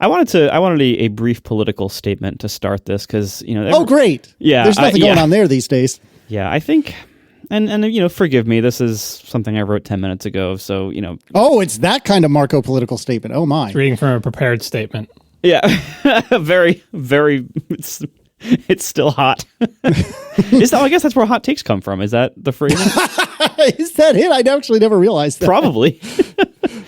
I wanted a brief political statement to start this because Oh, great! Yeah, there's nothing going on there these days. Yeah, I think, and forgive me, this is something I wrote 10 minutes ago, so Oh, it's that kind of Marco political statement. Oh my! Reading from a prepared statement. Yeah, very, very. It's still hot. I guess that's where hot takes come from. Is that the phrase? Is that it? I actually never realized that. Probably.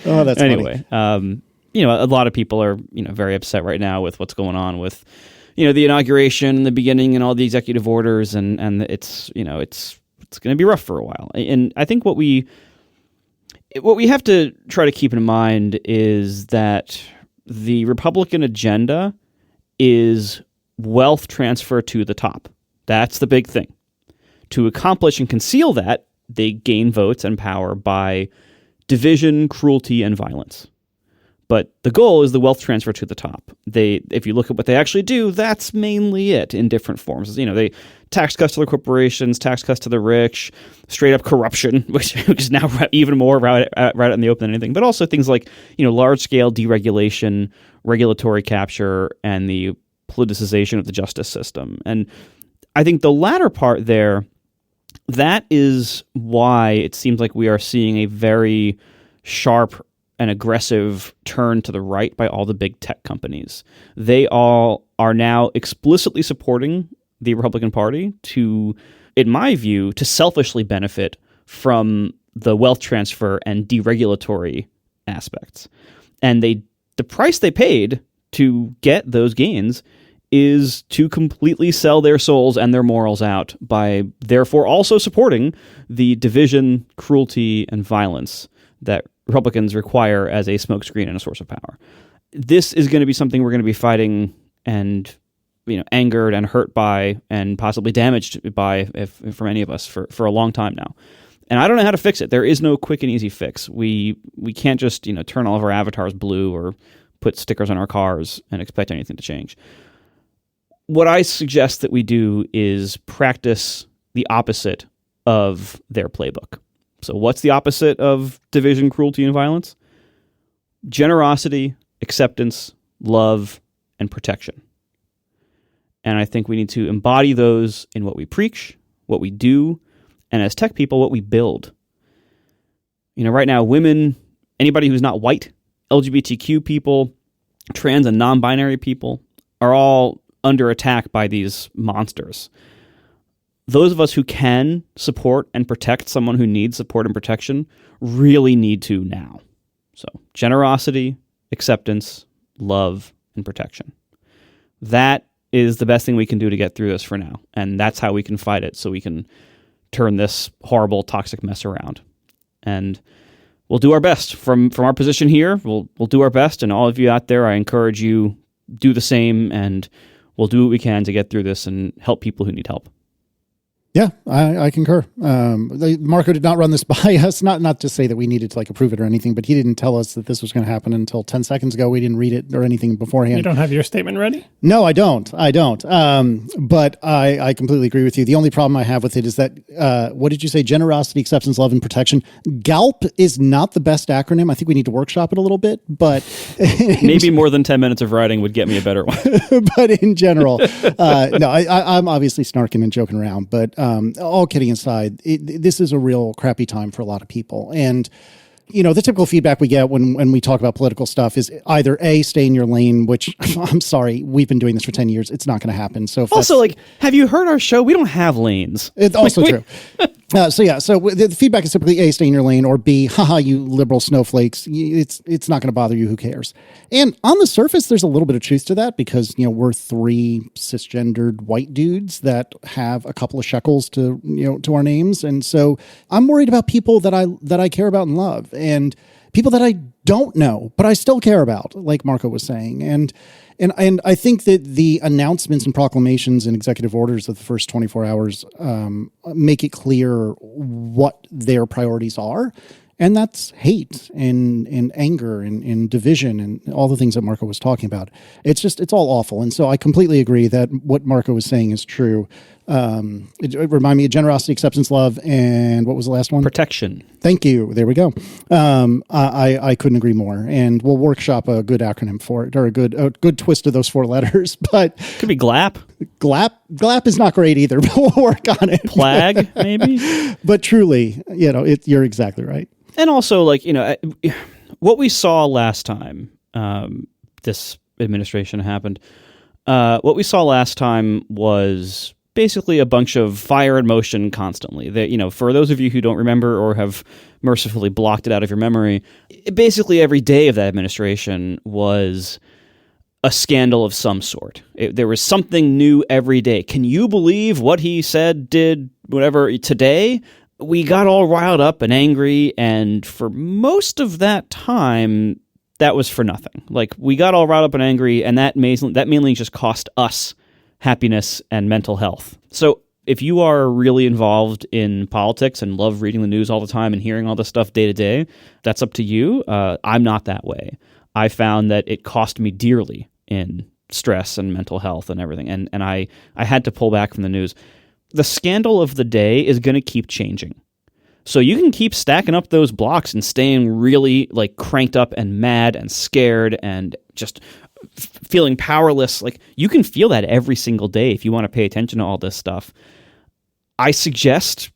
Oh, that's anyway. Funny. A lot of people are very upset right now with what's going on with the inauguration, the beginning, and all the executive orders, and it's going to be rough for a while. And I think what we have to try to keep in mind is that the Republican agenda is wealth transfer to the top. That's the big thing. To accomplish and conceal that, they gain votes and power by division, cruelty, and violence. But the goal is the wealth transfer to the top. If you look at what they actually do, that's mainly it in different forms. They tax cuts to the corporations, tax cuts to the rich, straight up corruption, which is now even more right out in the open than anything. But also things like large scale deregulation, regulatory capture, and the politicization of the justice system. And I think the latter part there, that is why it seems like we are seeing a very sharp and aggressive turn to the right by all the big tech companies. They all are now explicitly supporting the Republican Party to, in my view, to selfishly benefit from the wealth transfer and deregulatory aspects. And the price they paid to get those gains is to completely sell their souls and their morals out by therefore also supporting the division, cruelty, and violence that Republicans require as a smokescreen and a source of power. This is going to be something we're going to be fighting and angered and hurt by and possibly damaged by for many of us for a long time now. And I don't know how to fix it. There is no quick and easy fix. We can't just turn all of our avatars blue or put stickers on our cars and expect anything to change. What I suggest that we do is practice the opposite of their playbook. So what's the opposite of division, cruelty, and violence? Generosity, acceptance, love, and protection. And I think we need to embody those in what we preach, what we do, and as tech people, what we build. Right now, women, anybody who's not white, LGBTQ people, trans and non-binary people are all under attack by these monsters. Those of us who can support and protect someone who needs support and protection really need to now. So generosity, acceptance, love, and protection. That is the best thing we can do to get through this for now. And that's how we can fight it, so we can turn this horrible, toxic mess around. And we'll do our best. From our position here, we'll do our best. And all of you out there, I encourage you, do the same, and we'll do what we can to get through this and help people who need help. Yeah, I concur. Marco did not run this by us, not to say that we needed to approve it or anything, but he didn't tell us that this was going to happen until 10 seconds ago. We didn't read it or anything beforehand. You don't have your statement ready? No, I don't. But I completely agree with you. The only problem I have with it is that, what did you say? Generosity, acceptance, love, and protection. GALP is not the best acronym. I think we need to workshop it a little bit, but maybe more than 10 minutes of writing would get me a better one. But in general, no, I'm obviously snarking and joking around, but all kidding aside, this is a real crappy time for a lot of people. And, the typical feedback we get when we talk about political stuff is either A, stay in your lane, which I'm sorry, we've been doing this for 10 years. It's not going to happen. So also, have you heard our show? We don't have lanes. It's also true. So the feedback is typically A, stay in your lane, or B, haha, you liberal snowflakes. It's not going to bother you. Who cares? And on the surface, there's a little bit of truth to that because, we're three cisgendered white dudes that have a couple of shekels to our names. And so I'm worried about people that I care about and love, and people that I don't know, but I still care about, like Marco was saying. And I think that the announcements and proclamations and executive orders of the first 24 hours make it clear what their priorities are. And that's hate and anger and division and all the things that Marco was talking about. It's all awful. And so I completely agree that what Marco was saying is true. Remind me of generosity, acceptance, love, and what was the last one? Protection. Thank you. There we go. I couldn't agree more. And we'll workshop a good acronym for it, or a good twist of those 4 letters. But Could be GLAP. GLAP is not great either, but we'll work on it. Plag, maybe. But truly, you're exactly right. And also, what we saw last time this administration happened, what we saw last time was basically a bunch of fire in motion constantly. That, for those of you who don't remember or have mercifully blocked it out of your memory, basically every day of that administration was a scandal of some sort. There was something new every day. Can you believe what he said, did, whatever, today? We got all riled up and angry, and for most of that time, that was for nothing. We got all riled up and angry, and that mainly just cost us happiness and mental health. So if you are really involved in politics and love reading the news all the time and hearing all this stuff day to day, that's up to you. I'm not that way. I found that it cost me dearly in stress and mental health and everything, and I had to pull back from the news. The scandal of the day is going to keep changing. So you can keep stacking up those blocks and staying really cranked up and mad and scared and just feeling powerless. You can feel that every single day if you want to pay attention to all this stuff. I suggest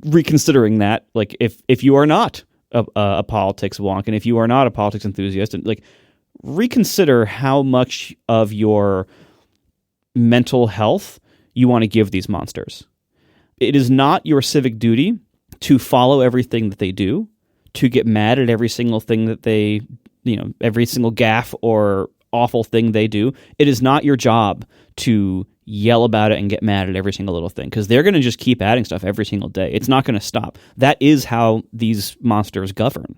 reconsidering that. If you are not a politics wonk, and if you are not a politics enthusiast, and reconsider how much of your mental health you want to give these monsters. It is not your civic duty to follow everything that they do, to get mad at every single thing that they, every single gaffe or awful thing they do. It is not your job to yell about it and get mad at every single little thing, because they're going to just keep adding stuff every single day. It's not going to stop. That is how these monsters govern.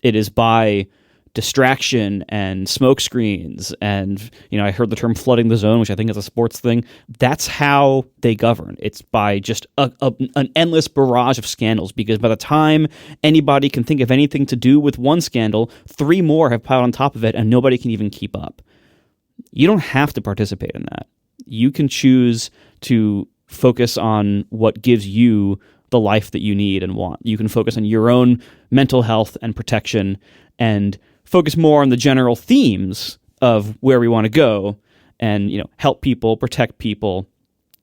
It is by distraction and smoke screens, and I heard the term flooding the zone, which I think is a sports thing. That's how they govern. It's by just an endless barrage of scandals, because by the time anybody can think of anything to do with one scandal, 3 more have piled on top of it, and nobody can even keep up. You don't have to participate in that. You can choose to focus on what gives you the life that you need and want. You can focus on your own mental health and protection, and focus more on the general themes of where we want to go, and help people, protect people.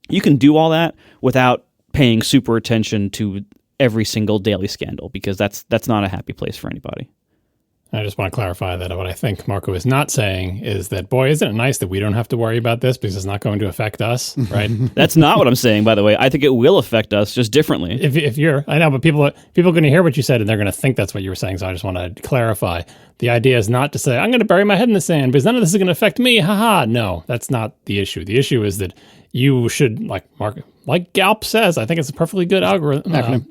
You can do all that without paying super attention to every single daily scandal, because that's not a happy place for anybody. I just want to clarify that what I think Marco is not saying is that, boy, isn't it nice that we don't have to worry about this because it's not going to affect us, right? That's not what I'm saying, by the way. I think it will affect us, just differently. If you're, I know, but people are going to hear what you said and they're going to think that's what you were saying. So I just want to clarify. The idea is not to say, I'm going to bury my head in the sand because none of this is going to affect me. Haha. No, that's not the issue. The issue is that you should, like GALP says, I think it's a perfectly good acronym.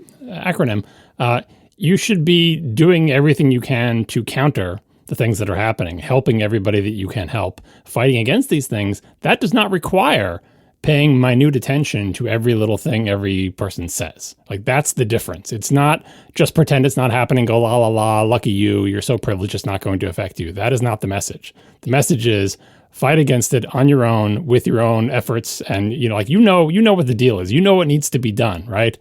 You should be doing everything you can to counter the things that are happening, helping everybody that you can help, fighting against these things. That does not require paying minute attention to every little thing every person says. That's the difference. It's not just pretend it's not happening, go la la la, lucky you, you're so privileged it's not going to affect you. That is not the message. The message is fight against it on your own with your own efforts, and you know what the deal is. You know what needs to be done, right?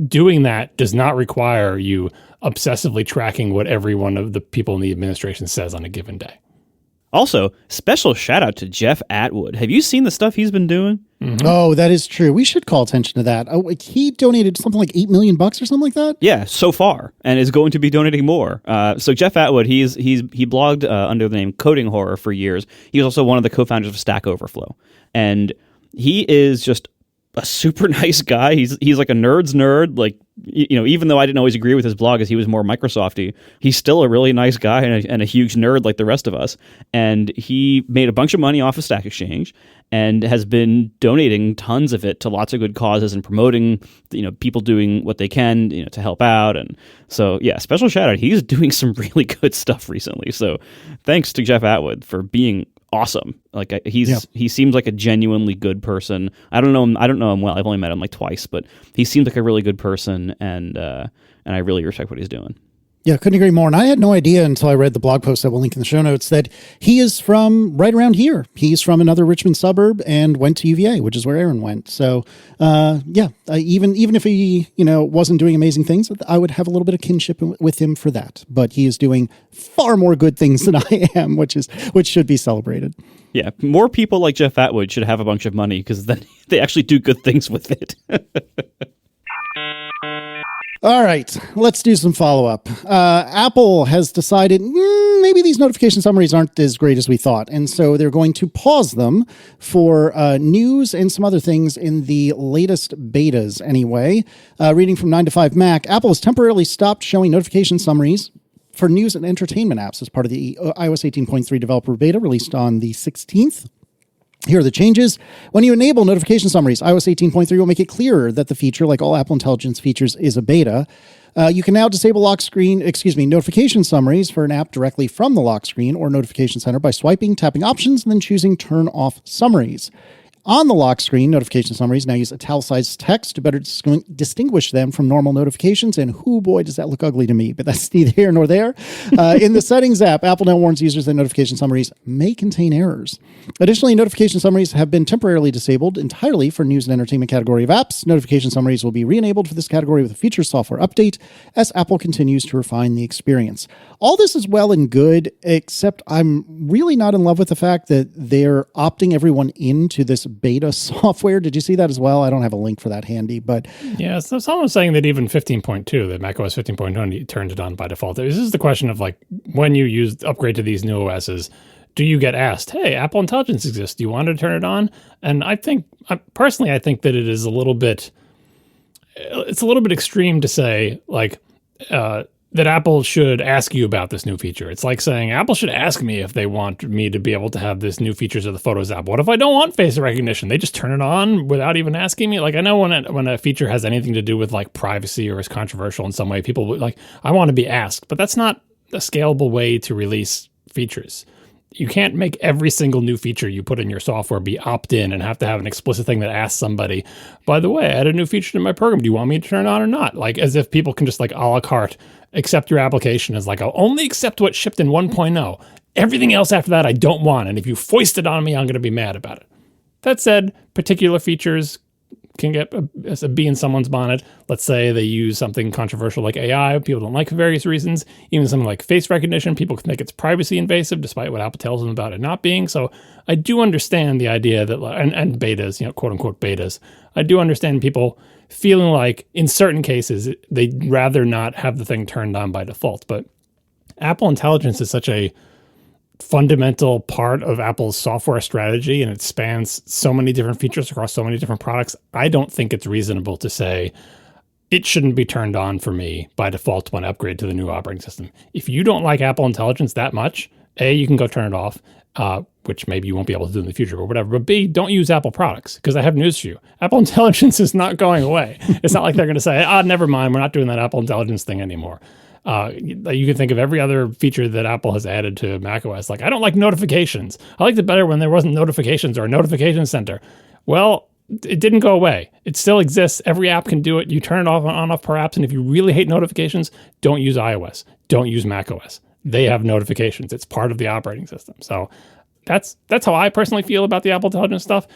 Doing that does not require you obsessively tracking what every one of the people in the administration says on a given day. Also, special shout out to Jeff Atwood. Have you seen the stuff he's been doing? Mm-hmm. Oh, that is true. We should call attention to that. Oh, he donated something like $8 million or something like that? Yeah, so far, and is going to be donating more. So Jeff Atwood, he blogged under the name Coding Horror for years. He was also one of the co-founders of Stack Overflow. And he is just a super nice guy. He's like a nerd's nerd. Even though I didn't always agree with his blog as he was more Microsofty, he's still a really nice guy and a huge nerd like the rest of us. And he made a bunch of money off of Stack Exchange and has been donating tons of it to lots of good causes and promoting, people doing what they can, to help out. And so, yeah, special shout out. He's doing some really good stuff recently. So thanks to Jeff Atwood for being awesome. He seems like a genuinely good person. I don't know him well. I've only met him twice, but he seems like a really good person, and I really respect what he's doing. Yeah, couldn't agree more. And I had no idea until I read the blog post that we'll link in the show notes that he is from right around here. He's from another Richmond suburb and went to UVA, which is where Aaron went. So, even if he, wasn't doing amazing things, I would have a little bit of kinship with him for that. But he is doing far more good things than I am, which should be celebrated. Yeah, more people like Jeff Atwood should have a bunch of money because then they actually do good things with it. All right, let's do some follow-up. Apple has decided maybe these notification summaries aren't as great as we thought, and so they're going to pause them for news and some other things in the latest betas anyway. Reading from 9to5Mac, Apple has temporarily stopped showing notification summaries for news and entertainment apps as part of the iOS 18.3 developer beta released on the 16th. Here are the changes. When you enable notification summaries, iOS 18.3 will make it clearer that the feature, like all Apple Intelligence features, is a beta. You can now disable notification summaries for an app directly from the lock screen or notification center by swiping, tapping options, and then choosing turn off summaries. On the lock screen, notification summaries now use italicized text to better distinguish them from normal notifications, and boy, does that look ugly to me, but that's neither here nor there. In the Settings app, Apple now warns users that notification summaries may contain errors. Additionally, notification summaries have been temporarily disabled entirely for news and entertainment category of apps. Notification summaries will be re-enabled for this category with a feature software update as Apple continues to refine the experience. All this is well and good, except I'm really not in love with the fact that they're opting everyone into this beta software. Did you see that as well? I don't have a link for that handy, but yeah, so someone's saying that even 15.2, that macOS 15.2 turned it on by default. This is the question of like, when you upgrade to these new OSs, do you get asked, hey, Apple Intelligence exists, do you want to turn it on? And I think that it is a little bit extreme to say like, that Apple should ask you about this new feature. It's like saying Apple should ask me if they want me to be able to have this new features of the Photos app. What if I don't want face recognition? They just turn it on without even asking me. Like I know when a feature has anything to do with like privacy or is controversial in some way, people like, I want to be asked, but that's not a scalable way to release features. You can't make every single new feature you put in your software be opt-in and have to have an explicit thing that asks somebody, by the way, I added a new feature to my program. Do you want me to turn it on or not? Like as if people can just like a la carte accept your application as like, I'll only accept what shipped in 1.0. Everything else after that I don't want. And if you foist it on me, I'm going to be mad about it. That said, particular features can get a bee in someone's bonnet. Let's say they use something controversial like AI. People don't like for various reasons. Even something like face recognition, people can think it's privacy invasive, despite what Apple tells them about it not being. So I do understand the idea that, and betas, quote unquote betas, I do understand people feeling like in certain cases, they'd rather not have the thing turned on by default. But Apple Intelligence is such a fundamental part of Apple's software strategy, and it spans so many different features across so many different products. I don't think it's reasonable to say it shouldn't be turned on for me by default when I upgrade to the new operating system. If you don't like Apple Intelligence that much, A, you can go turn it off, which maybe you won't be able to do in the future or whatever. But B, don't use Apple products, because I have news for you. Apple Intelligence is not going away. It's not like they're going to say, never mind, we're not doing that Apple Intelligence thing anymore. You can think of every other feature that Apple has added to macOS. Like, I don't like notifications. I liked it better when there wasn't notifications or a notification center. Well, it didn't go away. It still exists. Every app can do it. You turn it off on off per apps. And if you really hate notifications, don't use iOS. Don't use macOS. They have notifications. It's part of the operating system. So that's how I personally feel about the Apple Intelligence stuff.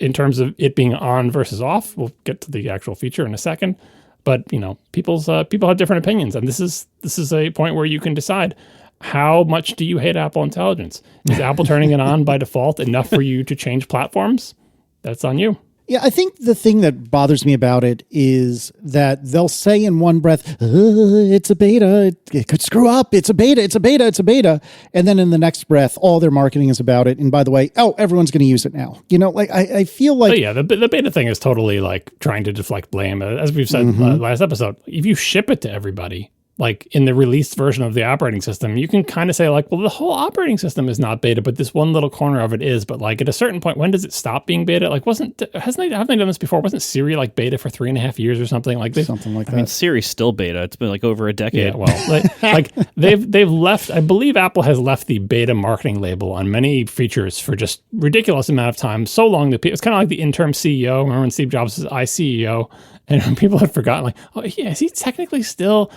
In terms of it being on versus off, we'll get to the actual feature in a second. But people have different opinions, and this is a point where you can decide how much do you hate Apple Intelligence. Is Apple turning it on by default enough for you to change platforms? That's on you. Yeah, I think the thing that bothers me about it is that they'll say in one breath, it's a beta, it could screw up, it's a beta, it's a beta, it's a beta. And then in the next breath, all their marketing is about it. And by the way, everyone's going to use it now. I feel like... Oh, yeah, the beta thing is totally like trying to deflect blame. As we've said last episode, if you ship it to everybody, like in the released version of the operating system, you can kind of say like, well, the whole operating system is not beta, but this one little corner of it is. But like at a certain point, when does it stop being beta? Like haven't they done this before? Wasn't Siri like beta for 3.5 years or something like this? Something like that. I mean, Siri's still beta. It's been like over a decade. Yeah, well, like they've left. I believe Apple has left the beta marketing label on many features for just ridiculous amount of time. So long that it's kind of like the interim CEO. Remember when Steve Jobs was iCEO, and people had forgotten like, oh yeah, is he technically still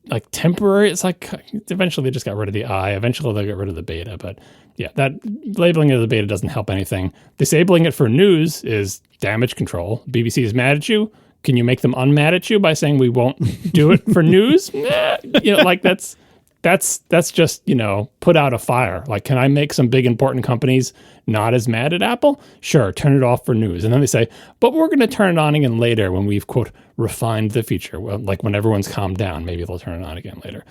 like temporary. It's like eventually they just got rid of the I. Eventually they'll get rid of the beta. But yeah, that labeling of the beta doesn't help anything. Disabling it for news is damage control. BBC is mad at you. Can you make them unmad at you by saying we won't do it for news? Like that's just, put out a fire. Like, can I make some big important companies not as mad at Apple? Sure, turn it off for news. And then they say, but we're going to turn it on again later when we've, quote, refined the feature. Well, like when everyone's calmed down, maybe they'll turn it on again later.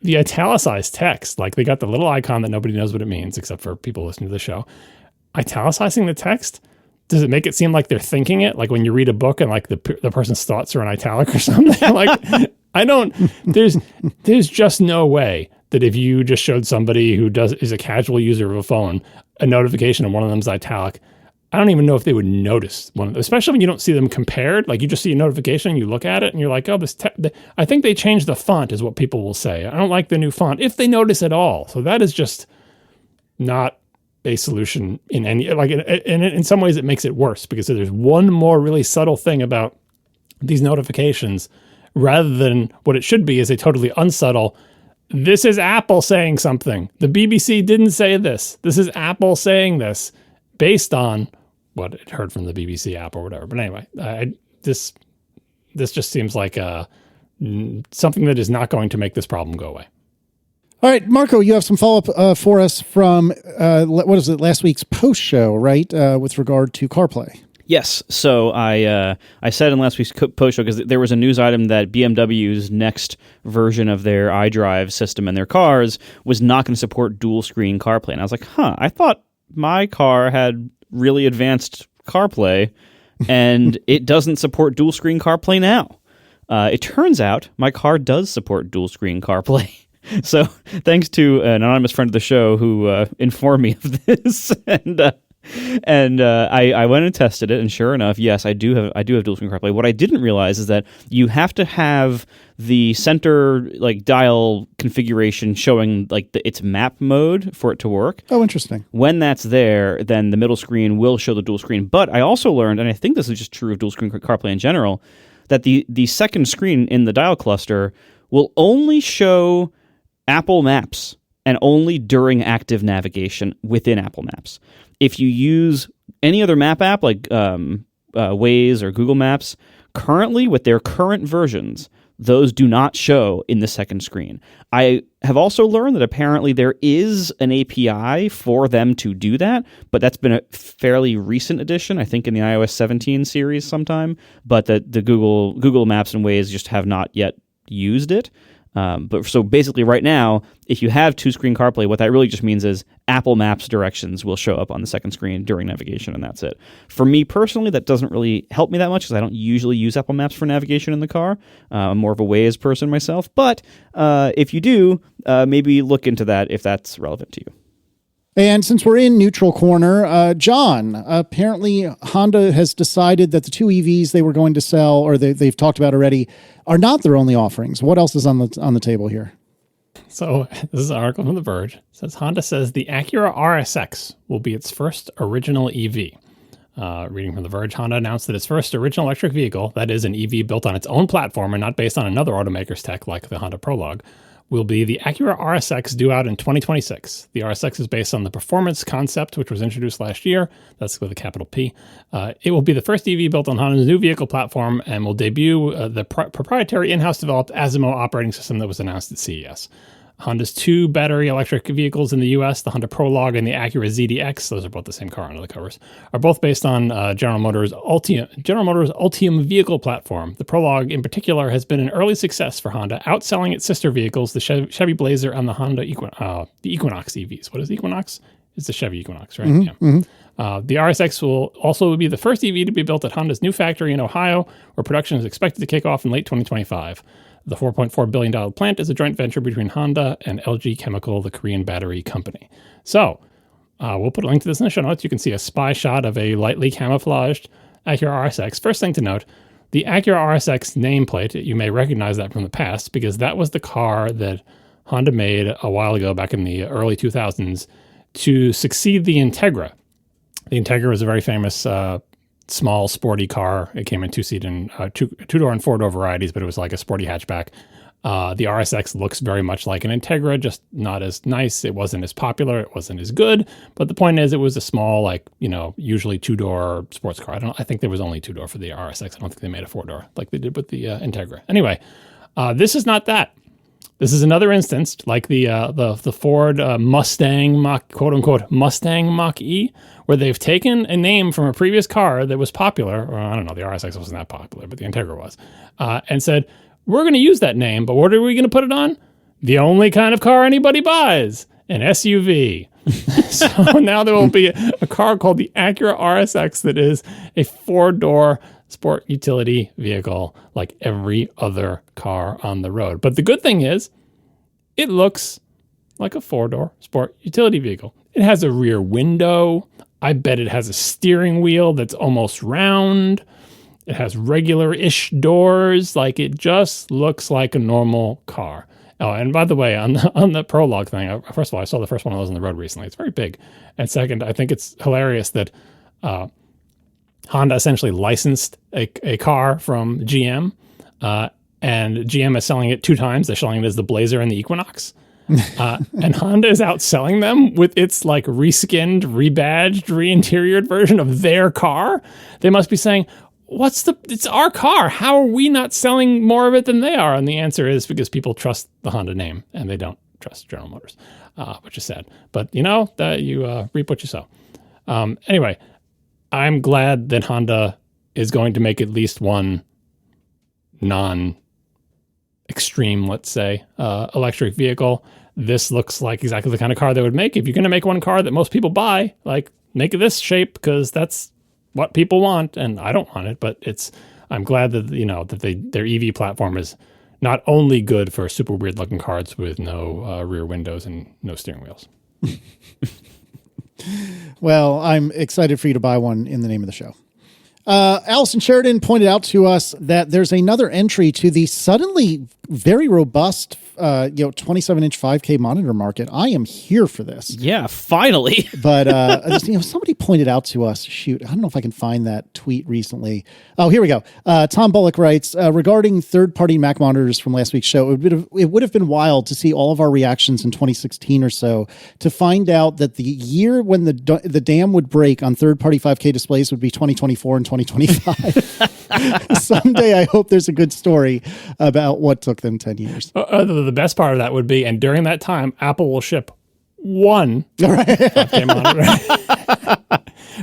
The italicized text, like they got the little icon that nobody knows what it means except for people listening to the show. Italicizing the text, does it make it seem like they're thinking it? Like when you read a book and like the person's thoughts are in italic or something? Like, there's just no way that if you just showed somebody who is a casual user of a phone a notification and one of them's italic, I don't even know if they would notice one of them, especially when you don't see them compared. Like you just see a notification, you look at it and you're like, oh, I think they changed the font is what people will say. I don't like the new font if they notice at all. So that is just not a solution in any, like, and in some ways it makes it worse because there's one more really subtle thing about these notifications rather than what it should be is a totally unsubtle, this is Apple saying something. The BBC didn't say this. This is Apple saying this based on what it heard from the BBC app or whatever. But anyway, this just seems like something that is not going to make this problem go away. All right, Marco, you have some follow-up for us from, last week's post show, right, with regard to CarPlay. Yes. So I said in last week's post show, because there was a news item that BMW's next version of their iDrive system in their cars was not going to support dual-screen CarPlay. And I was like, I thought my car had really advanced CarPlay, and it doesn't support dual-screen CarPlay now. It turns out my car does support dual-screen CarPlay. So thanks to an anonymous friend of the show who informed me of this, and I went and tested it, and sure enough, yes, I do have dual screen CarPlay. What I didn't realize is that you have to have the center dial configuration showing its map mode for it to work. Oh, interesting. When that's there, then the middle screen will show the dual screen. But I also learned, and I think this is just true of dual screen CarPlay in general, that the second screen in the dial cluster will only show Apple Maps, and only during active navigation within Apple Maps. If you use any other map app like Waze or Google Maps, currently with their current versions, those do not show in the second screen. I have also learned that apparently there is an API for them to do that, but that's been a fairly recent addition, I think in the iOS 17 series sometime, but the Google Maps and Waze just have not yet used it. But so basically right now, if you have two-screen CarPlay, what that really just means is Apple Maps directions will show up on the second screen during navigation, and that's it. For me personally, that doesn't really help me that much because I don't usually use Apple Maps for navigation in the car. I'm more of a Waze person myself. But if you do, maybe look into that if that's relevant to you. And since we're in neutral corner, John, apparently Honda has decided that the two EVs they were going to sell, or they've talked about already, are not their only offerings. What else is on the table here? So this is an article from The Verge. It says Honda says the Acura RSX will be its first original EV. Reading from The Verge, Honda announced that its first original electric vehicle, that is an EV built on its own platform and not based on another automaker's tech like the Honda Prologue, will be the Acura RSX, due out in 2026. The RSX is based on the performance concept, which was introduced last year. That's with a capital P. It will be the first EV built on Honda's new vehicle platform and will debut the proprietary in-house developed Asimo operating system that was announced at CES. Honda's two battery electric vehicles in the U.S., the Honda Prologue and the Acura ZDX, those are both the same car under the covers, are both based on General Motors' Ultium vehicle platform. The Prologue, in particular, has been an early success for Honda, outselling its sister vehicles, the Chevy Blazer and the Honda the Equinox EVs. What is Equinox? It's the Chevy Equinox, right? Mm-hmm, yeah. Mm-hmm. The RSX will also be the first EV to be built at Honda's new factory in Ohio, where production is expected to kick off in late 2025. The $4.4 billion plant is a joint venture between Honda and LG Chemical, the Korean battery company. So we'll put a link to this in the show notes. You can see a spy shot of a lightly camouflaged Acura RSX. First thing to note, the Acura RSX nameplate, you may recognize that from the past because that was the car that Honda made a while ago, back in the early 2000s, to succeed the Integra. The Integra was a very famous small, sporty car. It came in two-seat and two-door and four-door varieties, but it was like a sporty hatchback. The RSX looks very much like an Integra, just not as nice. It wasn't as popular. It wasn't as good. But the point is, it was a small, like, usually two-door sports car. I think there was only two-door for the RSX. I don't think they made a four-door like they did with the Integra. Anyway, this is not that. This is another instance, like the Ford Mustang Mach, quote-unquote, Mustang Mach-E, where they've taken a name from a previous car that was popular, or I don't know, the RSX wasn't that popular, but the Integra was, and said, we're going to use that name, but what are we going to put it on? The only kind of car anybody buys, an SUV. So now there will be a car called the Acura RSX that is a four-door sport utility vehicle like every other car on the road. But the good thing is, it looks like a four-door sport utility vehicle. It has a rear window. I bet it has a steering wheel that's almost round. It has regular-ish doors. Like, it just looks like a normal car. Oh, and by the way, on the Prologue thing, first of all, I saw the first one of those on the road recently. It's very big. And second, I think it's hilarious that Honda essentially licensed a car from GM, and GM is selling it two times. They're selling it as the Blazer and the Equinox. And Honda is outselling them with its like reskinned, rebadged, re-interiored version of their car. They must be saying, it's our car. How are we not selling more of it than they are? And the answer is because people trust the Honda name and they don't trust General Motors, which is sad. But you reap what you sow. Anyway, I'm glad that Honda is going to make at least one non-extreme, let's say, electric vehicle. This looks like exactly the kind of car they would make. If you're going to make one car that most people buy, like, make it this shape because that's what people want, and I don't want it, but I'm glad that their EV platform is not only good for super weird looking cars with no rear windows and no steering wheels. Well, I'm excited for you to buy one in the name of the show. Allison Sheridan pointed out to us that there's another entry to the suddenly very robust 27-inch 5K monitor market. I am here for this. Yeah, finally. But somebody pointed out to us, shoot, I don't know if I can find that tweet recently. Oh, here we go. Tom Bullock writes, regarding third-party Mac monitors from last week's show, it would have been wild to see all of our reactions in 2016 or so to find out that the year when the dam would break on third-party 5K displays would be 2024 and 2025. Someday I hope there's a good story about what took them 10 years. The best part of that would be, and during that time, Apple will ship one 5K monitor,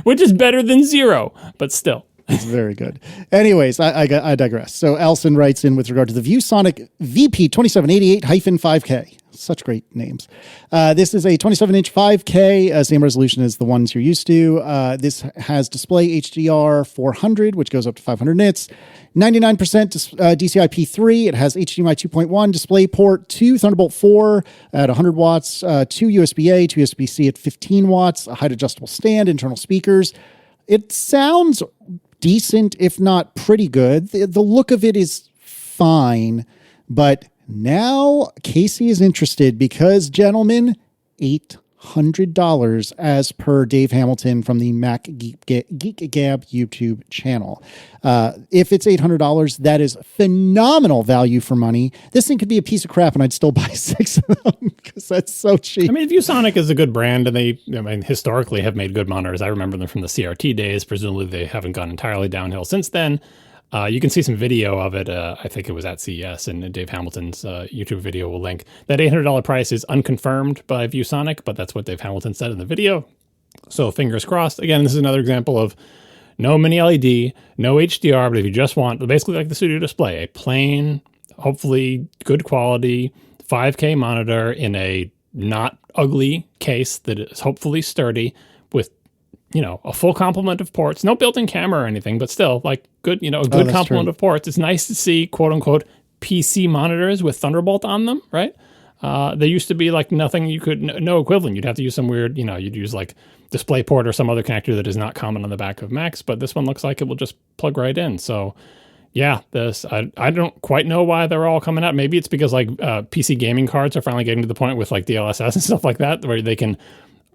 which is better than zero, but still. It's very good. Anyways, I digress. So Allison writes in with regard to the ViewSonic VP2788-5K. Such great names. This is a 27-inch 5K, same resolution as the ones you're used to. This has display HDR 400, which goes up to 500 nits, 99% DCI-P3. It has HDMI 2.1 DisplayPort, 2 Thunderbolt 4 at 100 watts, 2 USB-A, 2 USB-C at 15 watts, a height adjustable stand, internal speakers. It sounds decent, if not pretty good. The look of it is fine, but now Casey is interested because, gentlemen, $800 as per Dave Hamilton from the Mac Geek Gab YouTube channel. If it's $800, that is phenomenal value for money. This thing could be a piece of crap and I'd still buy 6 of them because that's so cheap. I mean, ViewSonic is a good brand and they historically have made good monitors. I remember them from the CRT days. Presumably they haven't gone entirely downhill since then. You can see some video of it. I think it was at CES, and Dave Hamilton's YouTube video will link. That $800 price is unconfirmed by ViewSonic, but that's what Dave Hamilton said in the video. So fingers crossed. Again, this is another example of no mini LED, no HDR, but if you just want, basically like the Studio Display, a plain, hopefully good quality 5K monitor in a not ugly case that is hopefully sturdy with a full complement of ports, no built-in camera or anything, but still like good, a good complement of ports. It's nice to see quote unquote PC monitors with Thunderbolt on them, right? There used to be like nothing no equivalent. You'd have to use some weird, you'd use like DisplayPort or some other connector that is not common on the back of Macs, but this one looks like it will just plug right in. So yeah, I don't quite know why they're all coming out. Maybe it's because like PC gaming cards are finally getting to the point with like DLSS and stuff like that, where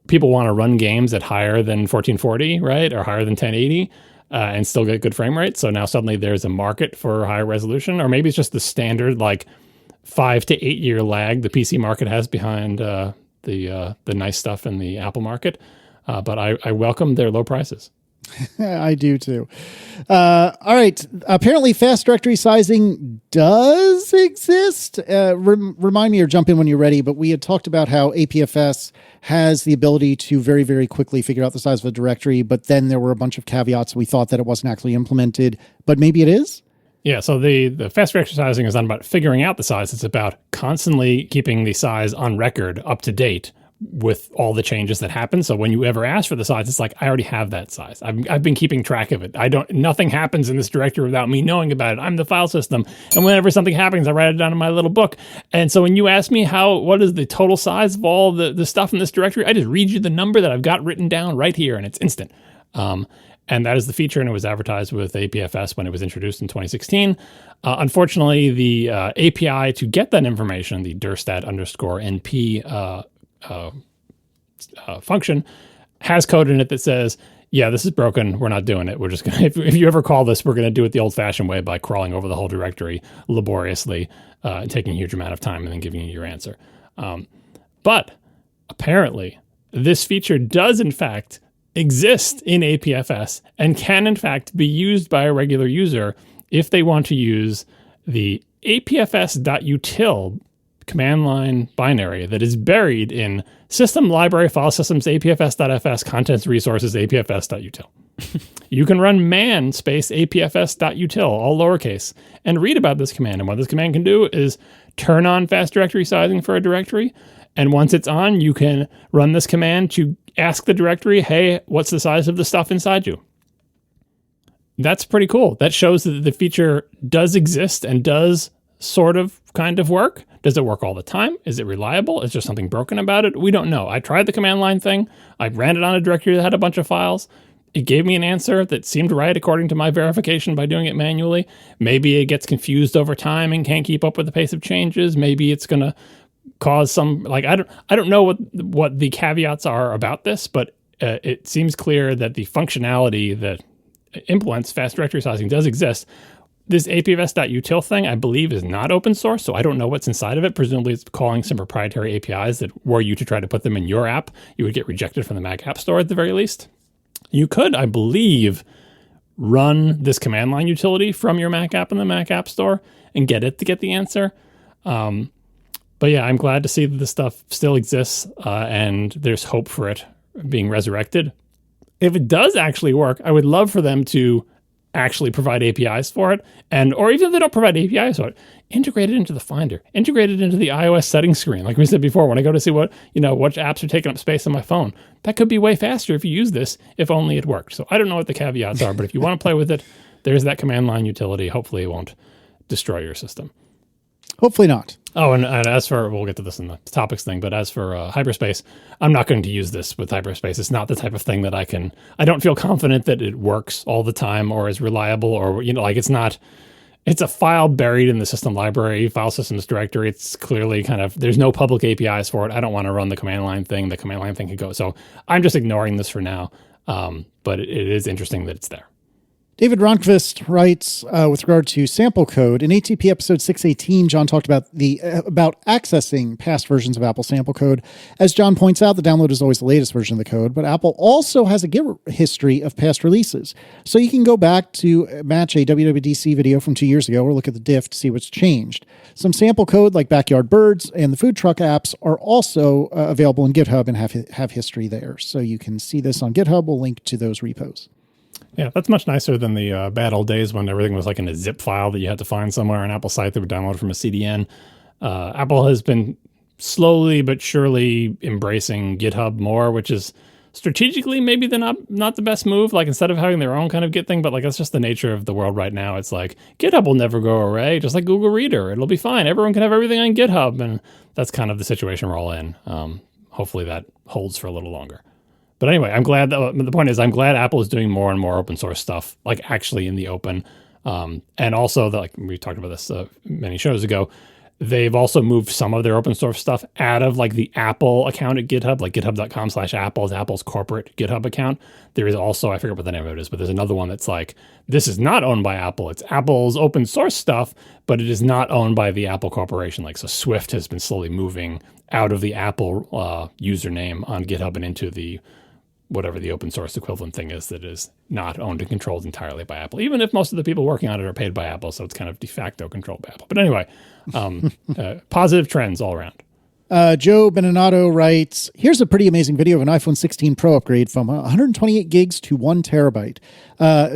people want to run games at higher than 1440, right? Or higher than 1080 and still get good frame rate. So now suddenly there's a market for higher resolution, or maybe it's just the standard like 5 to 8 year lag the PC market has behind the nice stuff in the Apple market. But I welcome their low prices. I do too. All right. Apparently, fast directory sizing does exist. Remind me or jump in when you're ready. But we had talked about how APFS has the ability to very, very quickly figure out the size of a directory. But then there were a bunch of caveats. We thought that it wasn't actually implemented, but maybe it is. Yeah, so the fast directory sizing is not about figuring out the size. It's about constantly keeping the size on record up to date with all the changes that happen. So when you ever ask for the size, it's like, I already have that size. I've been keeping track of it. Nothing happens in this directory without me knowing about it. I'm the file system. And whenever something happens, I write it down in my little book. And so when you ask me what is the total size of all the stuff in this directory, I just read you the number that I've got written down right here, and it's instant. And that is the feature, and it was advertised with APFS when it was introduced in 2016. Unfortunately, the API to get that information, the dirstat_np function, has code in it that says, yeah, this is broken. We're not doing it. We're just going to, if you ever call this, we're going to do it the old-fashioned way by crawling over the whole directory laboriously, taking a huge amount of time and then giving you your answer. But apparently, this feature does, in fact, exist in APFS and can, in fact, be used by a regular user if they want to use the apfs.util command line binary that is buried in system library file systems apfs.fs contents resources apfs.util. You can run man space apfs.util, all lowercase, and read about this command. And what this command can do is turn on fast directory sizing for a directory. And once it's on, you can run this command to ask the directory, hey, what's the size of the stuff inside you? That's pretty cool. That shows that the feature does exist and does sort of kind of work. Does it work all the time? Is it reliable? Is there something broken about it? We don't know. I tried the command line thing. I ran it on a directory that had a bunch of files. It gave me an answer that seemed right according to my verification by doing it manually. Maybe it gets confused over time and can't keep up with the pace of changes. Maybe it's going to cause some, like, I don't know what the caveats are about this, but it seems clear that the functionality that implements fast directory sizing does exist. This apfs.util thing, I believe, is not open source, so I don't know what's inside of it. Presumably it's calling some proprietary APIs that were you to try to put them in your app, you would get rejected from the Mac App Store at the very least. You could, I believe, run this command line utility from your Mac app in the Mac App Store and get it to get the answer. But yeah, I'm glad to see that this stuff still exists and there's hope for it being resurrected. If it does actually work, I would love for them to actually provide APIs for it, or even if they don't provide APIs for it, integrate it into the Finder, integrate it into the iOS settings screen. Like we said before, when I go to see what apps are taking up space on my phone, that could be way faster if you use this, if only it worked. So I don't know what the caveats are, but if you want to play with it, there's that command line utility. Hopefully it won't destroy your system. Hopefully not. Oh, and as for, we'll get to this in the topics thing, but as for Hyperspace, I'm not going to use this with Hyperspace. It's not the type of thing that I don't feel confident that it works all the time or is reliable or, it's a file buried in the system library, file systems directory. It's clearly there's no public APIs for it. I don't want to run the command line thing. The command line thing could go. So I'm just ignoring this for now. But it is interesting that it's there. David Ronquist writes, with regard to sample code, in ATP episode 618, John talked about about accessing past versions of Apple sample code. As John points out, the download is always the latest version of the code, but Apple also has a Git history of past releases. So you can go back to match a WWDC video from 2 years ago or look at the diff to see what's changed. Some sample code like Backyard Birds and the food truck apps are also available in GitHub and have history there. So you can see this on GitHub. We'll link to those repos. Yeah, that's much nicer than the bad old days when everything was like in a zip file that you had to find somewhere on Apple site that would download from a CDN. Apple has been slowly but surely embracing GitHub more, which is strategically maybe not the best move. Like instead of having their own kind of Git thing, but like that's just the nature of the world right now. It's like GitHub will never go away, just like Google Reader. It'll be fine. Everyone can have everything on GitHub, and that's kind of the situation we're all in. Hopefully that holds for a little longer. But anyway, I'm glad the point is I'm glad Apple is doing more and more open source stuff, like actually in the open. And also, like we talked about this many shows ago, They've also moved some of their open source stuff out of like the Apple account at GitHub, like github.com/Apple is Apple's corporate GitHub account. There is also, I forget what the name of it is, but there's another one that's like, this is not owned by Apple. It's Apple's open source stuff, but it is not owned by the Apple Corporation. Like, so Swift has been slowly moving out of the Apple username on GitHub and into the whatever the open source equivalent thing is that is not owned and controlled entirely by Apple, even if most of the people working on it are paid by Apple. So it's kind of de facto controlled by Apple. But anyway, positive trends all around. Joe Beninato writes, here's a pretty amazing video of an iPhone 16 Pro upgrade from 128 gigs to 1 terabyte.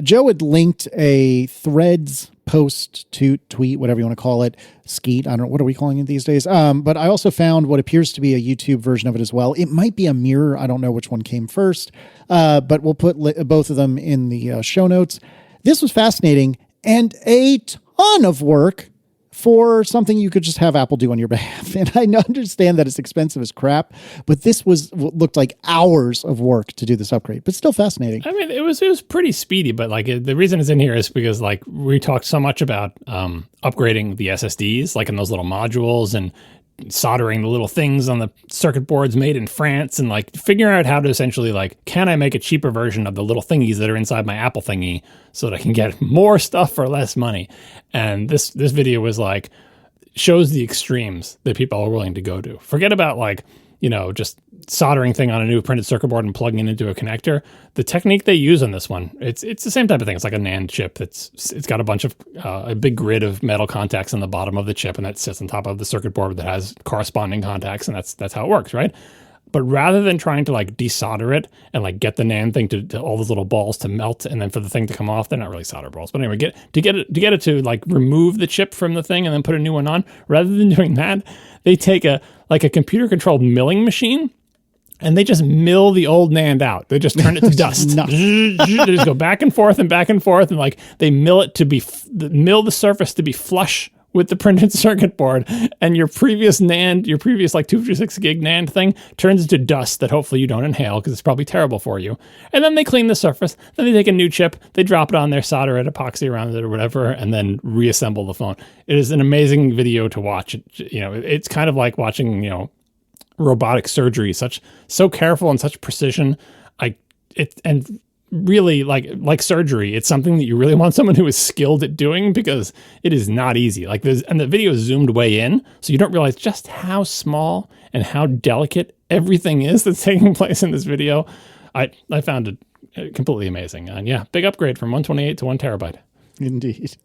Joe had linked a Threads post, tweet, whatever you want to call it, skeet. I don't know. What are we calling it these days? But I also found what appears to be a YouTube version of it as well. It might be a mirror. I don't know which one came first, but we'll put both of them in the show notes. This was fascinating and a ton of work for something you could just have Apple do on your behalf. And I understand that it's expensive as crap, but this looked like hours of work to do this upgrade, but still fascinating. I mean, it was pretty speedy, but like the reason it's in here is because like we talked so much about upgrading the SSDs, like in those little modules and soldering the little things on the circuit boards made in France and like figuring out how to essentially like, can I make a cheaper version of the little thingies that are inside my Apple thingy so that I can get more stuff for less money? And this video was like, shows the extremes that people are willing to go to. Forget about like, you know, just soldering thing on a new printed circuit board and plugging it into a connector. The technique they use on this one, it's the same type of thing. It's like a NAND chip. It's got a bunch of a big grid of metal contacts on the bottom of the chip, and that sits on top of the circuit board that has corresponding contacts, and that's how it works, right? But rather than trying to like desolder it and like get the NAND thing to all those little balls to melt and then for the thing to come off, they're not really solder balls. But anyway, get it to like remove the chip from the thing and then put a new one on. Rather than doing that, they take a computer controlled milling machine and they just mill the old NAND out. They just turn it to dust. They just go back and forth and like they mill it mill the surface to be flush with the printed circuit board, and your previous like 256 gig NAND thing turns into dust that hopefully you don't inhale because it's probably terrible for you. And then they clean the surface. Then they take a new chip, they drop it on there, solder it, epoxy around it or whatever, and then reassemble the phone. It is an amazing video to watch. It's kind of like watching, robotic surgery, so careful and such precision. Really like surgery, it's something that you really want someone who is skilled at doing because it is not easy. And the video is zoomed way in, so you don't realize just how small and how delicate everything is that's taking place in this video. I found it completely amazing. And yeah, big upgrade from 128 to 1 terabyte. Indeed.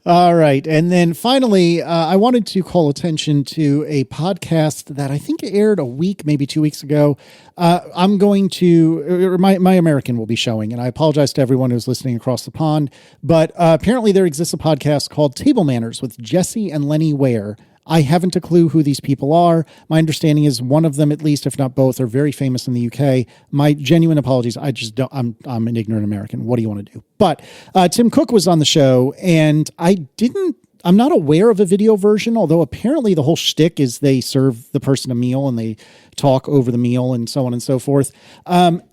All right. And then finally, I wanted to call attention to a podcast that I think aired a week, maybe 2 weeks ago. I'm going to, my American will be showing, and I apologize to everyone who's listening across the pond, but apparently there exists a podcast called Table Manners with Jesse and Lenny Ware. I haven't a clue who these people are. My understanding is one of them, at least, if not both, are very famous in the UK. My genuine apologies. I just don't, I'm an ignorant American. What do you want to do? But Tim Cook was on the show, and I'm not aware of a video version, although apparently the whole shtick is they serve the person a meal and they talk over the meal and so on and so forth.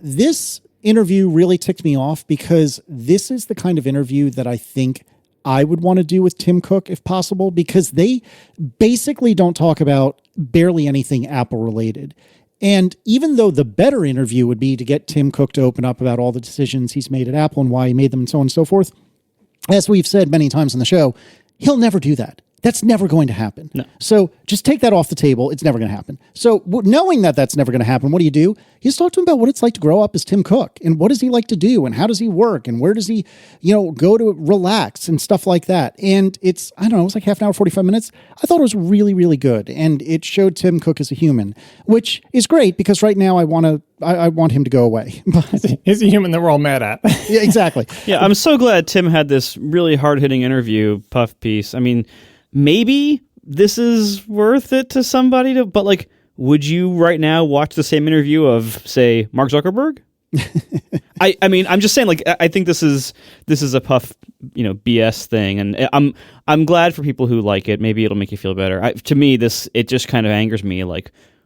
This interview really ticked me off because this is the kind of interview that I think I would want to do with Tim Cook if possible, because they basically don't talk about barely anything Apple related. And even though the better interview would be to get Tim Cook to open up about all the decisions he's made at Apple and why he made them and so on and so forth, as we've said many times on the show, he'll never do that. That's never going to happen. No. So just take that off the table. It's never going to happen. So knowing that that's never going to happen, what do? You just talk to him about what it's like to grow up as Tim Cook and what does he like to do and how does he work and where does he, go to relax and stuff like that. And it's like half an hour, 45 minutes. I thought it was really, really good. And it showed Tim Cook as a human, which is great because right now I want him to go away. He's a human that we're all mad at. Yeah, exactly. Yeah, I'm so glad Tim had this really hard-hitting interview puff piece. I mean, maybe this is worth it to somebody but would you right now watch the same interview of, say, Mark Zuckerberg? I mean, I'm just saying, I think this is a puff, BS thing, and I'm glad for people who like it. Maybe it'll make you feel better. To me, it just kind of angers me.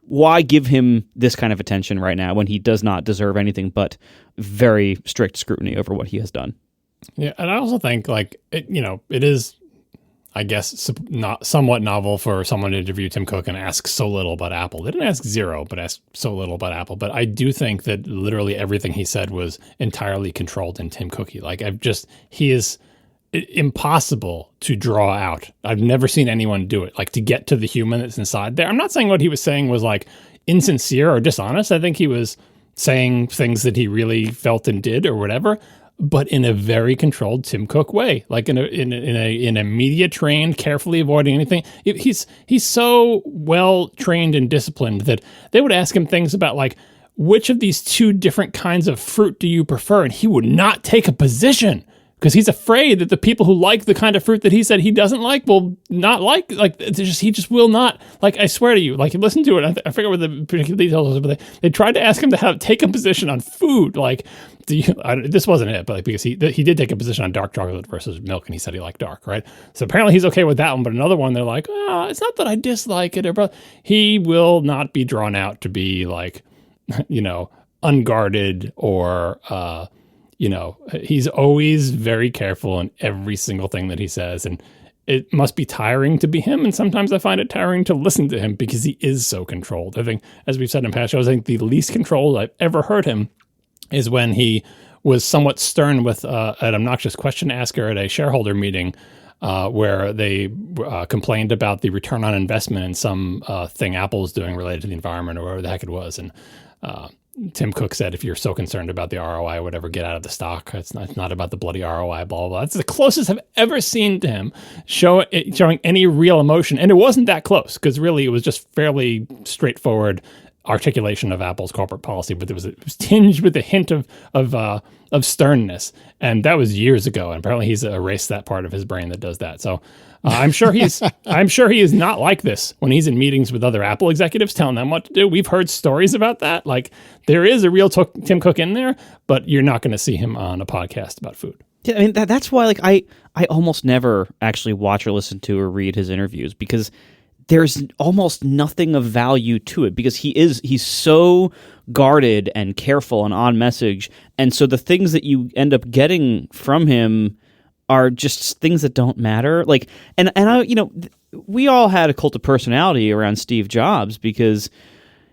Why give him this kind of attention right now when he does not deserve anything but very strict scrutiny over what he has done? Yeah, and I also think it is. I guess, not somewhat novel for someone to interview Tim Cook and ask so little about Apple. They didn't ask zero, but asked so little about Apple. But I do think that literally everything he said was entirely controlled in Tim Cookie. Like, he is impossible to draw out. I've never seen anyone do it, like to get to the human that's inside there. I'm not saying what he was saying was like insincere or dishonest. I think he was saying things that he really felt and did or whatever, but in a very controlled Tim Cook way, like in a media trained, carefully avoiding anything. He's so well trained and disciplined that they would ask him things about like, which of these two different kinds of fruit do you prefer? And he would not take a position, because he's afraid that the people who like the kind of fruit that he said he doesn't like will not like he just will not. Like, I swear to you, like, listen to it. I forget what the particular details was, but they tried to ask him to take a position on food. Like, this wasn't it, but like, because he did take a position on dark chocolate versus milk, and he said he liked dark, right? So apparently he's okay with that one, but another one, they're like, it's not that I dislike it, or he will not be drawn out to be like, unguarded or, he's always very careful in every single thing that he says. And it must be tiring to be him. And sometimes I find it tiring to listen to him because he is so controlled. I think, as we've said in past shows, I think the least controlled I've ever heard him is when he was somewhat stern with an obnoxious question asker at a shareholder meeting where they complained about the return on investment in some thing Apple was doing related to the environment or whatever the heck it was. And Tim Cook said, if you're so concerned about the ROI or whatever, get out of the stock. It's not about the bloody ROI, blah, blah, blah. That's the closest I've ever seen to him showing any real emotion. And it wasn't that close, because really it was just fairly straightforward articulation of Apple's corporate policy, but it was tinged with a hint of sternness. And that was years ago. And apparently he's erased that part of his brain that does that. So I'm sure he is not like this when he's in meetings with other Apple executives telling them what to do. We've heard stories about that. Like, there is a real Tim Cook in there, but you're not going to see him on a podcast about food. Yeah, I mean, that's why, like, I almost never actually watch or listen to or read his interviews, because there's almost nothing of value to it, because he's so guarded and careful and on message. And so the things that you end up getting from him are just things that don't matter. Like, and I, we all had a cult of personality around Steve Jobs, because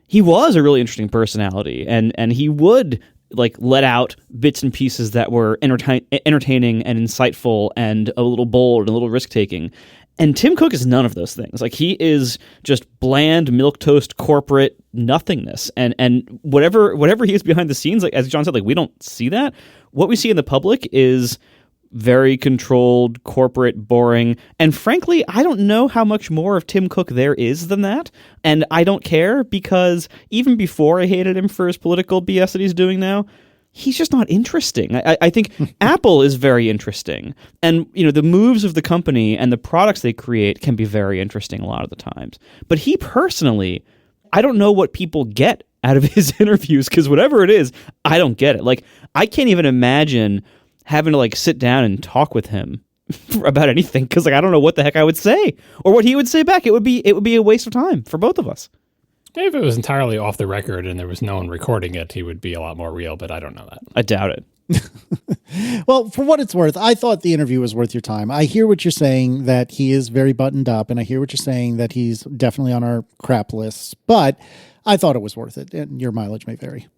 he was a really interesting personality, and he would like let out bits and pieces that were entertaining and insightful and a little bold and a little risk taking. And Tim Cook is none of those things. Like, he is just bland milquetoast corporate nothingness. And whatever he is behind the scenes, like as John said, like, we don't see that. What we see in the public is very controlled, corporate, boring. And frankly, I don't know how much more of Tim Cook there is than that. And I don't care, because even before I hated him for his political BS that he's doing now, he's just not interesting. I think Apple is very interesting. And, the moves of the company and the products they create can be very interesting a lot of the times. But he personally, I don't know what people get out of his interviews, because whatever it is, I don't get it. Like, I can't even imagine having to like sit down and talk with him about anything, because like I don't know what the heck I would say or what he would say back. It would be a waste of time for both of us. Maybe if it was entirely off the record and there was no one recording it, he would be a lot more real, but I don't know that. I doubt it. Well, for what it's worth, I thought the interview was worth your time. I hear what you're saying, that he is very buttoned up, and I hear what you're saying, that he's definitely on our crap lists, but I thought it was worth it, and your mileage may vary.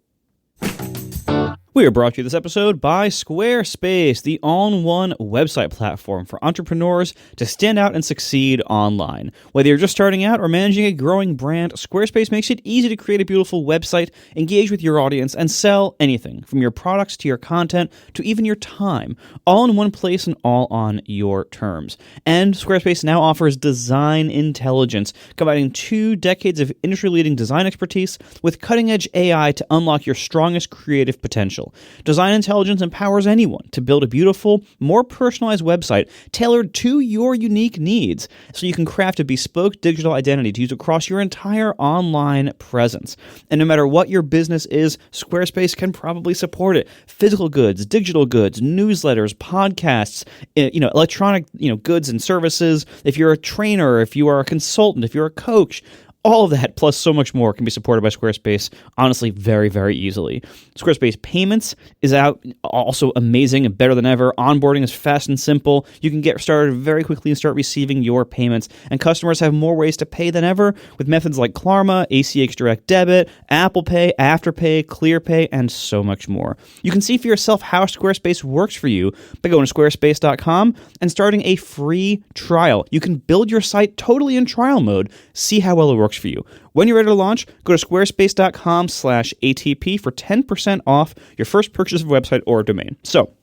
We are brought to you this episode by Squarespace, the all-in-one website platform for entrepreneurs to stand out and succeed online. Whether you're just starting out or managing a growing brand, Squarespace makes it easy to create a beautiful website, engage with your audience, and sell anything from your products to your content to even your time, all in one place and all on your terms. And Squarespace now offers design intelligence, combining 2 decades of industry-leading design expertise with cutting-edge AI to unlock your strongest creative potential. Design intelligence empowers anyone to build a beautiful, more personalized website tailored to your unique needs, so you can craft a bespoke digital identity to use across your entire online presence. And no matter what your business is, Squarespace can probably support it. Physical goods, digital goods, newsletters, podcasts, electronic, goods and services. If you're a trainer, if you are a consultant, if you're a coach, All of that, plus so much more, can be supported by Squarespace, honestly, very, very easily. Squarespace Payments is out, also amazing and better than ever. Onboarding is fast and simple. You can get started very quickly and start receiving your payments. And customers have more ways to pay than ever with methods like Klarna, ACH Direct Debit, Apple Pay, Afterpay, ClearPay, and so much more. You can see for yourself how Squarespace works for you by going to squarespace.com and starting a free trial. You can build your site totally in trial mode. See how well it works for you. When you're ready to launch, go to squarespace.com/ATP for 10% off your first purchase of a website or a domain. So,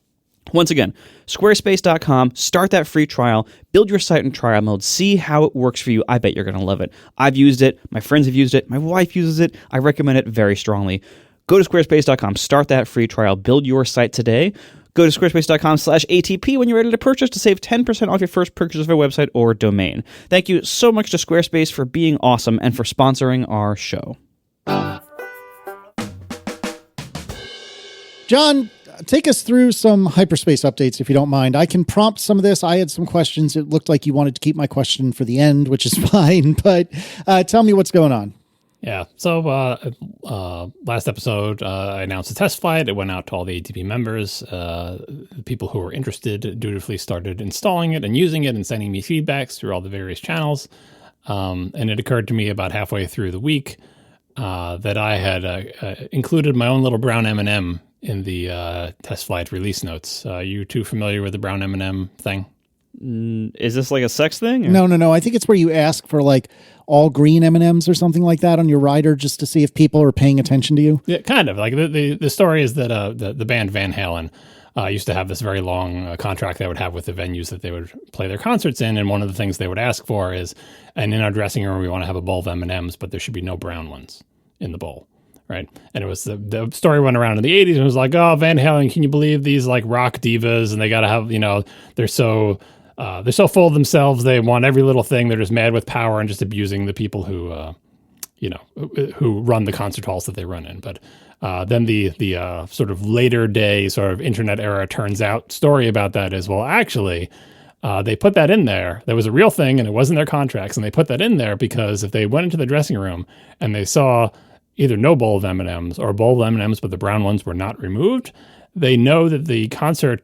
once again, squarespace.com, start that free trial, build your site in trial mode, see how it works for you. I bet you're going to love it. I've used it. My friends have used it. My wife uses it. I recommend it very strongly. Go to squarespace.com, start that free trial, build your site today. Go to squarespace.com/ATP when you're ready to purchase to save 10% off your first purchase of a website or domain. Thank you so much to Squarespace for being awesome and for sponsoring our show. John, take us through some Hyperspace updates, if you don't mind. I can prompt some of this. I had some questions. It looked like you wanted to keep my question for the end, which is fine, but tell me what's going on. Yeah. So last episode, I announced a test flight. It went out to all the ATP members. The people who were interested dutifully started installing it and using it and sending me feedbacks through all the various channels. And it occurred to me about halfway through the week that I had included my own little brown M&M in the test flight release notes. You two familiar with the brown M&M thing? Is this like a sex thing? Or? No. I think it's where you ask for like all green M&Ms or something like that on your rider just to see if people are paying attention to you. Yeah, kind of. Like the story is that the band Van Halen used to have this very long contract they would have with the venues that they would play their concerts in. And one of the things they would ask for is, and in our dressing room, we want to have a bowl of M&Ms, but there should be no brown ones in the bowl. Right. And it was the story went around in the 80s and it was like, oh, Van Halen, can you believe these like rock divas? And they got to have, they're so full of themselves. They want every little thing. They're just mad with power and just abusing the people who run the concert halls that they run in. But then the sort of later day sort of internet era turns out story about that is, well, actually, they put that in there. That was a real thing and it wasn't their contracts. And they put that in there because if they went into the dressing room and they saw either no bowl of M&Ms or a bowl of M&Ms, but the brown ones were not removed, they know that the concert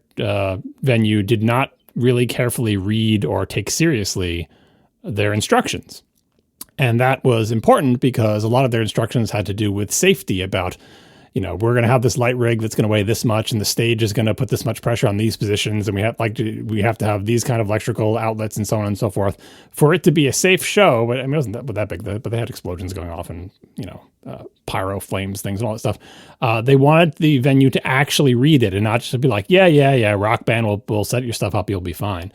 venue did not really carefully read or take seriously their instructions. And that was important because a lot of their instructions had to do with safety about, we're going to have this light rig that's going to weigh this much and the stage is going to put this much pressure on these positions. And we have to have these kind of electrical outlets and so on and so forth for it to be a safe show. But I mean, it wasn't that big, but they had explosions going off and, pyro flames, things and all that stuff. They wanted the venue to actually read it and not just be like, yeah, rock band, we'll set your stuff up. You'll be fine.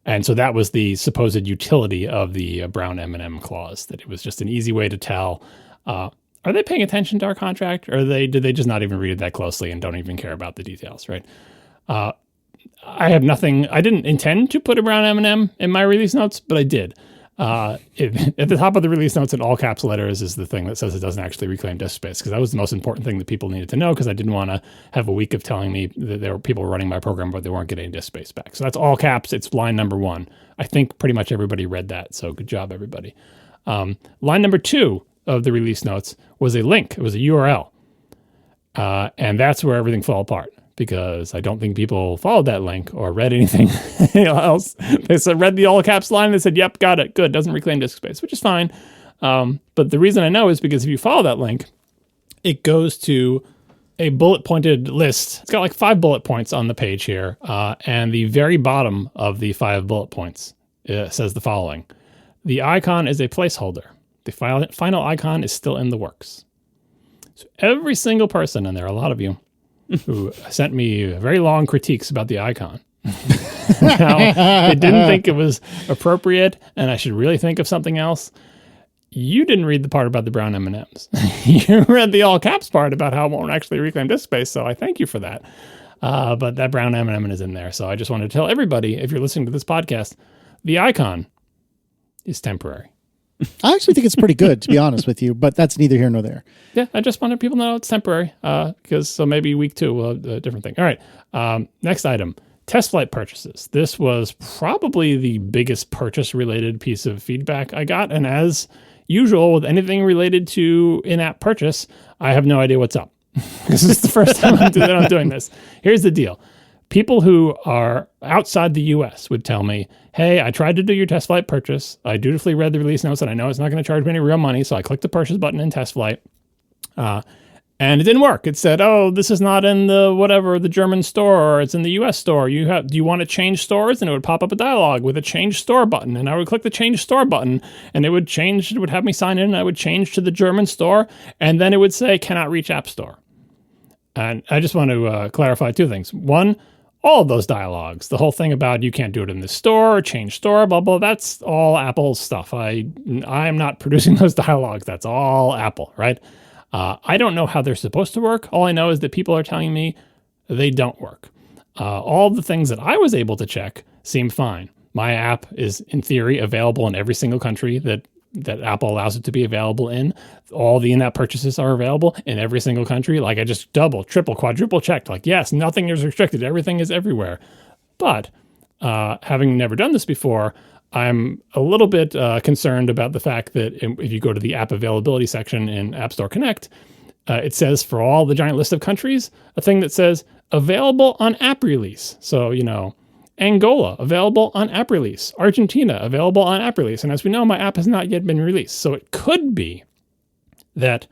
And so that was the supposed utility of the brown M&M clause, that it was just an easy way to tell, are they paying attention to our contract, or did they just not even read it that closely and don't even care about the details, right? I have nothing. I didn't intend to put a brown M&M in my release notes, but I did. At the top of the release notes in all caps letters is the thing that says it doesn't actually reclaim disk space, because that was the most important thing that people needed to know, because I didn't want to have a week of telling me that there were people running my program, but they weren't getting disk space back. So that's all caps. It's line number 1. I think pretty much everybody read that, so good job, everybody. Line number 2 of the release notes was a link. It was a URL. And that's where everything fell apart, because I don't think people followed that link or read anything else. They read the all caps line. They said, yep, got it. Good. Doesn't reclaim disk space, which is fine. But the reason I know is because if you follow that link, it goes to a bullet pointed list. It's got like 5 bullet points on the page here. And the very bottom of the 5 bullet points says the following: the icon is a placeholder. The final icon is still in the works. So every single person, and there are a lot of you, who sent me very long critiques about the icon. Now, they didn't think it was appropriate and I should really think of something else. You didn't read the part about the brown M&Ms. You read the all caps part about how it won't actually reclaim disk space, so I thank you for that. But that brown M&M is in there. So I just wanted to tell everybody, if you're listening to this podcast, the icon is temporary. I actually think it's pretty good, to be honest with you, but that's neither here nor there. Yeah, I just wanted people to know it's temporary, because so maybe week 2 we'll have a different thing. All right, next item, test flight purchases. This was probably the biggest purchase-related piece of feedback I got, and as usual with anything related to in-app purchase, I have no idea what's up. This is the first time that I'm doing this. Here's the deal. People who are outside the US would tell me, hey, I tried to do your test flight purchase. I dutifully read the release notes and I know it's not going to charge me any real money. So I clicked the purchase button in test flight. And it didn't work. It said, oh, this is not in the German store, or it's in the US store. Do you want to change stores? And it would pop up a dialog with a change store button. And I would click the change store button and it would have me sign in and I would change to the German store. And then it would say, cannot reach App Store. And I just want to clarify two things. One, all of those dialogues, the whole thing about you can't do it in the store or change store, blah, blah, that's all Apple stuff. I am not producing those dialogues. That's all Apple, right? I don't know how they're supposed to work. All I know is that people are telling me they don't work. All the things that I was able to check seem fine. My app is, in theory, available in every single country that Apple allows it to be available in. All the in-app purchases are available in every single country. Like I just double, triple, quadruple checked. Like, yes, nothing is restricted. Everything is everywhere. But having never done this before, I'm a little bit concerned about the fact that if you go to the app availability section in App Store Connect, it says for all the giant list of countries, a thing that says available on app release. So, Angola, available on app release. Argentina, available on app release. And as we know, my app has not yet been released. So it could be that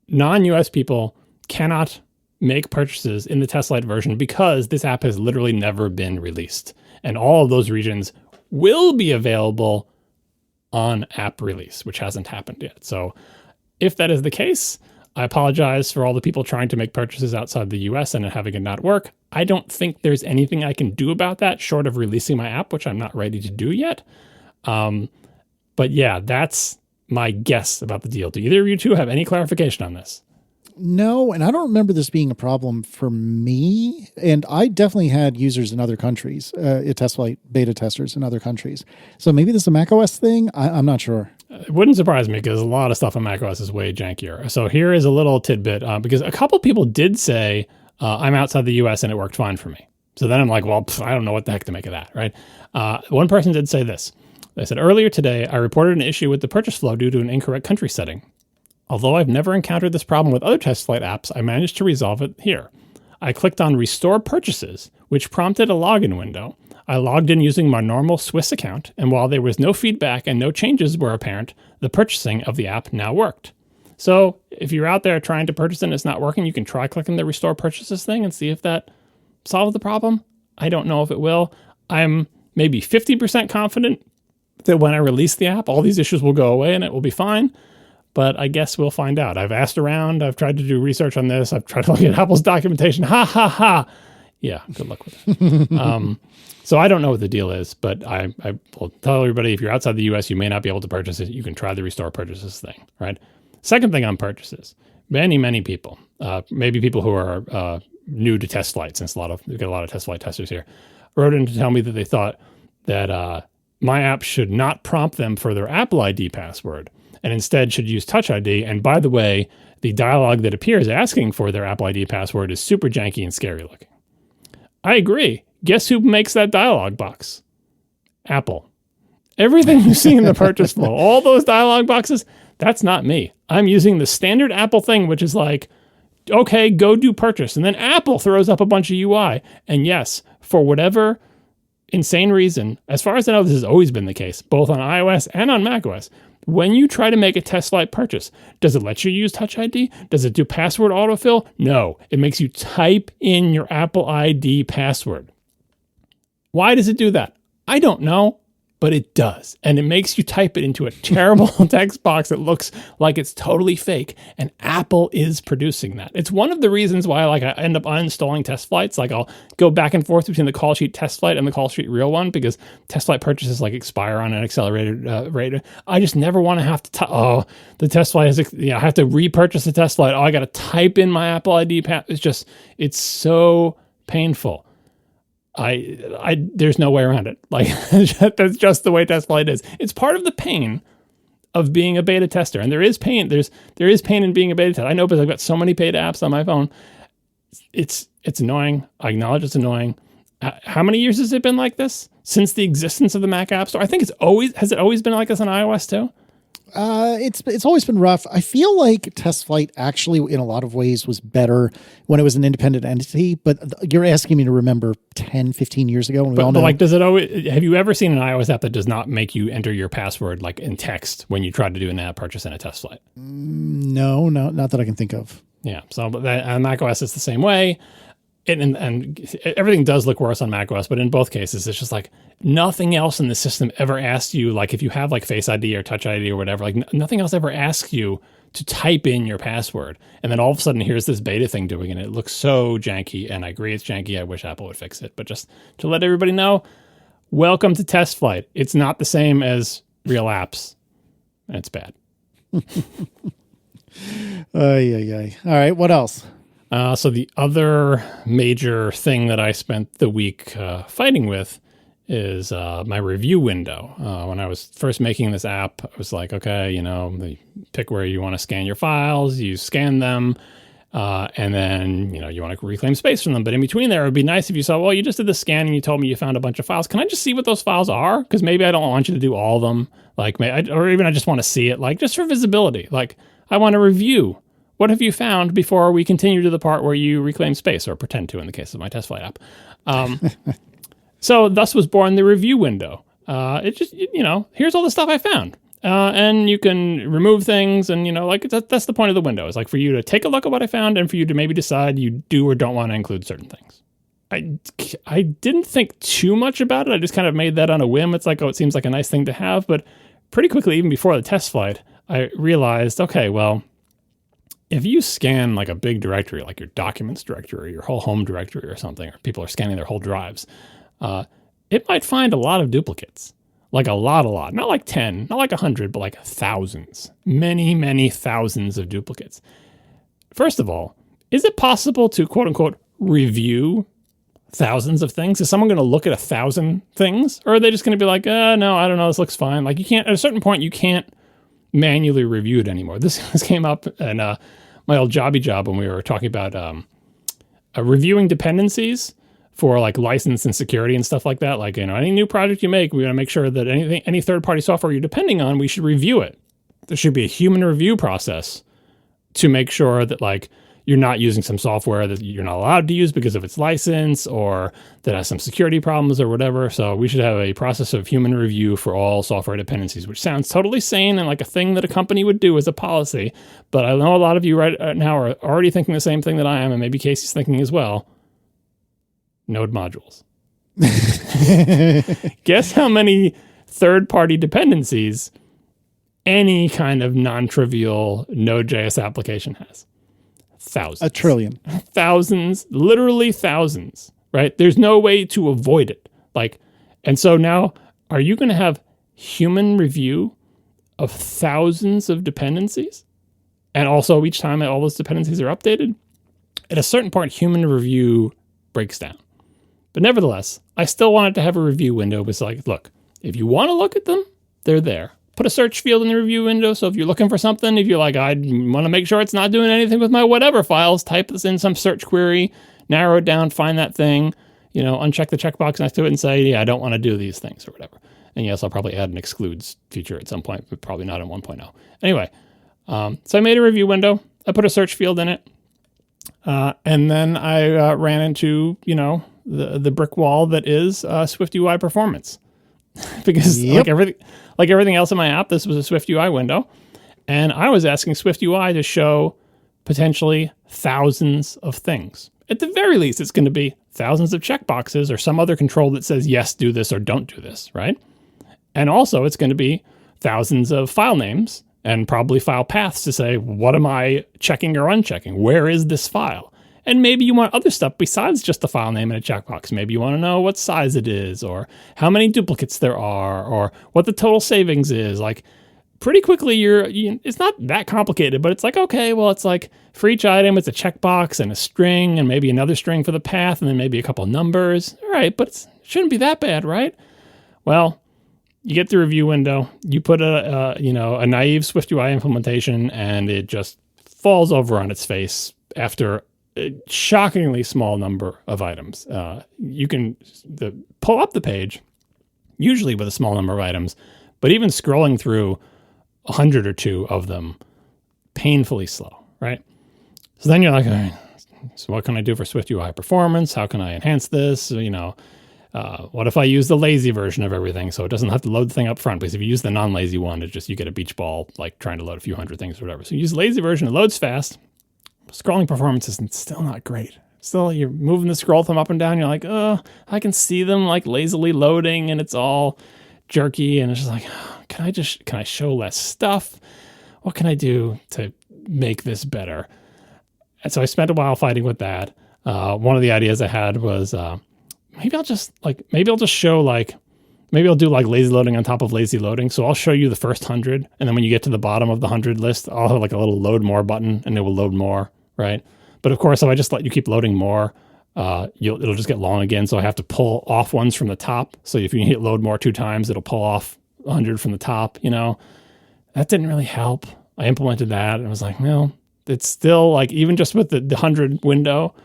non-US people cannot make purchases in the test flight version because this app has literally never been released. And all of those regions will be available on app release, which hasn't happened yet. So if that is the case, I apologize for all the people trying to make purchases outside the US and having it not work. I don't think there's anything I can do about that short of releasing my app, which I'm not ready to do yet. But yeah, that's my guess about the deal. Do either of you two have any clarification on this? No, and I don't remember this being a problem for me. And I definitely had users in other countries, test flight beta testers in other countries. So maybe this is a macOS thing. I'm not sure. It wouldn't surprise me because a lot of stuff on macOS is way jankier. So here is a little tidbit because a couple people did say, I'm outside the US and it worked fine for me. So then I'm like, well, I don't know what the heck to make of that, right? One person did say this. They said, earlier today, I reported an issue with the purchase flow due to an incorrect country setting. Although I've never encountered this problem with other test flight apps, I managed to resolve it here. I clicked on Restore Purchases, which prompted a login window. I logged in using my normal Swiss account, and while there was no feedback and no changes were apparent, the purchasing of the app now worked. So if you're out there trying to purchase it and it's not working, you can try clicking the Restore Purchases thing and see if that solves the problem. I don't know if it will. I'm maybe 50% confident that when I release the app, all these issues will go away and it will be fine. But I guess we'll find out. I've asked around. I've tried to do research on this. I've tried to look at Apple's documentation. Ha, ha, ha. Yeah, good luck with it. So I don't know what the deal is, but I will tell everybody, if you're outside the US, you may not be able to purchase it. You can try the Restore Purchases thing, right? Second thing on purchases. Many people, maybe people who are new to test flight, since we've got a lot of test flight testers here, wrote in to tell me that they thought that my app should not prompt them for their Apple ID password, and instead should use Touch ID. And by the way, the dialog that appears asking for their Apple ID password is super janky and scary looking. I agree. Guess who makes that dialog box? Apple. Everything you see in the purchase flow, all those dialog boxes, that's not me. I'm using the standard Apple thing, which is like, okay, go do purchase. And then Apple throws up a bunch of UI. And yes, for whatever insane reason, as far as I know, this has always been the case, both on iOS and on macOS. When you try to make a test flight purchase, does it let you use Touch ID? Does it do password autofill? No, it makes you type in your Apple ID password. Why does it do that? I don't know, but it does. And it makes you type it into a terrible text box that looks like it's totally fake. And Apple is producing that. It's one of the reasons why I end up uninstalling test flights. Like I'll go back and forth between the call sheet test flight and the call sheet real one because test flight purchases expire on an accelerated rate. I just never want to have to, the test flight is, I have to repurchase the test flight. I got to type in my Apple ID. It's so painful. There's no way around it. That's just the way test flight is. It's part of the pain of being a beta tester. And there is pain. There is pain in being a beta tester. I know, but I've got so many beta apps on my phone. It's annoying. I acknowledge it's annoying. How many years has it been like this? Since the existence of the Mac App Store? I think has it always been like this on iOS too? It's always been rough. I feel like Test Flight actually, in a lot of ways, was better when it was an independent entity. But you're asking me to remember 10, 15 years ago. And but like, does it always? Have you ever seen an iOS app that does not make you enter your password like in text when you try to do an app purchase in a Test Flight? No, not that I can think of. Yeah. So on macOS, it's the same way. And everything does look worse on macOS, but in both cases, it's just like nothing else in the system ever asks you, like if you have like Face ID or Touch ID or whatever, like nothing else ever asks you to type in your password. And then all of a sudden, here's this beta thing doing it. It looks so janky, and I agree it's janky. I wish Apple would fix it. But just to let everybody know, welcome to Test Flight. It's not the same as real apps. And it's bad. All right, what else? So the other major thing that I spent the week fighting with is my review window. When I was first making this app, I was like, okay, you pick where you want to scan your files, you scan them, and then, you want to reclaim space from them. But in between there, it would be nice if you saw, well, you just did the scan and you told me you found a bunch of files. Can I just see what those files are? Because maybe I don't want you to do all of them, or even I just want to see it, like just for visibility. Like I want to review. What have you found before we continue to the part where you reclaim space, or pretend to in the case of my Test Flight app? So thus was born the review window. It just, here's all the stuff I found. And you can remove things, and, that's the point of the window. It's like for you to take a look at what I found and for you to maybe decide you do or don't want to include certain things. I didn't think too much about it. I just kind of made that on a whim. It's like, it seems like a nice thing to have. But pretty quickly, even before the Test Flight, I realized, okay, well, if you scan like a big directory, like your documents directory, or your whole home directory or something, or people are scanning their whole drives, it might find a lot of duplicates, like a lot, not like 10, not like 100, but like thousands, many, many thousands of duplicates. First of all, is it possible to quote unquote review thousands of things? Is someone going to look at 1,000 things, or are they just going to be like, no, I don't know, this looks fine. Like you can't, at a certain point, you can't manually review it anymore. This came up in my old jobby job when we were talking about reviewing dependencies for like license and security and stuff like that. Like, any new project you make, we want to make sure that any third-party software you're depending on, we should review it. There should be a human review process to make sure that like you're not using some software that you're not allowed to use because of its license, or that has some security problems or whatever. So we should have a process of human review for all software dependencies, which sounds totally sane and like a thing that a company would do as a policy. But I know a lot of you right now are already thinking the same thing that I am, and maybe Casey's thinking as well. Node modules. Guess how many third-party dependencies any kind of non-trivial Node.js application has? Thousands. 1 trillion. Thousands, literally thousands, right? There's no way to avoid it. And so now, are you going to have human review of thousands of dependencies? And also each time all those dependencies are updated? At a certain point, human review breaks down. But nevertheless, I still wanted to have a review window. It was like, look, if you want to look at them, they're there. Put a search field in the review window. So if you're looking for something, if you're like, I want to make sure it's not doing anything with my whatever files, type this in some search query, narrow it down, find that thing, uncheck the checkbox next to it and say, yeah, I don't want to do these things or whatever. And yes, I'll probably add an excludes feature at some point, but probably not in 1.0. Anyway, so I made a review window. I put a search field in it. And then I ran into, the brick wall that is SwiftUI performance. Because like everything else in my app, this was a SwiftUI window. And I was asking SwiftUI to show potentially thousands of things. At the very least, it's going to be thousands of checkboxes or some other control that says, yes, do this or don't do this, right? And also it's going to be thousands of file names and probably file paths to say, what am I checking or unchecking? Where is this file? And maybe you want other stuff besides just the file name and a checkbox. Maybe you want to know what size it is, or how many duplicates there are, or what the total savings is. Like, pretty quickly, it's not that complicated, but it's like, okay, well, it's like for each item, it's a checkbox and a string, and maybe another string for the path, and then maybe a couple numbers. All right, but it shouldn't be that bad, right? Well, you get the review window, you put a naive SwiftUI implementation, and it just falls over on its face after a shockingly small number of items. You can pull up the page, usually with a small number of items, but even scrolling through 100 or two of them painfully slow, right? So then you're like, all right, so what can I do for SwiftUI performance? How can I enhance this? What if I use the lazy version of everything so it doesn't have to load the thing up front? Because if you use the non-lazy one, it's just you get a beach ball like trying to load a few hundred things or whatever. So you use the lazy version, it loads fast. Scrolling performance is still not great. Still, you're moving the scroll thumb up and down. You're like, oh, I can see them like lazily loading, and it's all jerky. And it's just like, oh, can I show less stuff? What can I do to make this better? And so I spent a while fighting with that. One of the ideas I had was maybe I'll do like lazy loading on top of lazy loading. So I'll show you the first 100, and then when you get to the bottom of the 100 list, I'll have like a little load more button, and it will load more, right? But of course, if I just let you keep loading more, it'll just get long again. So I have to pull off ones from the top. So if you hit load more 2 times, it'll pull off 100 from the top. That didn't really help. I implemented that, and I was like, well, it's still like even just with the 100 window,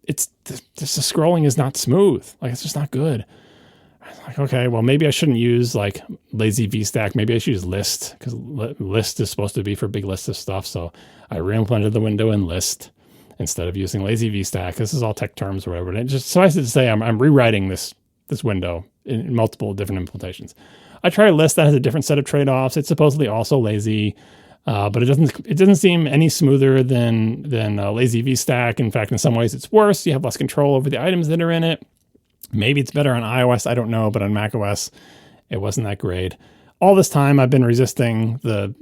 the scrolling is not smooth. Like it's just not good. I was like, okay, well maybe I shouldn't use like lazy VStack. Maybe I should use list because list is supposed to be for big lists of stuff. So I re-implemented the window in list instead of using lazy VStack. This is all tech terms or whatever. And it just suffice it to say, I'm rewriting this window in multiple different implementations. I tried a list that has a different set of trade-offs. It's supposedly also lazy. But it doesn't seem any smoother than lazy VStack. In fact, in some ways it's worse. You have less control over the items that are in it. Maybe it's better on iOS. I don't know, but on macOS, it wasn't that great. All this time, I've been resisting the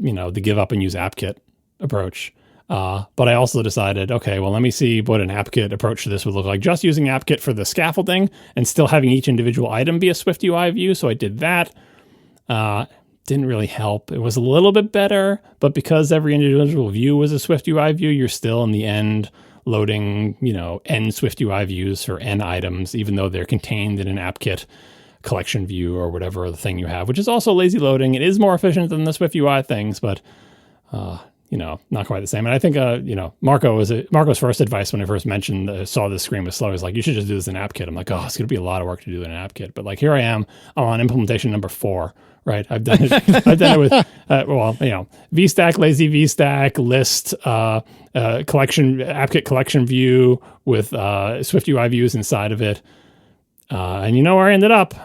give up and use AppKit approach. But I also decided, okay, well, let me see what an AppKit approach to this would look like. Just using AppKit for the scaffolding and still having each individual item be a SwiftUI view. So I did that. Didn't really help. It was a little bit better, but because every individual view was a SwiftUI view, you're still in the end loading, n SwiftUI views for n items, even though they're contained in an AppKit collection view or whatever the thing you have, which is also lazy loading. It is more efficient than the SwiftUI things, but not quite the same. And I think Marco's first advice when I first saw this screen was slow. He's like, you should just do this in AppKit. I'm like, oh, it's going to be a lot of work to do in an AppKit. But like, here I am, I'm on implementation number 4. Right, I've done it. I've done it with VStack, lazy VStack, list, collection, AppKit collection view with SwiftUI views inside of it. And you know where I ended up?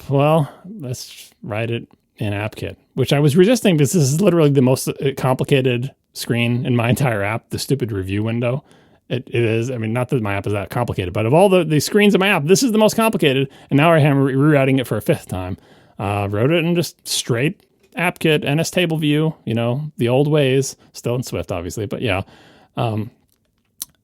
Well, let's write it in AppKit, which I was resisting because this is literally the most complicated screen in my entire app. The stupid review window. It is. I mean, not that my app is that complicated, but of all the screens in my app, this is the most complicated. And now I am rewriting it for a 5th time. Wrote it in just straight AppKit, NS table view, the old ways, still in Swift, obviously, but yeah. And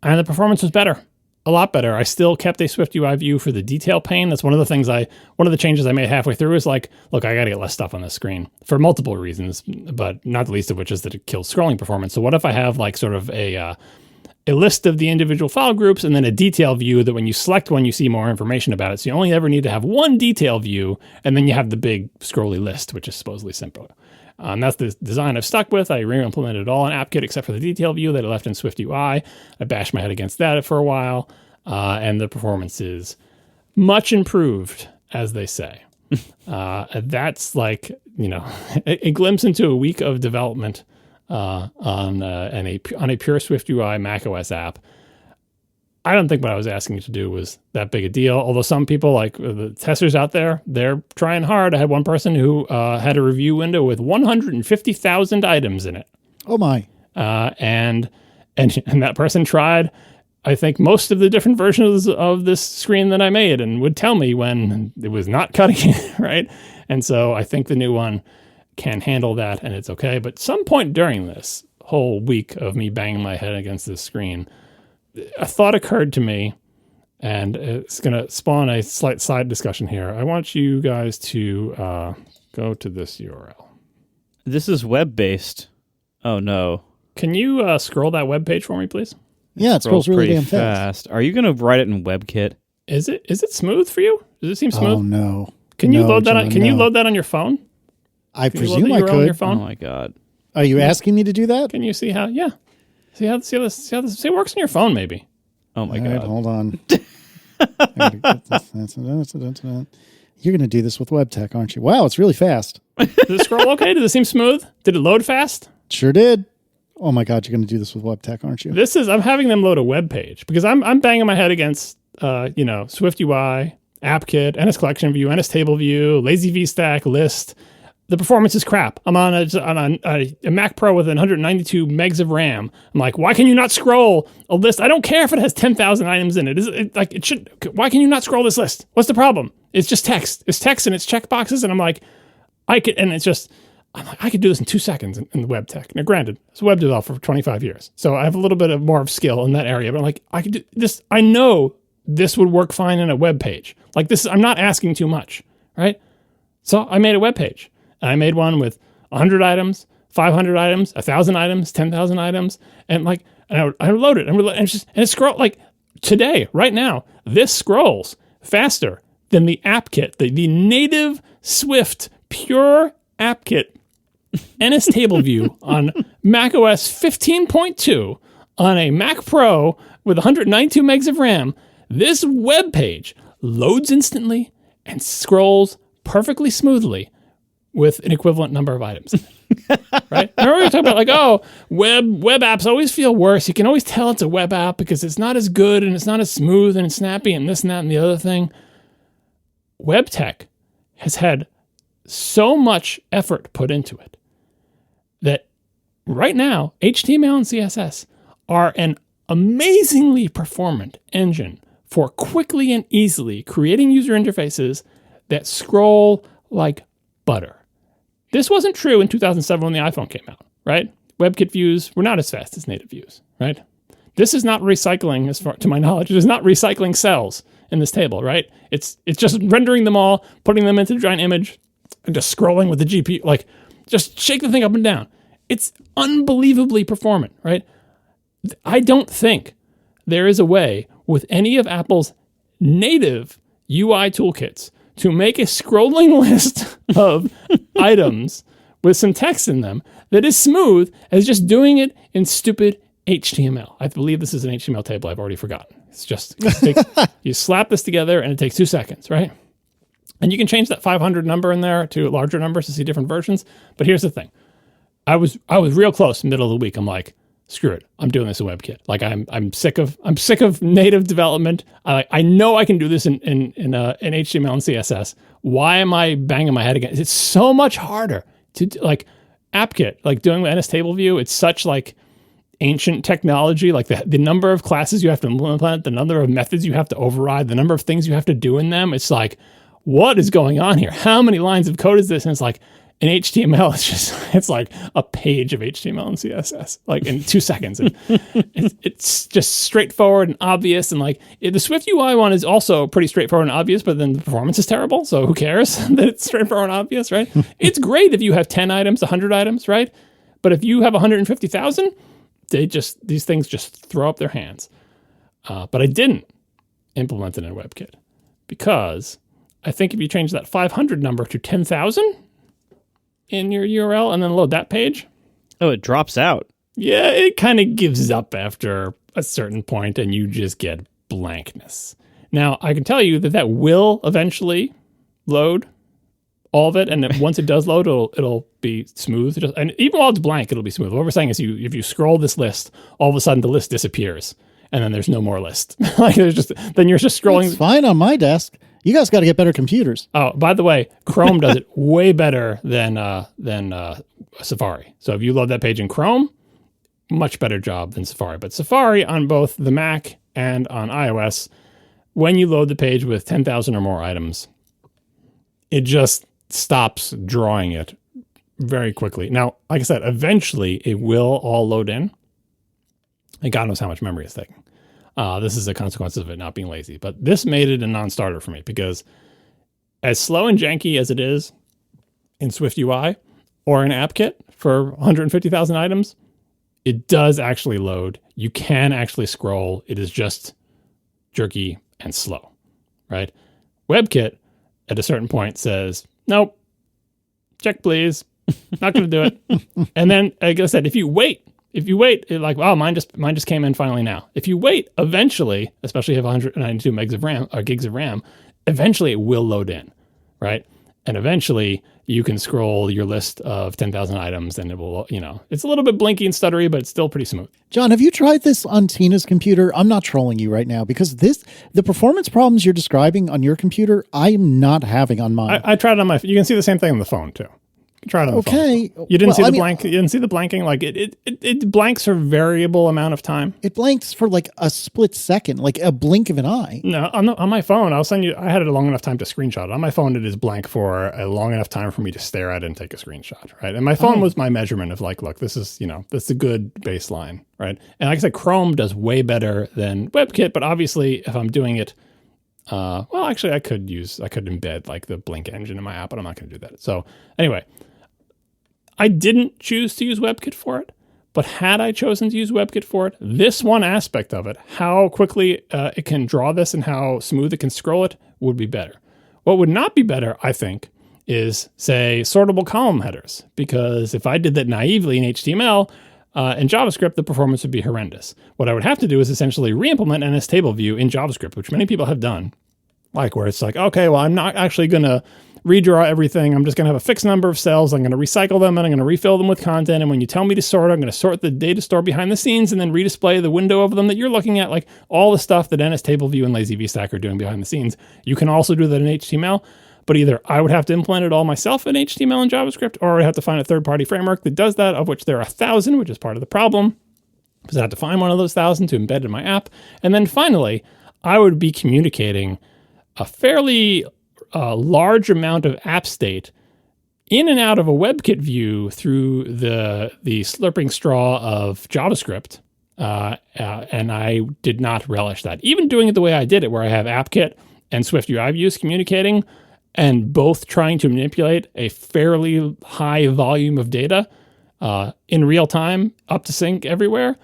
the performance was better, a lot better. I still kept a SwiftUI view for the detail pane. That's one of the changes I made halfway through is like, look, I got to get less stuff on the screen for multiple reasons, but not the least of which is that it kills scrolling performance. So what if I have like sort of a list of the individual file groups and then a detail view that when you select one, you see more information about it. So you only ever need to have one detail view, and then you have the big scrolly list, which is supposedly simpler. That's the design I've stuck with. I re-implemented it all in AppKit except for the detail view that I left in SwiftUI. I bashed my head against that for a while, and the performance is much improved, as they say. That's like, a glimpse into a week of development on a pure SwiftUI macOS app. I don't think what I was asking you to do was that big a deal. Although some people, like the testers out there, they're trying hard. I had one person who had a review window with 150,000 items in it. Oh my! And that person tried, I think, most of the different versions of this screen that I made, and would tell me when it was not cutting it, right? And so I think the new one can handle that, and it's okay. But some point during this whole week of me banging my head against this screen, a thought occurred to me, and it's going to spawn a slight side discussion here. I want you guys to go to this URL. This is web-based. Oh, no. Can you scroll that web page for me, please? Yeah, it scrolls really damn fast. Are you going to write it in WebKit? Is it smooth for you? Does it seem smooth? Oh, no. Can you load that? Can you load that on your phone? I presume I could. On your phone? Oh my god! Are you asking me to do that? Can you see how? Yeah. See how it works on your phone? Maybe. Oh my god! god! Hold on. You're going to do this with WebTech, aren't you? Wow, it's really fast. Does it scroll okay? Does it seem smooth? Did it load fast? Sure did. Oh my God, you're going to do this with WebTech, aren't you? I'm having them load a web page because I'm banging my head against, Swift UI, AppKit, NS Collection View, NS Table View, Lazy VStack, List. The performance is crap. I'm on a Mac Pro with 192 megs of RAM. I'm like, why can you not scroll a list? I don't care if it has 10,000 items in it. Why can you not scroll this list? What's the problem? It's just text. It's text and it's checkboxes. And I'm like, I could do this in 2 seconds in the web tech. Now, granted, I was a web developer for 25 years, so I have a little bit more of skill in that area. But I'm like, I could do this. I know this would work fine in a web page. Like this, I'm not asking too much, right? So I made a web page. And I made one with 100 items, 500 items, 1,000 items, 10,000 items, and I load it, and it scrolls like today, right now. This scrolls faster than the AppKit, the native Swift pure AppKit NS Table View on macOS 15.2 on a Mac Pro with 192 megs of RAM. This web page loads instantly and scrolls perfectly smoothly with an equivalent number of items. Right? Remember we were talking about web apps always feel worse. You can always tell it's a web app because it's not as good and it's not as smooth and snappy and this and that and the other thing. Web tech has had so much effort put into it that right now, HTML and CSS are an amazingly performant engine for quickly and easily creating user interfaces that scroll like butter. This wasn't true in 2007 when the iPhone came out, right? WebKit views were not as fast as native views, right? This is not recycling, as far to my knowledge. It is not recycling cells in this table, right? It's just rendering them all, putting them into the giant image, and just scrolling with the GPU, like just shake the thing up and down. It's unbelievably performant, right? I don't think there is a way with any of Apple's native UI toolkits to make a scrolling list of takes with some text in them that is smooth as just doing it in stupid HTML. I believe this is an HTML table. I've already forgotten. You slap this together and it takes 2 seconds, right? And you can change that 500 number in there to larger numbers to see different versions. But here's the thing. I was real close middle of the week. I'm like, screw it. I'm doing this in WebKit. Like I'm sick of native development. I know I can do this in HTML and CSS. Why am I banging my head against? It's so much harder to like AppKit, like doing NS Table View. It's such like ancient technology, like the number of classes you have to implement, the number of methods you have to override, the number of things you have to do in them. It's like, what is going on here? How many lines of code is this? And it's like, in HTML, it's like a page of HTML and CSS, like in 2 seconds. And it's just straightforward and obvious. And like the Swift UI one is also pretty straightforward and obvious, but then the performance is terrible. So who cares that it's straightforward and obvious, right? It's great if you have 10 items, 100 items, right? But if you have 150,000, these things just throw up their hands. But I didn't implement it in WebKit because I think if you change that 500 number to 10,000, in your URL and then load that page. Oh, it drops out. Yeah, it kind of gives up after a certain point and you just get blankness. Now, I can tell you that will eventually load all of it. And then once it does load, it'll be smooth. And even while it's blank, it'll be smooth. What we're saying is if you scroll this list, all of a sudden the list disappears and then there's no more list. Like then you're just scrolling. It's fine on my desk. You guys got to get better computers. Oh, by the way, Chrome does it way better than Safari. So if you load that page in Chrome, much better job than Safari. But Safari on both the Mac and on iOS, when you load the page with 10,000 or more items, it just stops drawing it very quickly. Now, like I said, eventually it will all load in. And God knows how much memory it's taking. This is a consequence of it not being lazy. But this made it a non-starter for me because as slow and janky as it is in Swift UI or in AppKit for 150,000 items, it does actually load. You can actually scroll. It is just jerky and slow, right? WebKit at a certain point says, nope, check please, not going to do it. And then, like I said, if you wait, like, wow, mine just came in finally now. If you wait, eventually, especially if you have 192 megs of RAM or gigs of RAM, eventually it will load in. right? And eventually you can scroll your list of 10,000 items and it will, it's a little bit blinky and stuttery, but it's still pretty smooth. John, have you tried this on Tina's computer? I'm not trolling you right now because the performance problems you're describing on your computer, I'm not having on mine. I tried it on you can see the same thing on the phone too. Try it on the phone. You didn't see the blank. You didn't see the blanking. Like it blanks for a variable amount of time. It blanks for like a split second, like a blink of an eye. No, on my phone, I'll send you. I had it a long enough time to screenshot it. On my phone, it is blank for a long enough time for me to stare at it and take a screenshot. Right, and my phone was my measurement of like, look, this is that's a good baseline. Right, and like I said, Chrome does way better than WebKit, but obviously, if I'm doing it. Well, actually, I could embed like the Blink engine in my app, but I'm not going to do that. So anyway. I didn't choose to use WebKit for it, but had I chosen to use WebKit for it, this one aspect of it, how quickly it can draw this and how smooth it can scroll it, would be better. What would not be better, I think, is, say, sortable column headers, because if I did that naively in HTML and JavaScript, the performance would be horrendous. What I would have to do is essentially re-implement NS table view in JavaScript, which many people have done, like where it's like, okay, well, I'm not actually going to redraw everything. I'm just going to have a fixed number of cells. I'm going to recycle them and I'm going to refill them with content. And when you tell me to sort, I'm going to sort the data store behind the scenes and then redisplay the window of them that you're looking at, like all the stuff that NS Table View and Lazy VStack are doing behind the scenes. You can also do that in HTML, but either I would have to implement it all myself in HTML and JavaScript, or I'd have to find a third-party framework that does that, of which there are 1,000, which is part of the problem, because I have to find one of those 1,000 to embed in my app. And then finally, I would be communicating a fairly large amount of app state in and out of a WebKit view through the slurping straw of JavaScript. And I did not relish that. Even doing it the way I did it, where I have AppKit and Swift UI views communicating and both trying to manipulate a fairly high volume of data in real time, up to sync everywhere,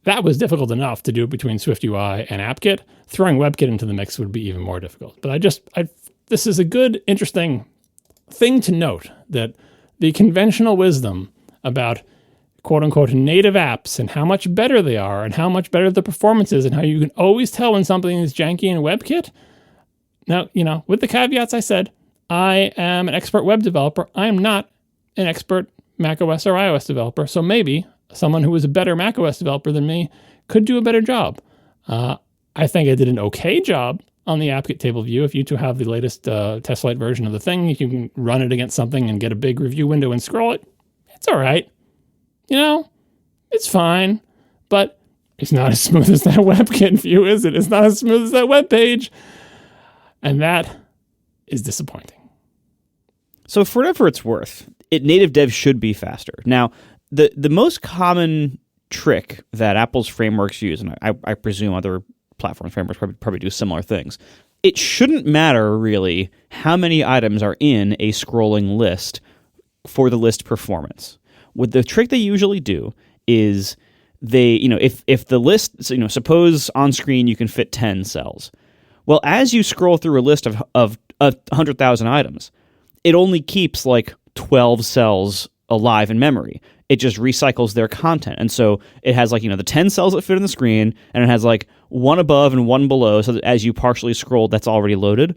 that was difficult enough to do it between Swift UI and AppKit. Throwing WebKit into the mix would be even more difficult. But this is a good, interesting thing to note, that the conventional wisdom about quote-unquote native apps and how much better they are and how much better the performance is and how you can always tell when something is janky in WebKit. Now, with the caveats I said, I am an expert web developer. I am not an expert macOS or iOS developer, so maybe someone who is a better macOS developer than me could do a better job. I think I did an okay job on the AppKit table view. If you two have the latest test flight version of the thing, you can run it against something and get a big review window and scroll it. It's all right. It's fine, but it's not as smooth as that WebKit view, is it? It's not as smooth as that web page. And that is disappointing. So for whatever it's worth, native dev should be faster. Now, the most common trick that Apple's frameworks use, and I presume other platform frameworks probably do similar things, it shouldn't matter really how many items are in a scrolling list for the list performance. What the trick they usually do is if the list, suppose on screen you can fit 10 cells. Well, as you scroll through a list of 100,000 items, it only keeps like 12 cells alive in memory. It just recycles their content. And so it has the 10 cells that fit on the screen, and it has one above and one below, so that as you partially scroll, that's already loaded.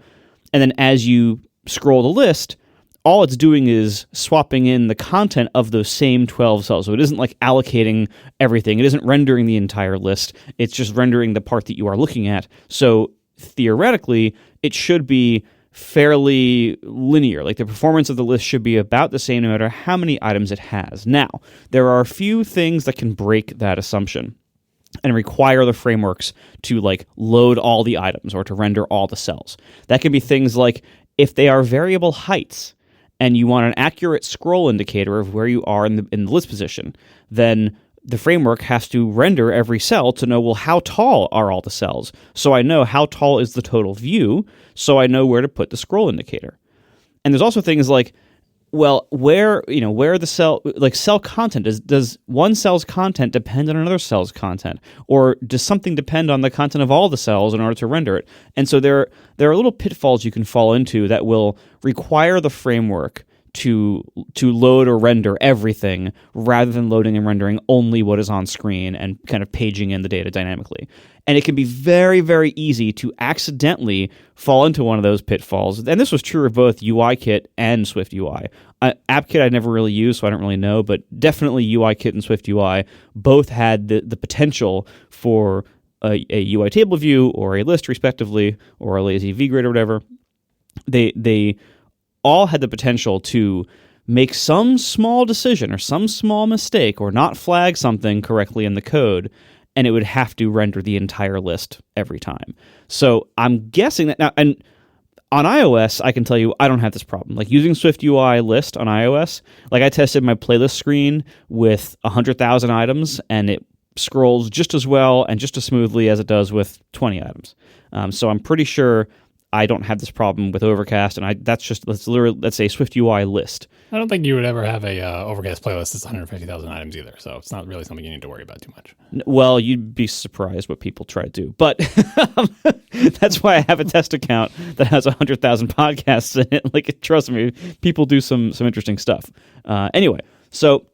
And then as you scroll the list, all it's doing is swapping in the content of those same 12 cells. So it isn't allocating everything. It isn't rendering the entire list. It's just rendering the part that you are looking at. So theoretically, it should be fairly linear. The performance of the list should be about the same no matter how many items it has. Now, there are a few things that can break that assumption and require the frameworks to load all the items or to render all the cells. That can be things like if they are variable heights and you want an accurate scroll indicator of where you are in the list position, then the framework has to render every cell to know, well, how tall are all the cells? So I know how tall is the total view, so I know where to put the scroll indicator. And there's also things like, well, where the cell, cell content, does one cell's content depend on another cell's content? Or does something depend on the content of all the cells in order to render it? And so there are little pitfalls you can fall into that will require the framework to load or render everything rather than loading and rendering only what is on screen and kind of paging in the data dynamically. And it can be very, very easy to accidentally fall into one of those pitfalls. And this was true of both UIKit and SwiftUI. AppKit I never really used, so I don't really know, but definitely UIKit and SwiftUI both had the potential for a UI table view or a list, respectively, or a lazy vgrid or whatever. They all had the potential to make some small decision or some small mistake or not flag something correctly in the code, and it would have to render the entire list every time. So I'm guessing that now, and on iOS, I can tell you I don't have this problem. Like using SwiftUI list on iOS, like I tested my playlist screen with 100,000 items, and it scrolls just as well and just as smoothly as it does with 20 items. So I'm pretty sure I don't have this problem with Overcast, and that's a SwiftUI list. I don't think you would ever have a Overcast playlist that's 150,000 items either, so it's not really something you need to worry about too much. Well, you'd be surprised what people try to do, but that's why I have a test account that has 100,000 podcasts in it. Like, trust me, people do some interesting stuff. Anyway, so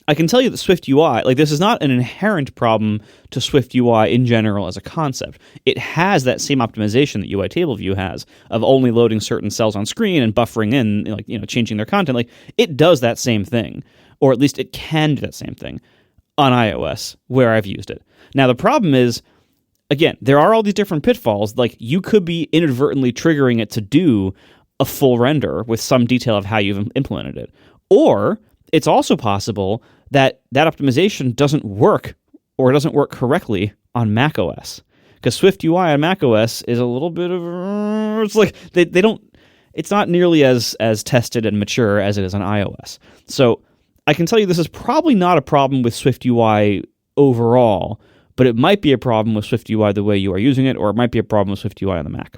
I can tell you that SwiftUI, like this is not an inherent problem to SwiftUI in general as a concept. It has that same optimization that UI Table View has of only loading certain cells on screen and buffering in, like, you know, changing their content. Like it does that same thing, or at least it can do that same thing on iOS where I've used it. Now the problem is, again, there are all these different pitfalls. Like you could be inadvertently triggering it to do a full render with some detail of how you've implemented it, or it's also possible that optimization doesn't work or doesn't work correctly on macOS, because SwiftUI on macOS is a little bit of it's like they don't, it's not nearly as tested and mature as it is on iOS. So I can tell you this is probably not a problem with SwiftUI overall, but it might be a problem with SwiftUI the way you are using it, or it might be a problem with SwiftUI on the Mac.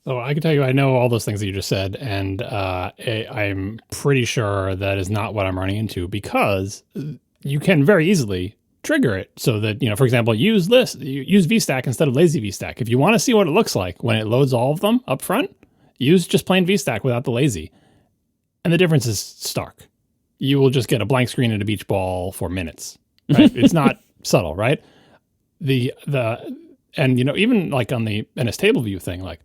So I can tell you, I know all those things that you just said, and I'm pretty sure that is not what I'm running into, because you can very easily trigger it so that, you know, for example, use VStack instead of lazy VStack. If you want to see what it looks like when it loads all of them up front, use just plain VStack without the lazy. And the difference is stark. You will just get a blank screen and a beach ball for minutes, right? It's not subtle, right? And, you know, even like on the NS table view thing, like,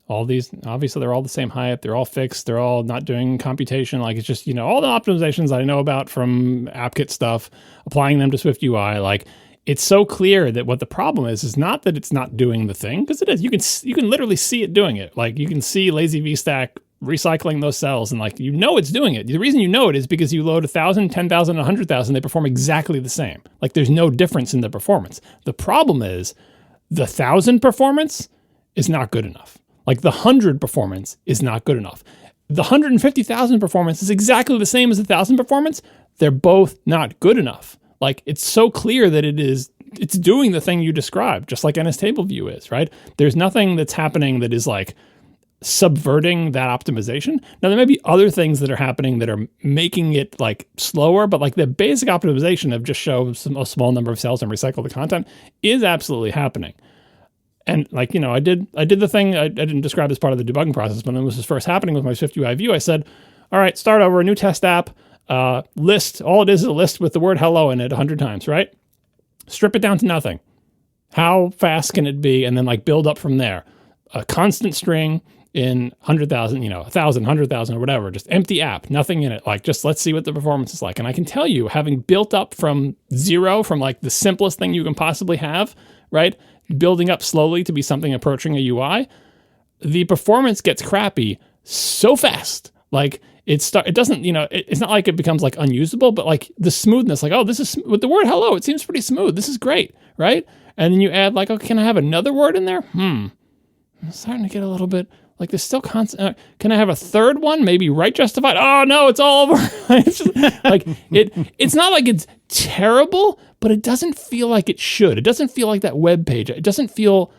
all these, obviously, they're all the same height. They're all fixed. They're all not doing computation. Like, it's just, you know, all the optimizations I know about from AppKit stuff, applying them to SwiftUI. Like, it's so clear that what the problem is not that it's not doing the thing, because it is. You can literally see it doing it. Like, you can see lazy VStack recycling those cells, and like, you know it's doing it. The reason you know it is because you load 1,000, 10,000, 100,000. They perform exactly the same. Like, there's no difference in the performance. The problem is the 1,000 performance is not good enough. Like the 100 performance is not good enough. The 150,000 performance is exactly the same as the 1,000 performance. They're both not good enough. Like it's so clear that it's doing the thing you described, just like NS Table View is, right? There's nothing that's happening that is like subverting that optimization. Now there may be other things that are happening that are making it like slower, but like the basic optimization of just show a small number of cells and recycle the content is absolutely happening. And like, you know, I did the thing, I didn't describe this part of the debugging process, but when this was first happening with my SwiftUI view, I said, all right, start over, a new test app, list, all it is a list with the word hello in it 100 times, right? Strip it down to nothing. How fast can it be? And then like build up from there. A constant string in 100,000, you know, 1,000, 100,000 or whatever, just empty app, nothing in it. Like, just let's see what the performance is like. And I can tell you, having built up from zero, from like the simplest thing you can possibly have, right? Building up slowly to be something approaching a UI, the performance gets crappy so fast. Like it doesn't, you know, it's not like it becomes like unusable, but like the smoothness, like, oh, this is with the word hello, it seems pretty smooth. This is great, right? And then you add like, oh, can I have another word in there? I'm starting to get a little bit like there's still constant. Can I have a third one? Maybe right justified. Oh no, it's all over. It's just, like it's not like it's terrible, but it doesn't feel like it should. It doesn't feel like that web page. It doesn't feel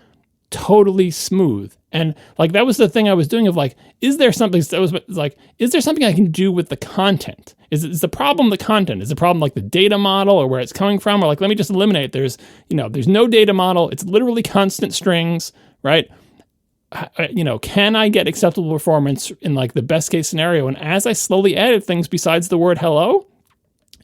totally smooth. And like that was the thing I was doing of like, is there something I can do with the content? Is the problem the content? Is the problem like the data model or where it's coming from? Or like, let me just eliminate. There's no data model. It's literally constant strings, right? can I get acceptable performance in like the best case scenario? And as I slowly added things besides the word hello,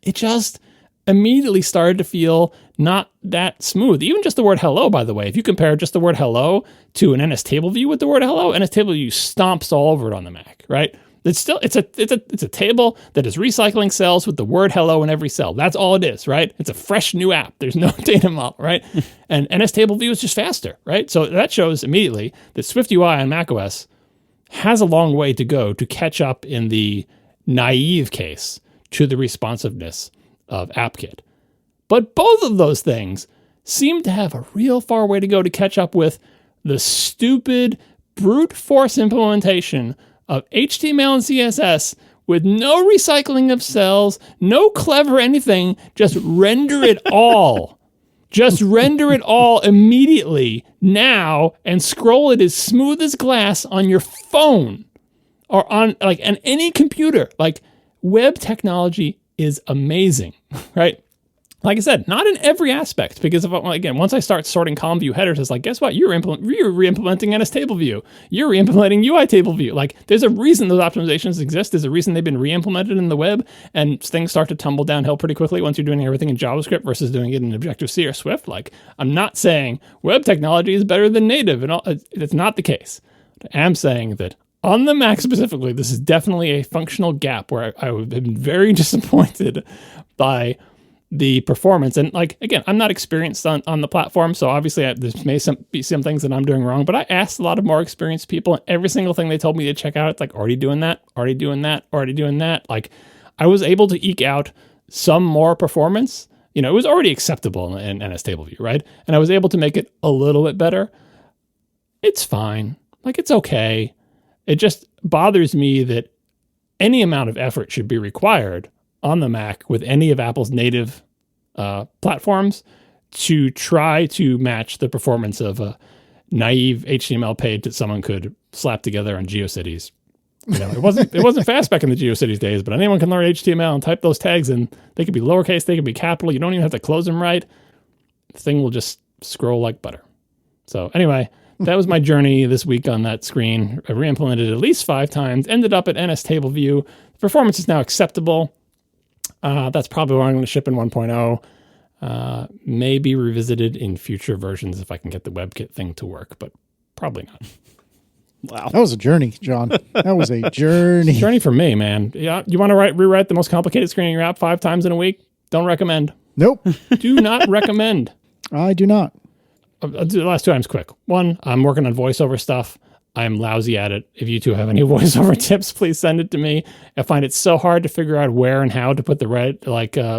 it just immediately started to feel not that smooth. Even just the word hello, by the way, if you compare just the word hello to an NS table view with the word hello, NS table view stomps all over it on the Mac, right? It's a table that is recycling cells with the word hello in every cell. That's all it is, right? It's a fresh new app. There's no data model, right? And NS table view is just faster, right? So that shows immediately that SwiftUI on macOS has a long way to go to catch up in the naive case to the responsiveness of AppKit. But both of those things seem to have a real far way to go to catch up with the stupid brute force implementation of HTML and CSS with no recycling of cells, no clever anything, just render it all. Just render it all immediately now and scroll it as smooth as glass on your phone or on any computer. Like, web technology is amazing, right? Like I said, not in every aspect, because once I start sorting column view headers, it's like, guess what? You're re-implementing NS table view. You're re-implementing UI table view. Like, there's a reason those optimizations exist. There's a reason they've been re-implemented in the web, and things start to tumble downhill pretty quickly once you're doing everything in JavaScript versus doing it in Objective-C or Swift. Like, I'm not saying web technology is better than native, and it's not the case. But I am saying that on the Mac specifically, this is definitely a functional gap where I have been very disappointed by the performance. And again, I'm not experienced on the platform, so obviously there may be some things that I'm doing wrong, but I asked a lot of more experienced people, and every single thing they told me to check out, it's like, already doing that. Like, I was able to eke out some more performance. It was already acceptable in NS table view, right? And I was able to make it a little bit better. It's fine. It's okay. It just bothers me that any amount of effort should be required on the Mac with any of Apple's native platforms to try to match the performance of a naive HTML page that someone could slap together on GeoCities. It wasn't fast back in the GeoCities days, but anyone can learn HTML and type those tags in. They could be lowercase, they could be capital. You don't even have to close them right. The thing will just scroll like butter. So anyway, that was my journey this week on that screen. I re-implemented it at least 5 times, ended up at NS table view. The performance is now acceptable. That's probably what I'm going to ship in 1.0. May be revisited in future versions if I can get the WebKit thing to work, but probably not. Wow. That was a journey, John. That was a journey. Journey for me, man. Yeah, you want to rewrite the most complicated screen in your app 5 times in a week? Don't recommend. Nope. Do not recommend. I do not. I'll do the last 2 items quick. 1, I'm working on voiceover stuff. I'm lousy at it. If you two have any voiceover tips, please send it to me. I find it so hard to figure out where and how to put the right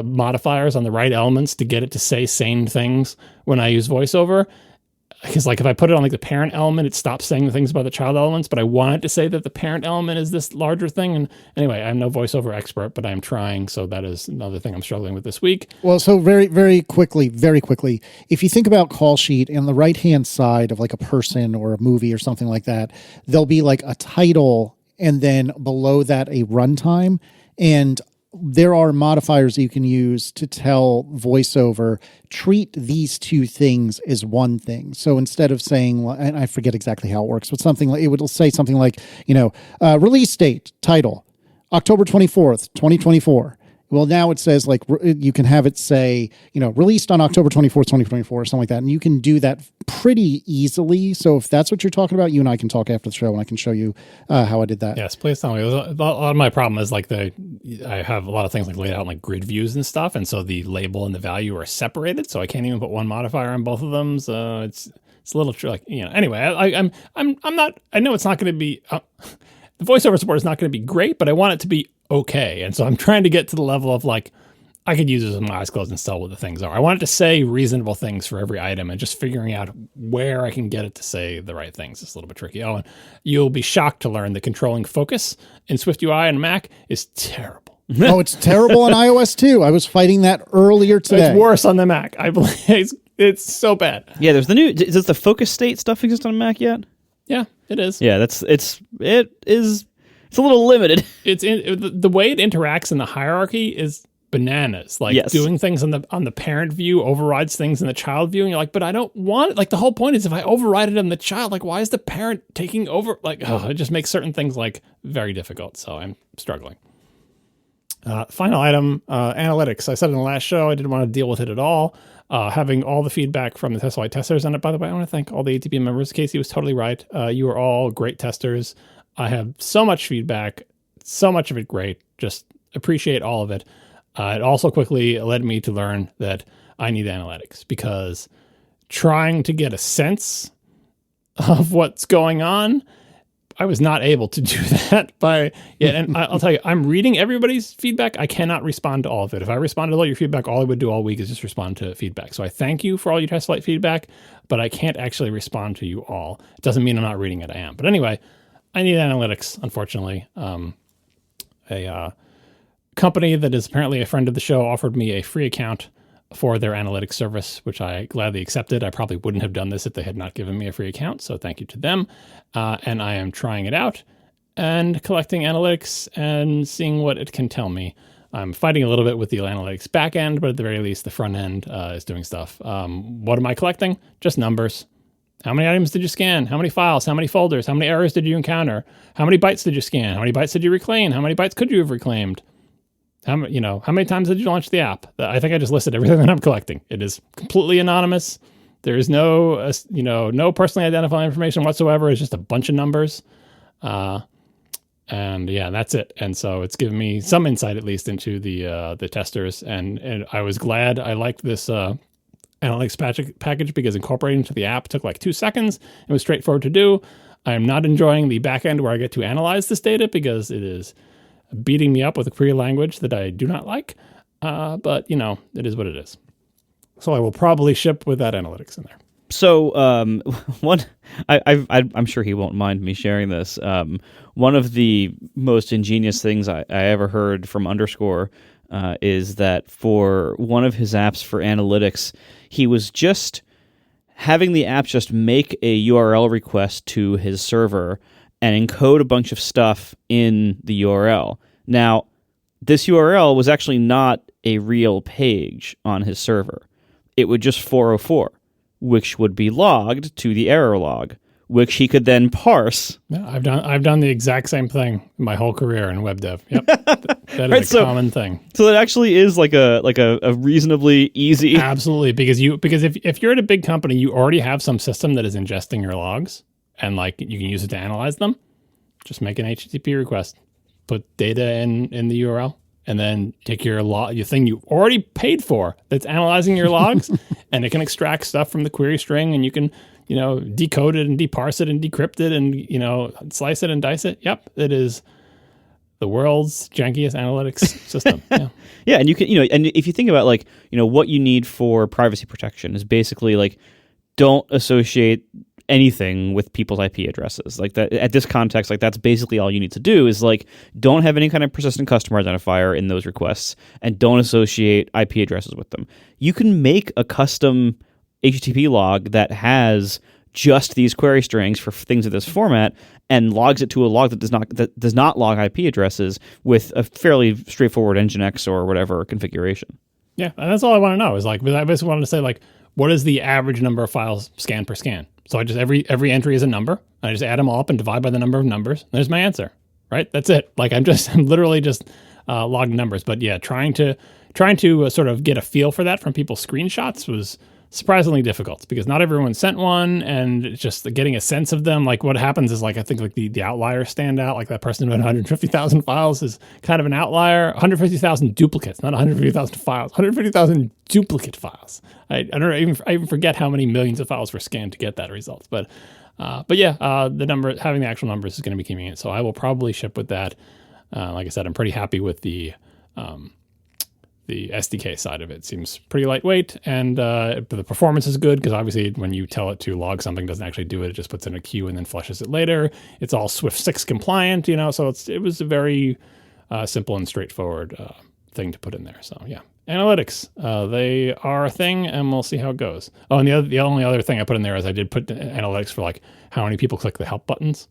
modifiers on the right elements to get it to say sane things when I use voiceover. Because if I put it on the parent element, it stops saying the things about the child elements, but I want it to say that the parent element is this larger thing. And anyway, I'm no voiceover expert, but I'm trying. So that is another thing I'm struggling with this week. Well, so very quickly, if you think about call sheet on the right-hand side of a person or a movie or something like that, there'll be a title and then below that a runtime. And there are modifiers you can use to tell VoiceOver, treat these 2 things as one thing. So instead of saying, and I forget exactly how it works, but it would say something like, release date, title, October 24th, 2024. Well, now it says you can have it say, released on October 24th, 2024 or something like that. And you can do that pretty easily. So if that's what you're talking about, you and I can talk after the show and I can show you how I did that. Yes, please tell me. A lot of my problem is I have a lot of things laid out in grid views and stuff. And so the label and the value are separated. So I can't even put one modifier on both of them. So it's a little anyway, I'm not, I know it's not going to be, the voiceover support is not going to be great, but I want it to be okay. And so I'm trying to get to the level of I could use this with my eyes closed and tell what the things are. I want it to say reasonable things for every item, and just figuring out where I can get it to say the right things is a little bit tricky. Oh, and you'll be shocked to learn that controlling focus in SwiftUI and Mac is terrible. Oh, it's terrible on iOS too. I was fighting that earlier today. It's worse on the Mac. I believe it's so bad. Yeah, there's does the focus state stuff exist on Mac yet? Yeah, it is. Yeah, it is. It's a little limited. The way it interacts in the hierarchy is bananas. Like Yes. doing things on the parent view overrides things in the child view. And you're like, but I don't want it. Like the whole point is if I override it on the child, like why is the parent taking over? Like, it just makes certain things like very difficult. So I'm struggling. Final item, analytics. I said in the last show, I didn't want to deal with it at all. Having all the feedback from the Testflight testers on it, by the way, I want to thank all the ATP members. Casey was totally right. You are all great testers. I have so much feedback, so much of it great. Just appreciate all of it. It also quickly led me to learn that I need analytics because trying to get a sense of what's going on, I was not able to do that and I'll tell you, I'm reading everybody's feedback. I cannot respond to all of it. If I responded to all your feedback, all I would do all week is just respond to feedback. So I thank you for all your Testflight feedback, but I can't actually respond to you all. It doesn't mean I'm not reading it. I am. But anyway, I need analytics, unfortunately. A company that is apparently a friend of the show offered me a free account for their analytics service, which I gladly accepted. I probably wouldn't have done this if they had not given me a free account, so thank you to them. And I am trying it out and collecting analytics and seeing what it can tell me. I'm fighting a little bit with the analytics backend, but at the very least, the front end is doing stuff. What am I collecting? Just numbers. How many items did you scan? How many files? How many folders? How many errors did you encounter? How many bytes did you scan? How many bytes did you reclaim? How many bytes could you have reclaimed? How many times did you launch the app? I think I just listed everything that I'm collecting. It is completely anonymous. There is no, no personally identifying information whatsoever. It's just a bunch of numbers. And yeah, that's it. And so it's given me some insight, at least, into the testers. And I was glad I liked this analytics package because incorporating into the app took like 2 seconds. It was straightforward to do. I am not enjoying the back end where I get to analyze this data because it is beating me up with a query language that I do not like. But, it is what it is. So I will probably ship with that analytics in there. So I'm sure he won't mind me sharing this. One of the most ingenious things I ever heard from Underscore is that for one of his apps for analytics, he was just having the app just make a URL request to his server and encode a bunch of stuff in the URL. Now, this URL was actually not a real page on his server. It would just 404, which would be logged to the error log, which he could then parse. Yeah, I've done the exact same thing my whole career in web dev. Yep, that is a common thing. So it actually is like a reasonably easy. Absolutely, because if you're at a big company, you already have some system that is ingesting your logs, and like you can use it to analyze them. Just make an HTTP request, put data in the URL, and then take your thing you already paid for that's analyzing your logs, and it can extract stuff from the query string, and you can decode it and deparse it and decrypt it and slice it and dice it. Yep, it is the world's jankiest analytics system. Yeah. Yeah, and you can and if you think about what you need for privacy protection is basically don't associate anything with people's IP addresses. Like that at this context, that's basically all you need to do is don't have any kind of persistent customer identifier in those requests and don't associate IP addresses with them. You can make a custom HTTP log that has just these query strings for things of this format and logs it to a log that does not log IP addresses with a fairly straightforward Nginx or whatever configuration. Yeah, and that's all I want to know is I basically wanted to say what is the average number of files scanned per scan? So I just every entry is a number. I just add them all up and divide by the number of numbers. There's my answer, right? That's it. I'm literally just logging numbers. But yeah, trying to sort of get a feel for that from people's screenshots was surprisingly difficult because not everyone sent one, and it's just getting a sense of them. What happens is I think the outliers stand out. That person who had 150,000 files is kind of an outlier. 150,000 duplicates, not 150,000 files. 150,000 duplicate files. I don't know. I even forget how many millions of files were scanned to get that result. But yeah, having the actual numbers is going to be convenient. So I will probably ship with that. Like I said, I'm pretty happy with the SDK side of it. Seems pretty lightweight, and the performance is good because obviously when you tell it to log something, it doesn't actually do it. It just puts in a queue and then flushes it later. It's all Swift 6 compliant, so it was a very simple and straightforward thing to put in there. So yeah, analytics, they are a thing, and we'll see how it goes. Oh, and the only other thing I put in there is I did put analytics for how many people click the help buttons.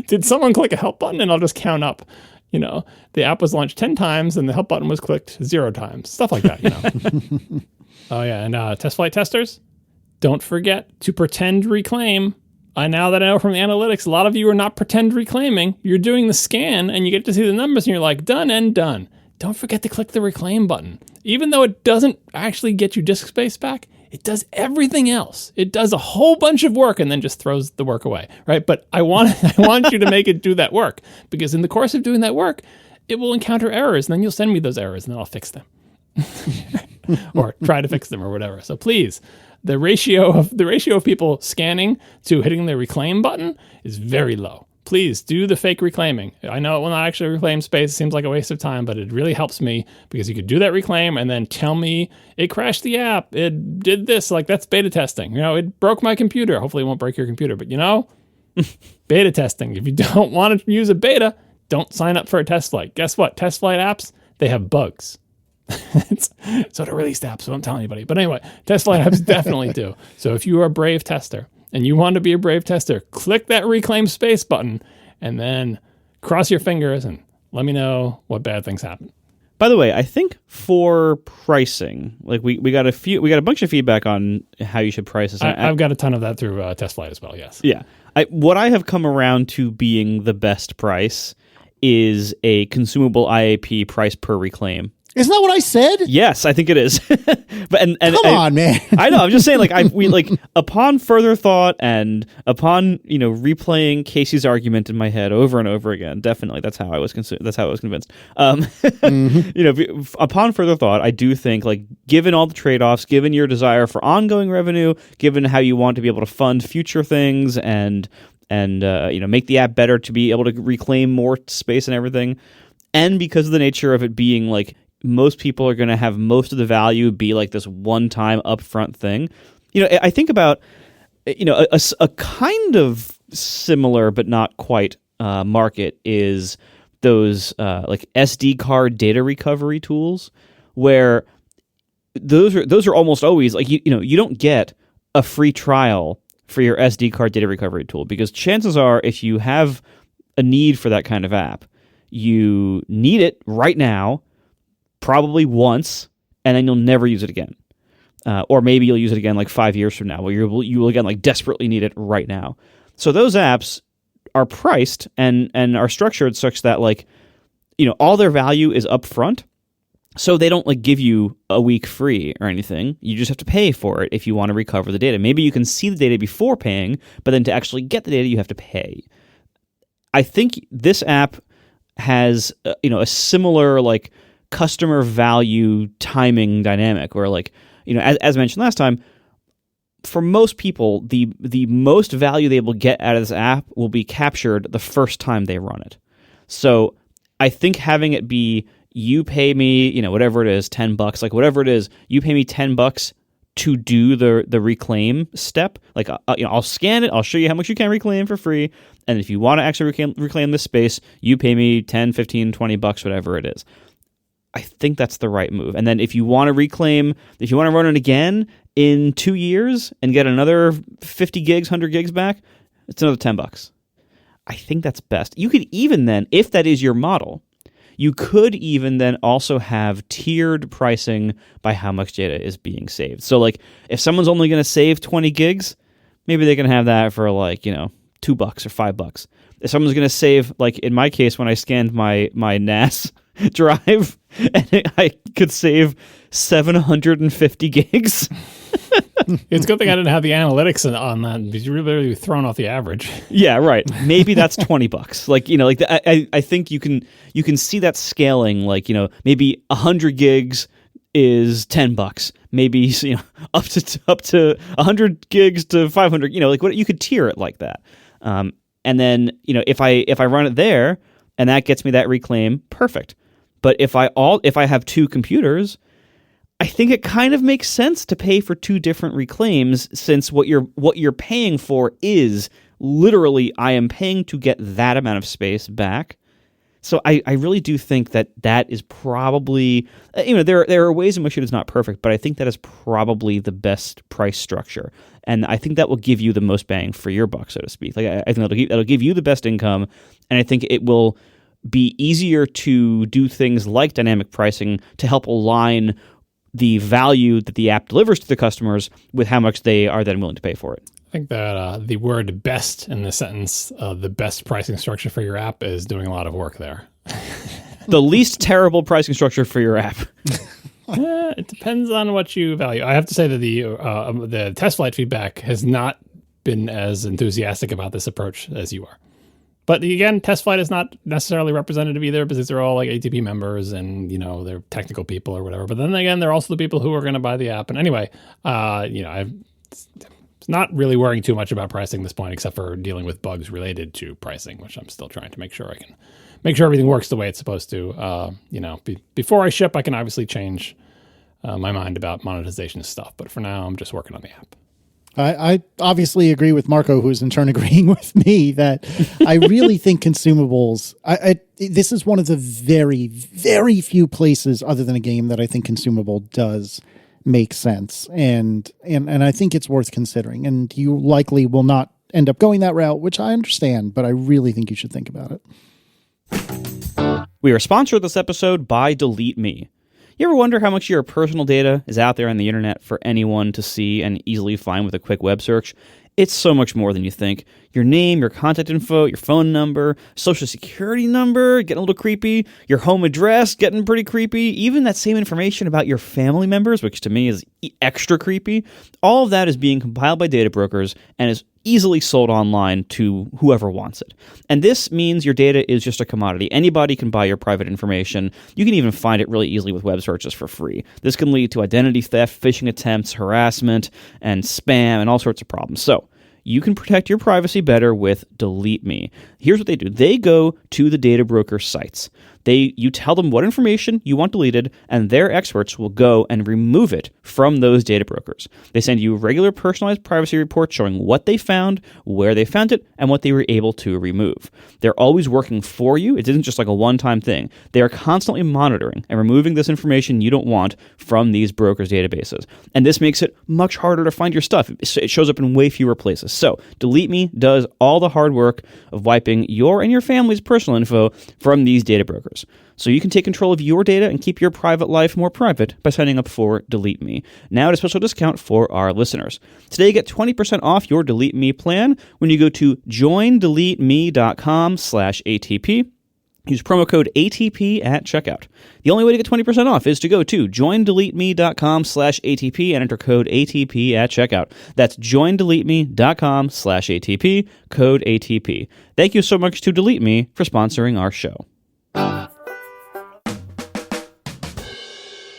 Did someone click a help button? And I'll just count up the app was launched 10 times and the help button was clicked 0 times. Stuff like that, Oh, yeah. And test flight testers, don't forget to pretend reclaim. Now that I know from the analytics, a lot of you are not pretend reclaiming. You're doing the scan and you get to see the numbers and you're like, done and done. Don't forget to click the reclaim button. Even though it doesn't actually get you disk space back, it does everything else. It does a whole bunch of work and then just throws the work away, right? But I want you to make it do that work, because in the course of doing that work, it will encounter errors, and then you'll send me those errors and then I'll fix them. Or try to fix them or whatever. So please, the ratio of people scanning to hitting the reclaim button is very low. Please do the fake reclaiming. I know it will not actually reclaim space. It seems like a waste of time, but it really helps me, because you could do that reclaim and then tell me it crashed the app. It did this. Like, that's beta testing. It broke my computer. Hopefully it won't break your computer, but beta testing. If you don't want to use a beta, don't sign up for a test flight. Guess what? Test flight apps, they have bugs. So to release apps, so don't tell anybody. But anyway, test flight apps definitely do. So if you are a brave tester and you want to be a brave tester, click that reclaim space button and then cross your fingers and let me know what bad things happen. By the way, I think for pricing, like we got a bunch of feedback on how you should price this. I've got a ton of that through test flight as well. Yes. Yeah. What I have come around to being the best price is a consumable IAP price per reclaim. Isn't that what I said? Yes, I think it is. But and come on, man. I know. I'm just saying, like, upon further thought and upon replaying Casey's argument in my head over and over again. Definitely, that's how I was convinced. Upon further thought, I do think, like, given all the trade-offs, given your desire for ongoing revenue, given how you want to be able to fund future things and make the app better to be able to reclaim more space and everything, and because of the nature of it being like, most people are going to have most of the value be like this one-time upfront thing. I think about, a kind of similar but not quite market is those like SD card data recovery tools, where those are almost always like you don't get a free trial for your SD card data recovery tool, because chances are, if you have a need for that kind of app, you need it right now, probably once, and then you'll never use it again. Or maybe you'll use it again like 5 years from now, where you will again like desperately need it right now. So those apps are priced and are structured such that, like, all their value is upfront. So they don't like give you a week free or anything. You just have to pay for it if you want to recover the data. Maybe you can see the data before paying, but then to actually get the data, you have to pay. I think this app has a similar like customer value timing dynamic, where, like, as mentioned last time, for most people, the most value they will get out of this app will be captured the first time they run it. So I think having it be, you pay me, whatever it is, $10, like whatever it is, you pay me $10 to do the reclaim step. Like, I'll scan it, I'll show you how much you can reclaim for free, and if you want to actually reclaim this space, you pay me $10, $15, $20, whatever it is. I think that's the right move. And then if you want to reclaim, if you want to run it again in 2 years and get another 50 gigs, 100 gigs back, it's another $10. I think that's best. You could even then, if that is your model, you could even then also have tiered pricing by how much data is being saved. So, like, if someone's only going to save 20 gigs, maybe they can have that for like, $2 or $5. If someone's going to save, like in my case, when I scanned my NAS drive, and I could save 750 gigs. It's a good thing I didn't have the analytics on that, because you're really thrown off the average. Yeah, right. Maybe that's $20. Like, I think you can see that scaling. Like, maybe 100 gigs is $10. Maybe up to 100 gigs to 500. Like, what you could tier it like that. And then if I run it there and that gets me that reclaim, perfect. But if I have two computers, I think it kind of makes sense to pay for two different reclaims, since what you're paying for is literally, I am paying to get that amount of space back. So I really do think that is probably, there are ways in which it is not perfect, but I think that is probably the best price structure. And I think that will give you the most bang for your buck, so to speak. Like, I think that'll give you the best income, and I think it will be easier to do things like dynamic pricing to help align the value that the app delivers to the customers with how much they are then willing to pay for it. I think that the word best in the sentence, the best pricing structure for your app is doing a lot of work there. The least terrible pricing structure for your app. It depends on what you value. I have to say that the test flight feedback has not been as enthusiastic about this approach as you are. But again, test flight is not necessarily representative either because they're all like ATP members and, they're technical people or whatever. But then again, they're also the people who are going to buy the app. And anyway, I'm not really worrying too much about pricing at this point, except for dealing with bugs related to pricing, which I'm still trying to make sure I can make sure everything works the way it's supposed to. Before I ship, I can obviously change my mind about monetization stuff. But for now, I'm just working on the app. I obviously agree with Marco, who's in turn agreeing with me that I really think consumables, this is one of the very, very few places other than a game that I think consumable does make sense. And I think it's worth considering. And you likely will not end up going that route, which I understand, but I really think you should think about it. We are sponsored this episode by DeleteMe. You ever wonder how much your personal data is out there on the internet for anyone to see and easily find with a quick web search? It's so much more than you think. Your name, your contact info, your phone number, social security number, getting a little creepy, your home address, getting pretty creepy, even that same information about your family members, which to me is extra creepy. All of that is being compiled by data brokers and is easily sold online to whoever wants it. And this means your data is just a commodity. Anybody can buy your private information. You can even find it really easily with web searches for free. This can lead to identity theft, phishing attempts, harassment, and spam, and all sorts of problems. So you can protect your privacy better with DeleteMe. Here's what they do. They go to the data broker sites. You tell them what information you want deleted, and their experts will go and remove it from those data brokers. They send you regular personalized privacy reports showing what they found, where they found it, and what they were able to remove. They're always working for you. It isn't just like a one-time thing. They are constantly monitoring and removing this information you don't want from these brokers' databases. And this makes it much harder to find your stuff. It shows up in way fewer places. So DeleteMe does all the hard work of wiping your and your family's personal info from these data brokers. So you can take control of your data and keep your private life more private by signing up for DeleteMe. Now at a special discount for our listeners. Today you get 20% off your DeleteMe plan when you go to joindeleteme.com/ATP. Use promo code ATP at checkout. The only way to get 20% off is to go to joindeleteme.com/ATP and enter code ATP at checkout. That's joindeleteme.com/ATP, code ATP. Thank you so much to DeleteMe for sponsoring our show.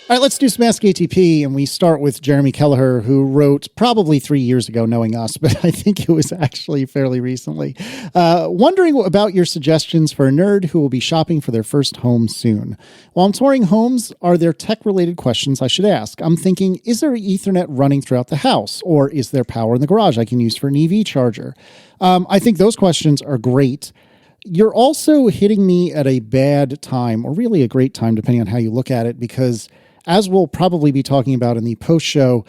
All right, let's do some Ask ATP, and we start with Jeremy Kelleher, who wrote probably 3 years ago, knowing us, but I think it was actually fairly recently. Wondering about your suggestions for a nerd who will be shopping for their first home soon. While I'm touring homes, are there tech-related questions I should ask? I'm thinking, is there Ethernet running throughout the house, or is there power in the garage I can use for an EV charger? I think those questions are great. You're also hitting me at a bad time, or really a great time, depending on how you look at it, because as we'll probably be talking about in the post-show,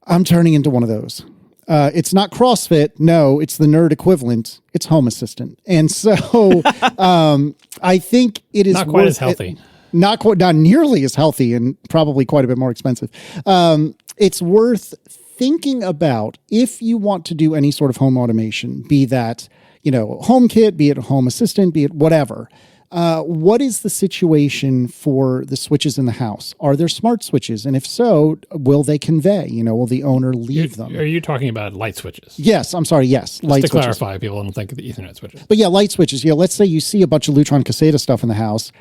I'm turning into one of those. It's not CrossFit. No, it's the nerd equivalent. It's Home Assistant. And so I think it is not quite as healthy. Not nearly as healthy, and probably quite a bit more expensive. It's worth thinking about if you want to do any sort of home automation, be that, HomeKit, be it Home Assistant, be it whatever. What is the situation for the switches in the house? Are there smart switches? And if so, will they convey? Will the owner leave them? Are you talking about light switches? Yes, I'm sorry, yes. Light switches. To clarify, people don't think of the Ethernet switches. But yeah, light switches. Let's say you see a bunch of Lutron Caseta stuff in the house.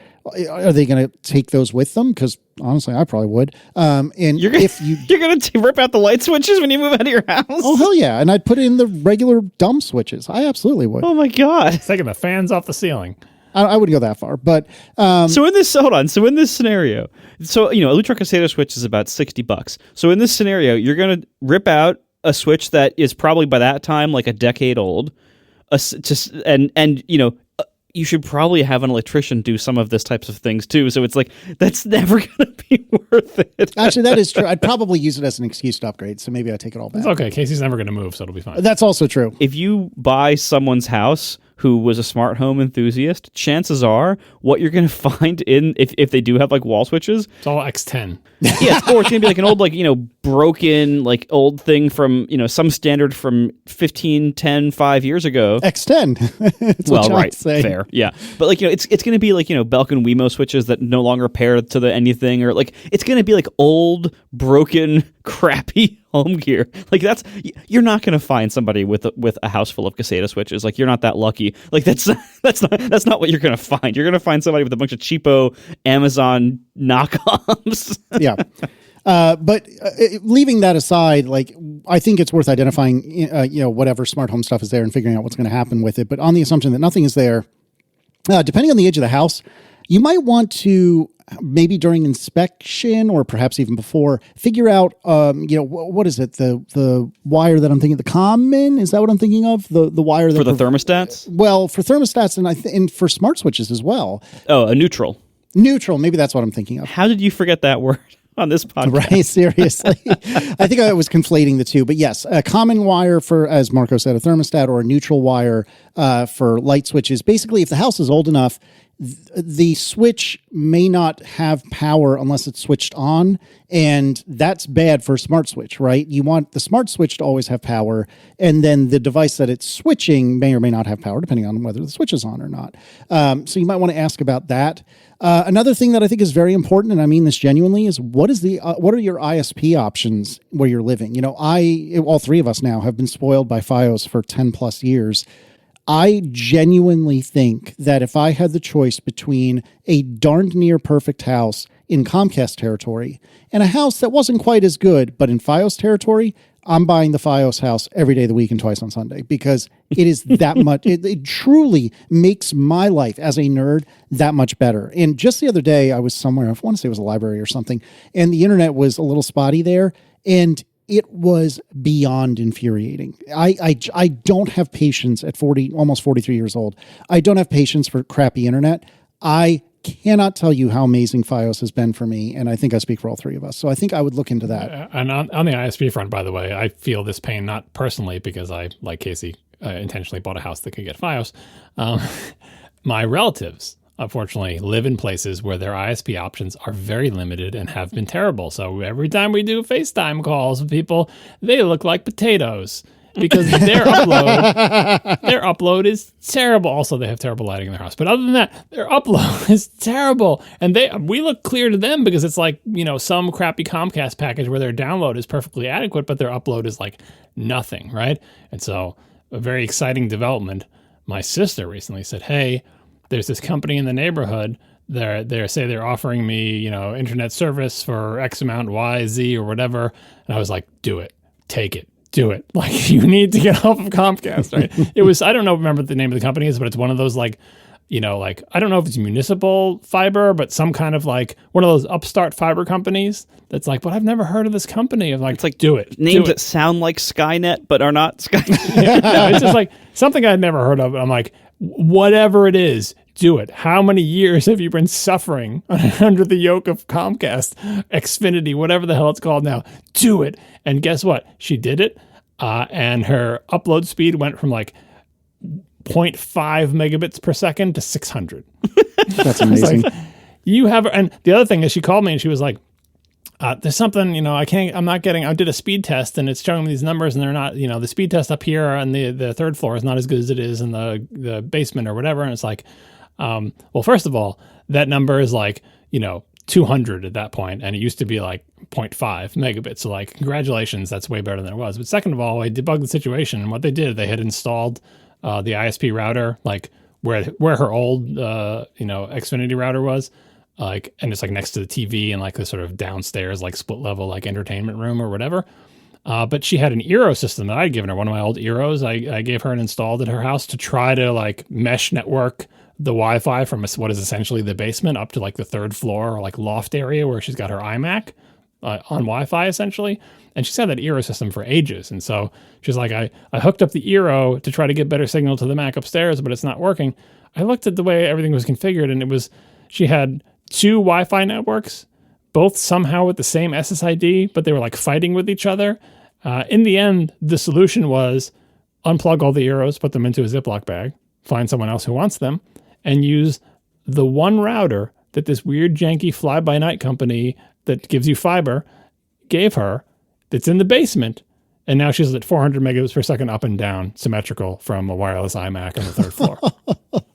Are they going to take those with them? Because honestly, I probably would. And you're going to rip out the light switches when you move out of your house? Oh, hell yeah. And I'd put in the regular dumb switches. I absolutely would. Oh, my God. It's taking the fans off the ceiling. I wouldn't go that far, but So in this scenario, a Lutron Caseta switch is about $60. So in this scenario, you're going to rip out a switch that is probably by that time like a decade old, you should probably have an electrician do some of this types of things too. So it's like, that's never going to be worth it. Actually, that is true. I'd probably use it as an excuse to upgrade. So maybe I take it all back. It's okay. Casey's never going to move, so it'll be fine. That's also true. If you buy someone's house who was a smart home enthusiast, chances are what you're going to find if they do have like wall switches, It's all X10. yeah, or it's going to be like an old, like, broken, like old thing from, some standard from 15, 10, 5 years ago. X10. That's what John's saying. Fair. Yeah. But like, it's going to be like, Belkin and Wemo switches that no longer pair to the anything, or like, it's going to be like old, broken, crappy home gear. Like you're not going to find somebody with a house full of Caseta switches. Like, you're not that lucky. Like that's not what you're going to find. You're going to find somebody with a bunch of cheapo Amazon knockoffs. Yeah. But leaving that aside, like, I think it's worth identifying, whatever smart home stuff is there and figuring out what's going to happen with it. But on the assumption that nothing is there, depending on the age of the house, you might want to maybe during inspection or perhaps even before figure out, what is it? The wire that I'm thinking, the common, is that what I'm thinking of? The wire that for the thermostats? Well, for thermostats and for smart switches as well. Oh, a neutral. Neutral. Maybe that's what I'm thinking of. How did you forget that word on this podcast? Right, seriously. I think I was conflating the two. But yes, a common wire for, as Marco said, a thermostat, or a neutral wire for light switches. Basically, if the house is old enough, the switch may not have power unless it's switched on, and that's bad for a smart switch, right? You want the smart switch to always have power, and then the device that it's switching may or may not have power, depending on whether the switch is on or not. So you might want to ask about that. Another thing that I think is very important, and I mean this genuinely, is what are your ISP options where you're living? All three of us now have been spoiled by Fios for 10 plus years. I genuinely think that if I had the choice between a darned near perfect house in Comcast territory and a house that wasn't quite as good, but in Fios territory, I'm buying the Fios house every day of the week and twice on Sunday, because it is that much. It truly makes my life as a nerd that much better. And just the other day, I was somewhere, I want to say it was a library or something, and the internet was a little spotty there, and it was beyond infuriating. I don't have patience at almost 43 years old. I don't have patience for crappy internet. I cannot tell you how amazing Fios has been for me, and I think I speak for all three of us. So I think I would look into that. And on the ISP front, by the way, I feel this pain not personally because I, like Casey, intentionally bought a house that could get Fios. My relatives, unfortunately, live in places where their ISP options are very limited and have been terrible. So every time we do FaceTime calls with people, they look like potatoes because their upload is terrible. Also, they have terrible lighting in their house. But other than that, their upload is terrible. And we look clear to them because it's like, some crappy Comcast package where their download is perfectly adequate, but their upload is like nothing, right? And so a very exciting development. My sister recently said, hey, there's this company in the neighborhood. They're offering me, internet service for X amount, Y, Z, or whatever. And I was like, do it, take it, do it. Like, you need to get off of Comcast, right? I don't remember what the name of the company is, but it's one of those I don't know if it's municipal fiber, but some kind of like one of those upstart fiber companies that's like, but I've never heard of this company. I'm like, it's like, do it. Names that sound like Skynet, but are not Skynet. No, it's just like something I'd never heard of. I'm like, whatever it is, do it. How many years have you been suffering under the yoke of Comcast, Xfinity, whatever the hell it's called now? Do it. And guess what? She did it. And her upload speed went from like 0.5 megabits per second to 600. That's amazing. Like, and the other thing is she called me and she was like, there's something, I did a speed test and it's showing me these numbers and they're not, the speed test up here on the third floor is not as good as it is in the basement or whatever. And it's like, well, first of all, that number is like, 200 at that point, and it used to be like 0.5 megabits. So like, congratulations, that's way better than it was. But second of all, I debugged the situation, and what they did, they had installed the ISP router, like where her old, Xfinity router was, and it's like next to the TV and like the sort of downstairs, like split level, like entertainment room or whatever. But she had an Eero system that I'd given her, one of my old Eeros. I gave her and installed at her house to try to like mesh network the Wi-Fi from what is essentially the basement up to like the third floor or like loft area where she's got her iMac on Wi-Fi essentially. And she's had that Eero system for ages. And so she's like, I hooked up the Eero to try to get better signal to the Mac upstairs, but it's not working. I looked at the way everything was configured and she had 2 Wi-Fi networks, both somehow with the same SSID, but they were like fighting with each other. In the end, the solution was unplug all the Eeros, put them into a Ziploc bag, find someone else who wants them, and use the one router that this weird, janky fly-by-night company that gives you fiber gave her that's in the basement. And now she's at 400 megabits per second up and down, symmetrical from a wireless iMac on the third floor.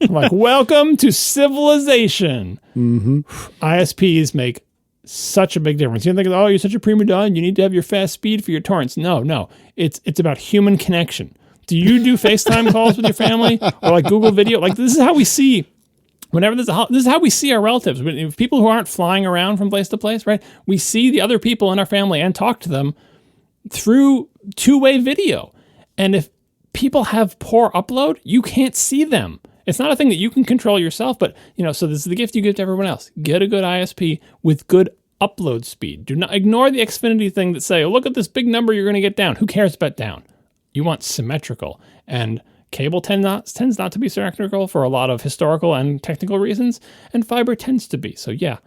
I'm like, welcome to civilization. Mm-hmm. ISPs make such a big difference. You think, oh, you're such a prima donna, you need to have your fast speed for your torrents. No. It's about human connection. Do you do FaceTime calls with your family or like Google Video? Like this is how we see. This is how we see our relatives. If people who aren't flying around from place to place, right? We see the other people in our family and talk to them through two-way video. And if people have poor upload, you can't see them. It's not a thing that you can control yourself, but so this is the gift you give to everyone else. Get a good ISP with good upload speed. Do not ignore the Xfinity thing that say, oh, look at this big number you're going to get down. Who cares about down? You want symmetrical. And cable tends not to be symmetrical for a lot of historical and technical reasons, and fiber tends to be. So yeah,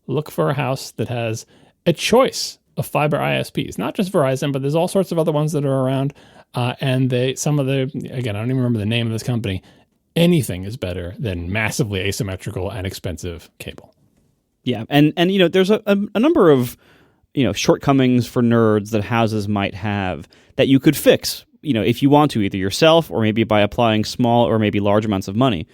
look for a house that has a choice of fiber ISPs, not just Verizon, but there's all sorts of other ones that are around. And again, I don't even remember the name of this company. Anything is better than massively asymmetrical and expensive cable. Yeah, and there's a number of shortcomings for nerds that houses might have that you could fix. If you want to, either yourself or maybe by applying small or maybe large amounts of money.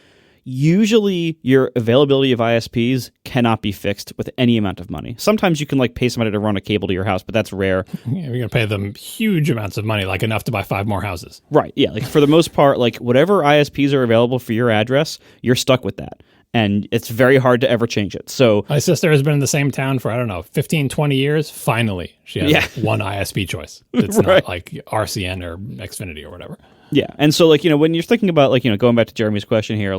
Usually your availability of ISPs cannot be fixed with any amount of money. Sometimes you can pay somebody to run a cable to your house, but that's rare. Yeah, you're going to pay them huge amounts of money, like enough to buy 5 more houses. Right. Yeah. For the most part, whatever ISPs are available for your address, you're stuck with that. And it's very hard to ever change it. So my sister has been in the same town for, 15, 20 years. Finally, she has one ISP choice. It's right. Not like RCN or Xfinity or whatever. Yeah. And so, when you're thinking about, going back to Jeremy's question here,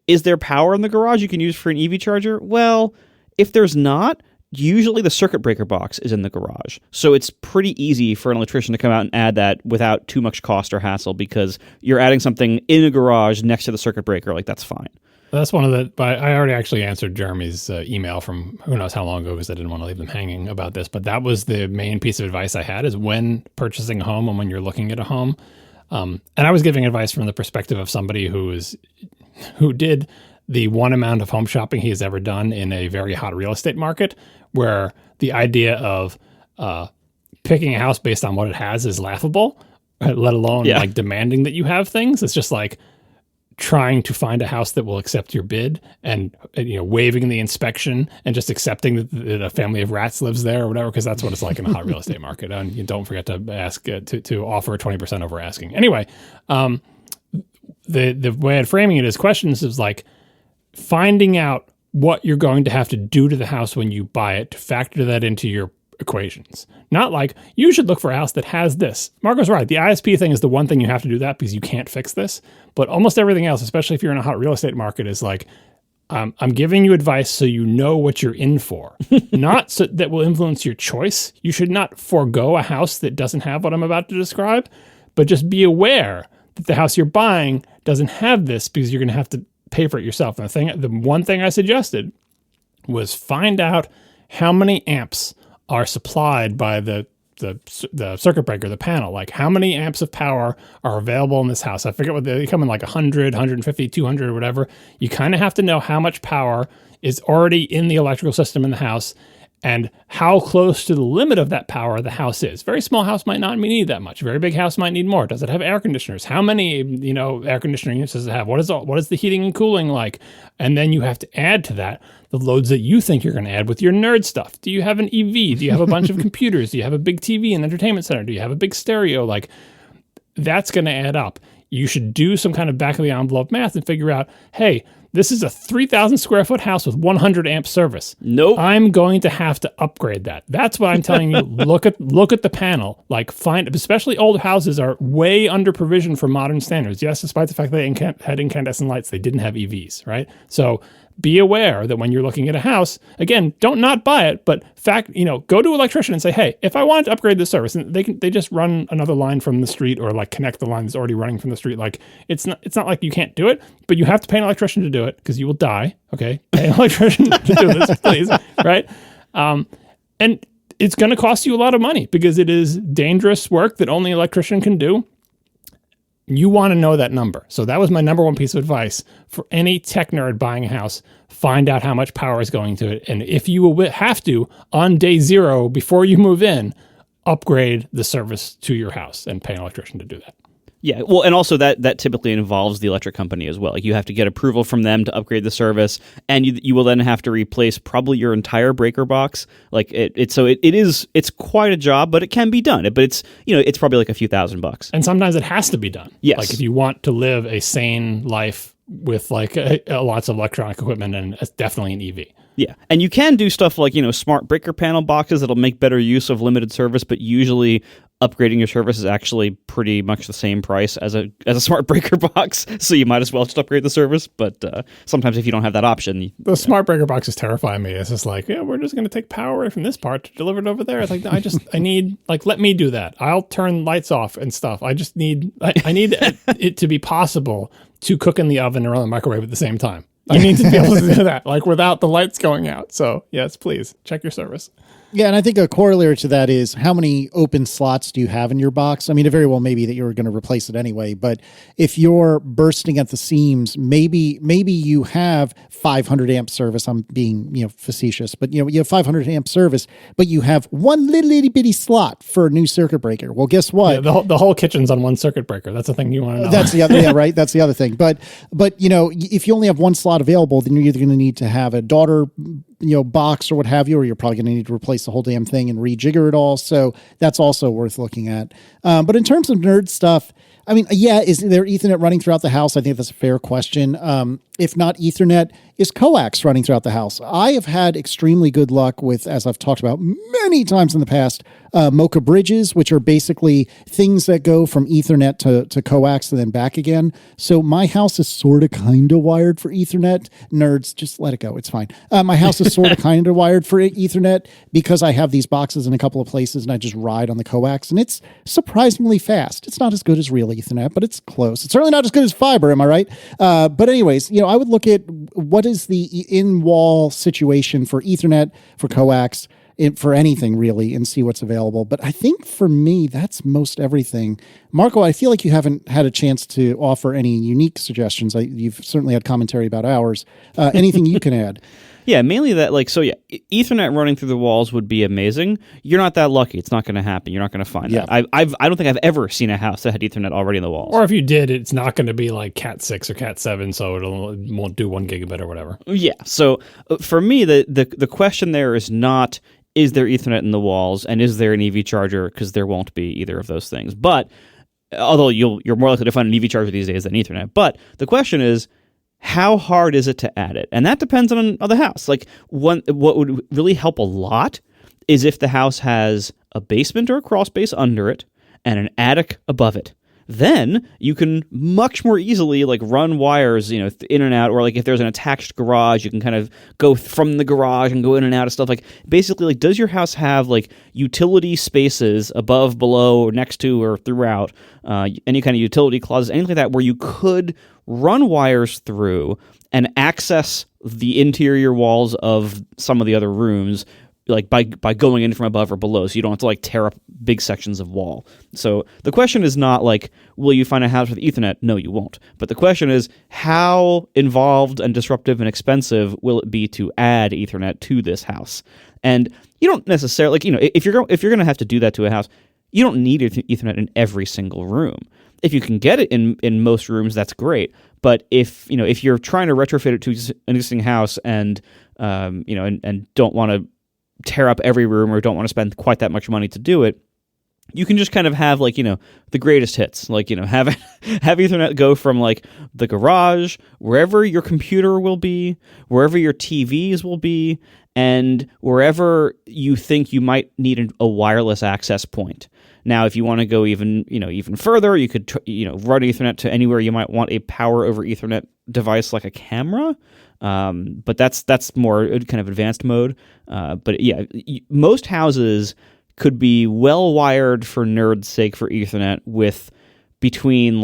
is there power in the garage you can use for an EV charger? Well, if there's not, usually the circuit breaker box is in the garage. So it's pretty easy for an electrician to come out and add that without too much cost or hassle because you're adding something in a garage next to the circuit breaker. That's fine. That's one of the. I already actually answered Jeremy's email from who knows how long ago because I didn't want to leave them hanging about this. But that was the main piece of advice I had: is when purchasing a home and when you're looking at a home. And I was giving advice from the perspective of somebody who did the one amount of home shopping he has ever done in a very hot real estate market, where the idea of picking a house based on what it has is laughable, let alone demanding that you have things. It's just like trying to find a house that will accept your bid and waiving the inspection and just accepting that a family of rats lives there or whatever, because that's what it's like in a hot real estate market. And you don't forget to ask to offer 20% over asking. Anyway, the way I'm framing it as questions is finding out what you're going to have to do to the house when you buy it to factor that into your equations. Not you should look for a house that has this. Marco's right. The ISP thing is the one thing you have to do that because you can't fix this. But almost everything else, especially if you're in a hot real estate market, is I'm giving you advice so you know what you're in for. Not so that will influence your choice. You should not forego a house that doesn't have what I'm about to describe, but just be aware that the house you're buying doesn't have this because you're going to have to pay for it yourself. And the one thing I suggested was find out how many amps are supplied by the circuit breaker, the panel. How many amps of power are available in this house? I forget what they come in 100, 150, 200 or whatever. You kind of have to know how much power is already in the electrical system in the house and how close to the limit of that power the house is. Very small house might not need that much. Very big house might need more. Does it have air conditioners? How many, air conditioning units does it have? What is the heating and cooling like? And then you have to add to that the loads that you think you're going to add with your nerd stuff. Do you have an EV? Do you have a bunch of computers? Do you have a big TV and entertainment center? Do you have a big stereo? That's going to add up. You should do some kind of back of the envelope math and figure out, hey, this is a 3,000 square foot house with 100 amp service. Nope. I'm going to have to upgrade that. That's what I'm telling you. Look at the panel. Especially old houses are way under provisioned for modern standards. Yes, despite the fact that they had incandescent lights, they didn't have EVs, right? So be aware that when you're looking at a house, again, don't not buy it, but go to an electrician and say, hey, if I wanted to upgrade this service, and they just run another line from the street or connect the line that's already running from the street. It's not like you can't do it, but you have to pay an electrician to do it because you will die. Okay, pay an electrician to do this, please. Right? And it's going to cost you a lot of money because it is dangerous work that only an electrician can do. You want to know that number. So that was my number one piece of advice for any tech nerd buying a house. Find out how much power is going to it. And if you will have to, on day 0, before you move in, upgrade the service to your house and pay an electrician to do that. Yeah, well, and also that typically involves the electric company as well. Like you have to get approval from them to upgrade the service, and you will then have to replace probably your entire breaker box. Like it's quite a job, but it can be done. But it's probably like a few $1,000. And sometimes it has to be done. Yes, like if you want to live a sane life with like lots of electronic equipment, and it's definitely an EV. Yeah, and you can do stuff like smart breaker panel boxes that'll make better use of limited service, but usually upgrading your service is actually pretty much the same price as a smart breaker box, so you might as well just upgrade the service. But sometimes if you don't have that option... The smart breaker boxes terrify me. It's just like, yeah, we're just going to take power away from this part to deliver it over there. It's like, I need, like, let me do that. I'll turn lights off and stuff. I just need, I need it to be possible to cook in the oven or on the microwave at the same time. I need to be able to do that, like without the lights going out. So yes, please check your service. Yeah, and I think a corollary to that is how many open slots do you have in your box? I mean, it very well may be that you're going to replace it anyway, but if you're bursting at the seams, maybe you have 500 amp service. I'm being facetious, but you have 500 amp service, but you have one little itty bitty slot for a new circuit breaker. Well, guess what? Yeah, the whole kitchen's on one circuit breaker. That's the thing you want to know. That's the other, yeah, right. That's the other thing. But if you only have one slot available, then you're either going to need to have a daughter box or what have you, or you're probably going to need to replace the whole damn thing and rejigger it all. So that's also worth looking at. But in terms of nerd stuff, I mean, yeah, is there Ethernet running throughout the house? I think that's a fair question. If not Ethernet, is coax running throughout the house? I have had extremely good luck with, as I've talked about many times in the past, Mocha bridges, which are basically things that go from Ethernet to coax and then back again. So my house is sort of kind of wired for Ethernet. Nerds, just let it go. It's fine. My house is sort of kind of wired for Ethernet because I have these boxes in a couple of places and I just ride on the coax, and it's surprisingly fast. It's not as good as real Ethernet, but it's close. It's certainly not as good as fiber, am I right? But anyways, I would look at what is the in-wall situation for Ethernet, for coax, for anything really, and see what's available. But I think for me, that's most everything. Marco, I feel like you haven't had a chance to offer any unique suggestions. You've certainly had commentary about ours. Anything you can add? Yeah, mainly that, Ethernet running through the walls would be amazing. You're not that lucky. It's not going to happen. You're not going to find that. I don't think I've ever seen a house that had Ethernet already in the walls. Or if you did, it's not going to be like Cat 6 or Cat 7, so it won't do 1 gigabit or whatever. Yeah, so for me, the question there is not, is there Ethernet in the walls, and is there an EV charger? Because there won't be either of those things. But, although you're more likely to find an EV charger these days than Ethernet. But the question is, how hard is it to add it? And that depends on the house. Like, what would really help a lot is if the house has a basement or a crawl space under it and an attic above it. Then you can much more easily run wires, in and out, or if there's an attached garage, you can kind of go from the garage and go in and out of stuff. Basically, does your house have utility spaces above, below, or next to, or throughout, any kind of utility closets, anything like that, where you could run wires through and access the interior walls of some of the other rooms, by going in from above or below, so you don't have to tear up big sections of wall. So the question is not will you find a house with Ethernet? No, you won't. But the question is, how involved and disruptive and expensive will it be to add Ethernet to this house? And you don't necessarily if you're going to have to do that to a house, you don't need Ethernet in every single room. If you can get it in most rooms, that's great. But if you're trying to retrofit it to an existing house and and don't want to tear up every room or don't want to spend quite that much money to do it, you can just kind of have the greatest hits, have Ethernet go from the garage, wherever your computer will be, wherever your TVs will be, and wherever you think you might need a wireless access point. Now, if you want to go even further, you could run Ethernet to anywhere you might want a power over Ethernet device like a camera. But that's more kind of advanced mode. But yeah, most houses could be well wired for nerd's sake for Ethernet with between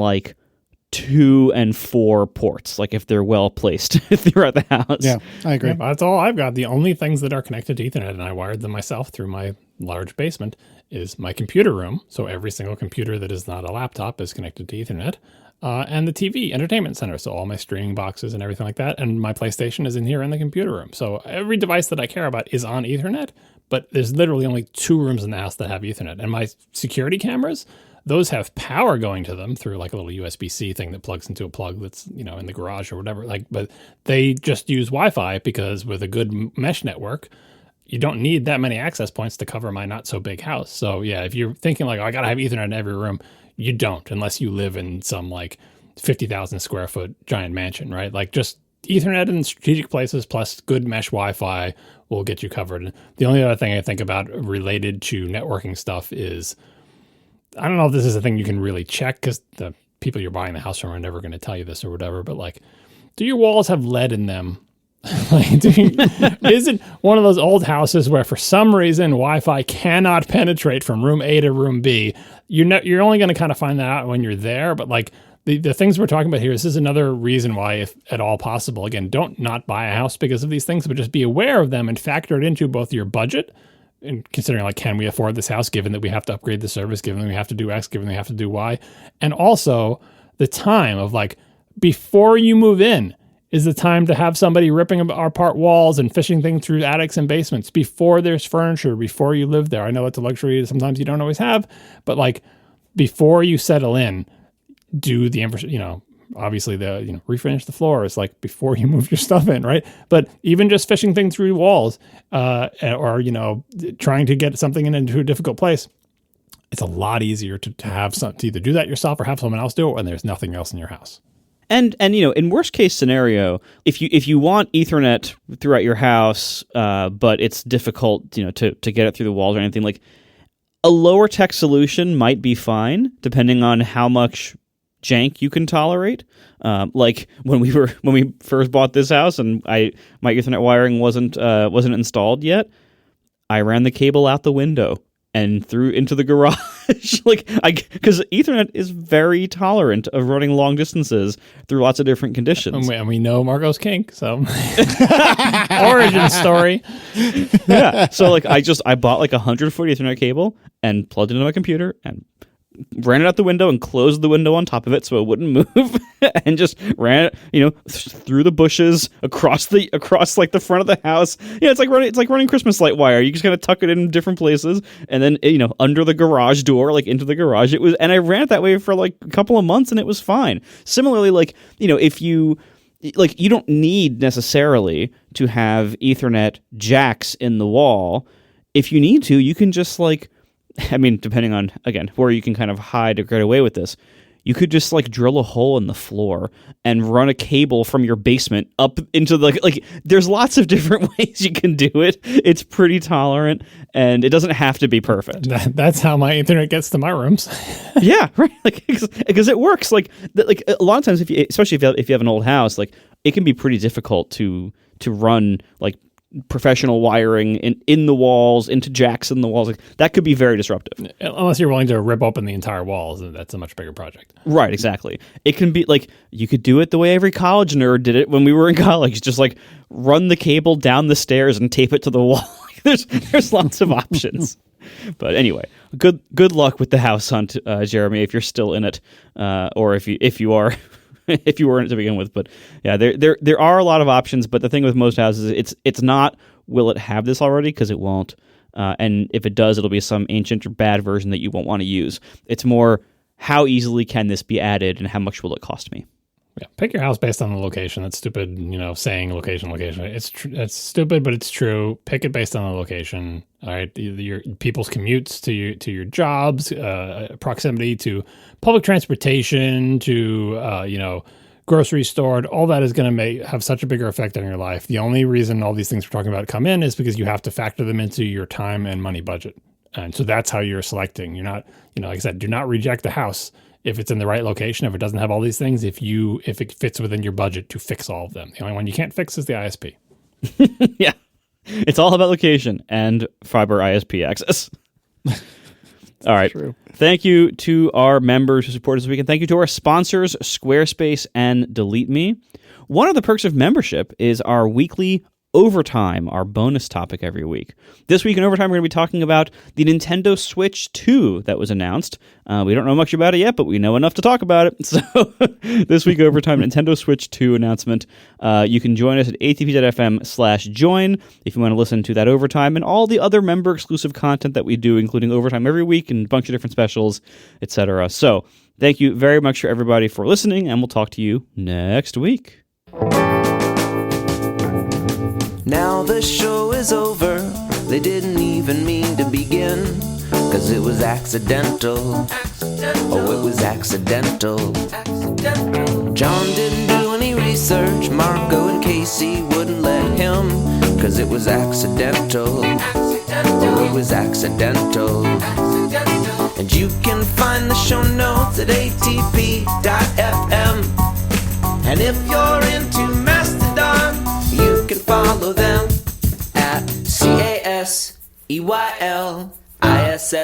2 and 4 ports, like if they're well placed throughout the house. Yeah, I agree. Yeah, that's all I've got. The only things that are connected to Ethernet, and I wired them myself through my large basement, is my computer room. So every single computer that is not a laptop is connected to Ethernet. And the TV entertainment center. So all my streaming boxes and everything like that. And my PlayStation is in here in the computer room. So every device that I care about is on Ethernet, but there's literally only 2 rooms in the house that have Ethernet. And my security cameras, those have power going to them through like a little USB-C thing that plugs into a plug that's, in the garage or whatever. But they just use Wi-Fi because with a good mesh network, you don't need that many access points to cover my not so big house. So yeah, if you're thinking like, I got to have Ethernet in every room, you don't, unless you live in some like 50,000 square foot giant mansion, right? Like just Ethernet in strategic places plus good mesh Wi-Fi will get you covered. And the only other thing I think about related to networking stuff is, I don't know if this is a thing you can really check because the people you're buying the house from are never going to tell you this or whatever, but like, do your walls have lead in them? Is it one of those old houses where for some reason Wi-Fi cannot penetrate from room A to room B? You're only going to kind of find that out when you're there, but like the things we're talking about here, this is another reason why, if at all possible, again, don't not buy a house because of these things, but just be aware of them and factor it into both your budget and considering like, can we afford this house given that we have to upgrade the service, given that we have to do X, given that we have to do Y, and also the time of like before you move in is the time to have somebody ripping apart walls and fishing things through attics and basements before there's furniture, before you live there. I know it's a luxury sometimes you don't always have, but like before you settle in, do the infrastructure, obviously refinish the floors like before you move your stuff in, right? But even just fishing things through walls or trying to get something into a difficult place, it's a lot easier to have to either do that yourself or have someone else do it when there's nothing else in your house. And in worst case scenario, if you want Ethernet throughout your house, but it's difficult to get it through the walls or anything, like a lower tech solution might be fine depending on how much jank you can tolerate. Like when we first bought this house and my Ethernet wiring wasn't installed yet, I ran the cable out the window and threw into the garage. Because Ethernet is very tolerant of running long distances through lots of different conditions. And we know Marco's kink, so origin story. Yeah. So I bought like 100-foot Ethernet cable and plugged it into my computer and ran it out the window and closed the window on top of it so it wouldn't move, and just ran it, through the bushes across like the front of the house. Yeah, it's like running Christmas light wire. You just kind of tuck it in different places, and then under the garage door, like into the garage. And I ran it that way for like a couple of months, and it was fine. Similarly, if you don't need necessarily to have Ethernet jacks in the wall. If you need to, you can just depending on, again, where you can kind of hide or get away with this, you could just drill a hole in the floor and run a cable from your basement up into there's lots of different ways you can do it. It's pretty tolerant and it doesn't have to be perfect. That's how my Ethernet gets to my rooms. Yeah, right. Because it works. A lot of times, especially if you have an old house, it can be pretty difficult to run professional wiring in the walls, into jacks in the walls. That could be very disruptive. Unless you're willing to rip open the entire walls, that's a much bigger project. Right, exactly. It can be you could do it the way every college nerd did it when we were in college. Just run the cable down the stairs and tape it to the wall. There's lots of options. But anyway, good luck with the house hunt, Jeremy, if you're still in it, or if you are. If you weren't to begin with. But yeah, there are a lot of options, but the thing with most houses, it's not will it have this already, because it won't. And if it does, it'll be some ancient or bad version that you won't want to use. It's more, how easily can this be added and how much will it cost me? Yeah, pick your house based on the location. That's stupid, saying location. It's stupid, but it's true. Pick it based on the location. All right, your people's commutes to your jobs, proximity to public transportation, to grocery store. All that is going to have such a bigger effect on your life. The only reason all these things we're talking about come in is because you have to factor them into your time and money budget. And so that's how you're selecting. You're not, like I said, do not reject the house if it's in the right location, if it doesn't have all these things, if it fits within your budget to fix all of them. The only one you can't fix is the ISP. Yeah. It's all about location and fiber ISP access. All right. True. Thank you to our members who support us this week, and thank you to our sponsors, Squarespace and DeleteMe. One of the perks of membership is our weekly Overtime, our bonus topic every week. This week in Overtime, we're going to be talking about the Nintendo Switch 2 that was announced. We don't know much about it yet, but we know enough to talk about it. So this week, Overtime, Nintendo Switch 2 announcement. You can join us at atp.fm/join if you want to listen to that Overtime and all the other member-exclusive content that we do, including Overtime every week and a bunch of different specials, etc. So thank you very much for everybody for listening, and we'll talk to you next week. Now the show is over, they didn't even mean to begin, 'cause it was accidental. Oh, it was accidental. John didn't do any research, Marco and Casey wouldn't let him, 'cause it was accidental. Oh, it was accidental. And you can find the show notes at atp.fm. And if you're into Mastodon, you can follow them at CASEYLISS.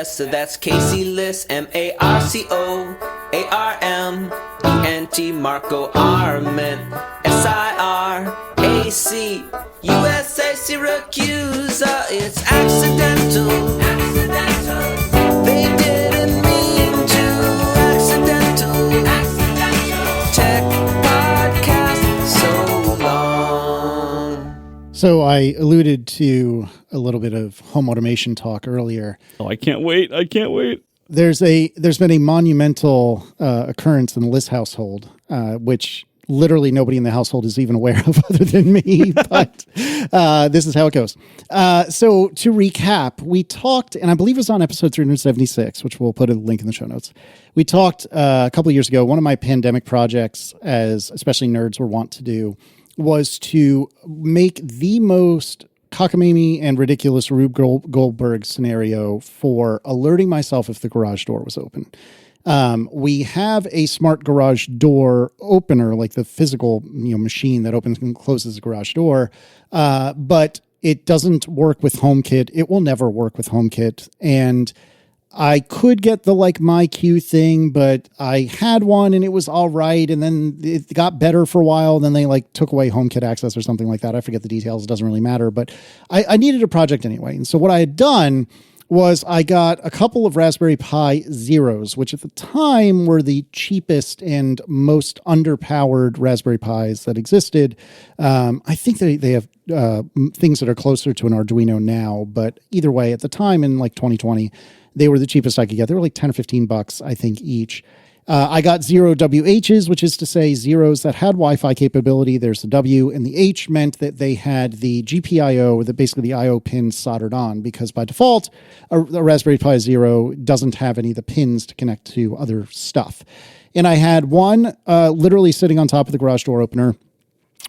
So that's Casey Liss, MARCOARMENT, Marco Arment, SIRAC, USA Syracuse. It's accidental. They didn't mean to. Accidental. Tech podcast so long. So I alluded to a little bit of home automation talk earlier. Oh, I can't wait. There's been a monumental occurrence in the Liss household, which literally nobody in the household is even aware of other than me, but this is how it goes. So to recap, we talked, and I believe it was on episode 376, which we'll put a link in the show notes. We talked a couple of years ago, one of my pandemic projects, as especially nerds were wont to do, was to make the most cockamamie and ridiculous Rube Goldberg scenario for alerting myself if the garage door was open. We have a smart garage door opener, like the physical machine that opens and closes the garage door, but it doesn't work with HomeKit. It will never work with HomeKit. And I could get the My Cue thing, but I had one and it was all right. And then it got better for a while. Then they took away HomeKit access or something like that. I forget the details. It doesn't really matter, but I needed a project anyway. And so what I had done was I got a couple of Raspberry Pi Zeros, which at the time were the cheapest and most underpowered Raspberry Pis that existed. I think they have things that are closer to an Arduino now, but either way, at the time in 2020, they were the cheapest I could get. They were 10 or $15, I think, each. I got 0 WHs, which is to say zeros that had Wi-Fi capability. There's the W, and the H meant that they had the GPIO, basically the I/O pins soldered on, because by default, a Raspberry Pi Zero doesn't have any of the pins to connect to other stuff. And I had one literally sitting on top of the garage door opener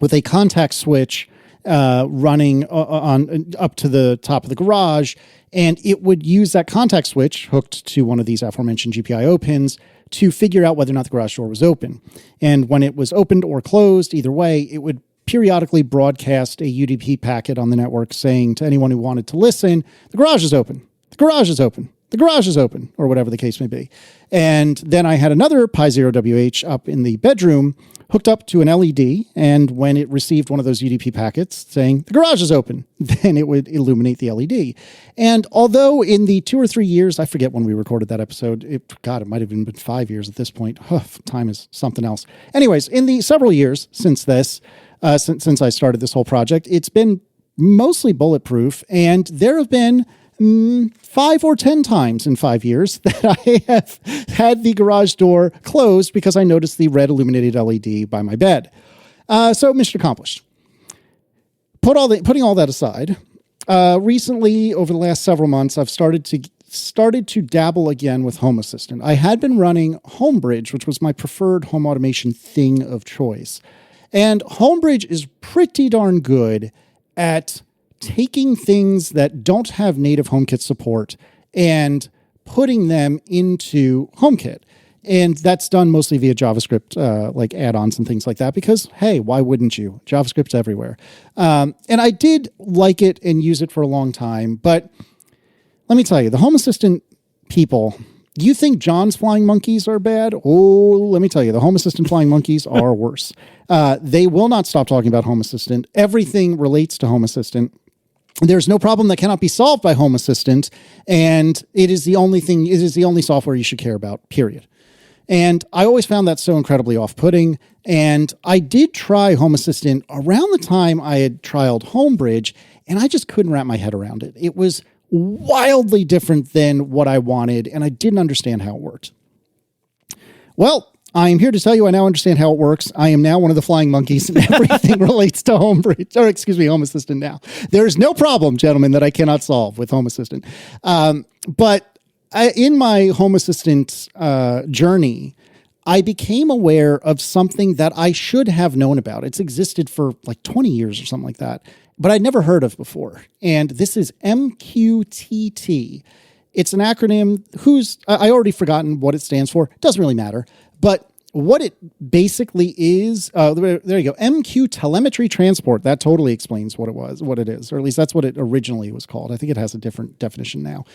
with a contact switch running on up to the top of the garage, and it would use that contact switch hooked to one of these aforementioned GPIO pins to figure out whether or not the garage door was open. And when it was opened or closed, either way, it would periodically broadcast a UDP packet on the network saying to anyone who wanted to listen, the garage is open, the garage is open, the garage is open, or whatever the case may be. And then I had another Pi Zero WH up in the bedroom hooked up to an LED, and when it received one of those UDP packets saying, the garage is open, then it would illuminate the LED. And although in the 2 or 3 years, I forget when we recorded that episode, it might have even been 5 years at this point. Time is something else. Anyways, in the several years since this, since I started this whole project, it's been mostly bulletproof, and there have been 5 or 10 times in 5 years that I have had the garage door closed because I noticed the red illuminated LED by my bed. So mission accomplished. Putting all that aside, recently, over the last several months, I've started to dabble again with Home Assistant. I had been running Homebridge, which was my preferred home automation thing of choice. And Homebridge is pretty darn good at taking things that don't have native HomeKit support and putting them into HomeKit. And that's done mostly via JavaScript, like add-ons and things like that, because, hey, why wouldn't you? JavaScript's everywhere. And I did like it and use it for a long time, but let me tell you, the Home Assistant people, you think John's flying monkeys are bad? Oh, let me tell you, the Home Assistant flying monkeys are worse. They will not stop talking about Home Assistant. Everything relates to Home Assistant. There's no problem that cannot be solved by Home Assistant, and it is the only software you should care about, period. And I always found that so incredibly off-putting. And I did try Home Assistant around the time I had trialed Homebridge, and I just couldn't wrap my head around it. It was wildly different than what I wanted, and I didn't understand how it worked. Well, I am here to tell you I now understand how it works. I am now one of the flying monkeys, and everything relates to Home Assistant now. There is no problem, gentlemen, that I cannot solve with Home Assistant. In my Home Assistant journey, I became aware of something that I should have known about. It's existed for like 20 years or something like that, but I'd never heard of before. And this is MQTT. It's an acronym I already forgotten what it stands for. It doesn't really matter. But what it basically is, there you go, MQ telemetry transport. That totally explains what it is, or at least that's what it originally was called. I think it has a different definition now.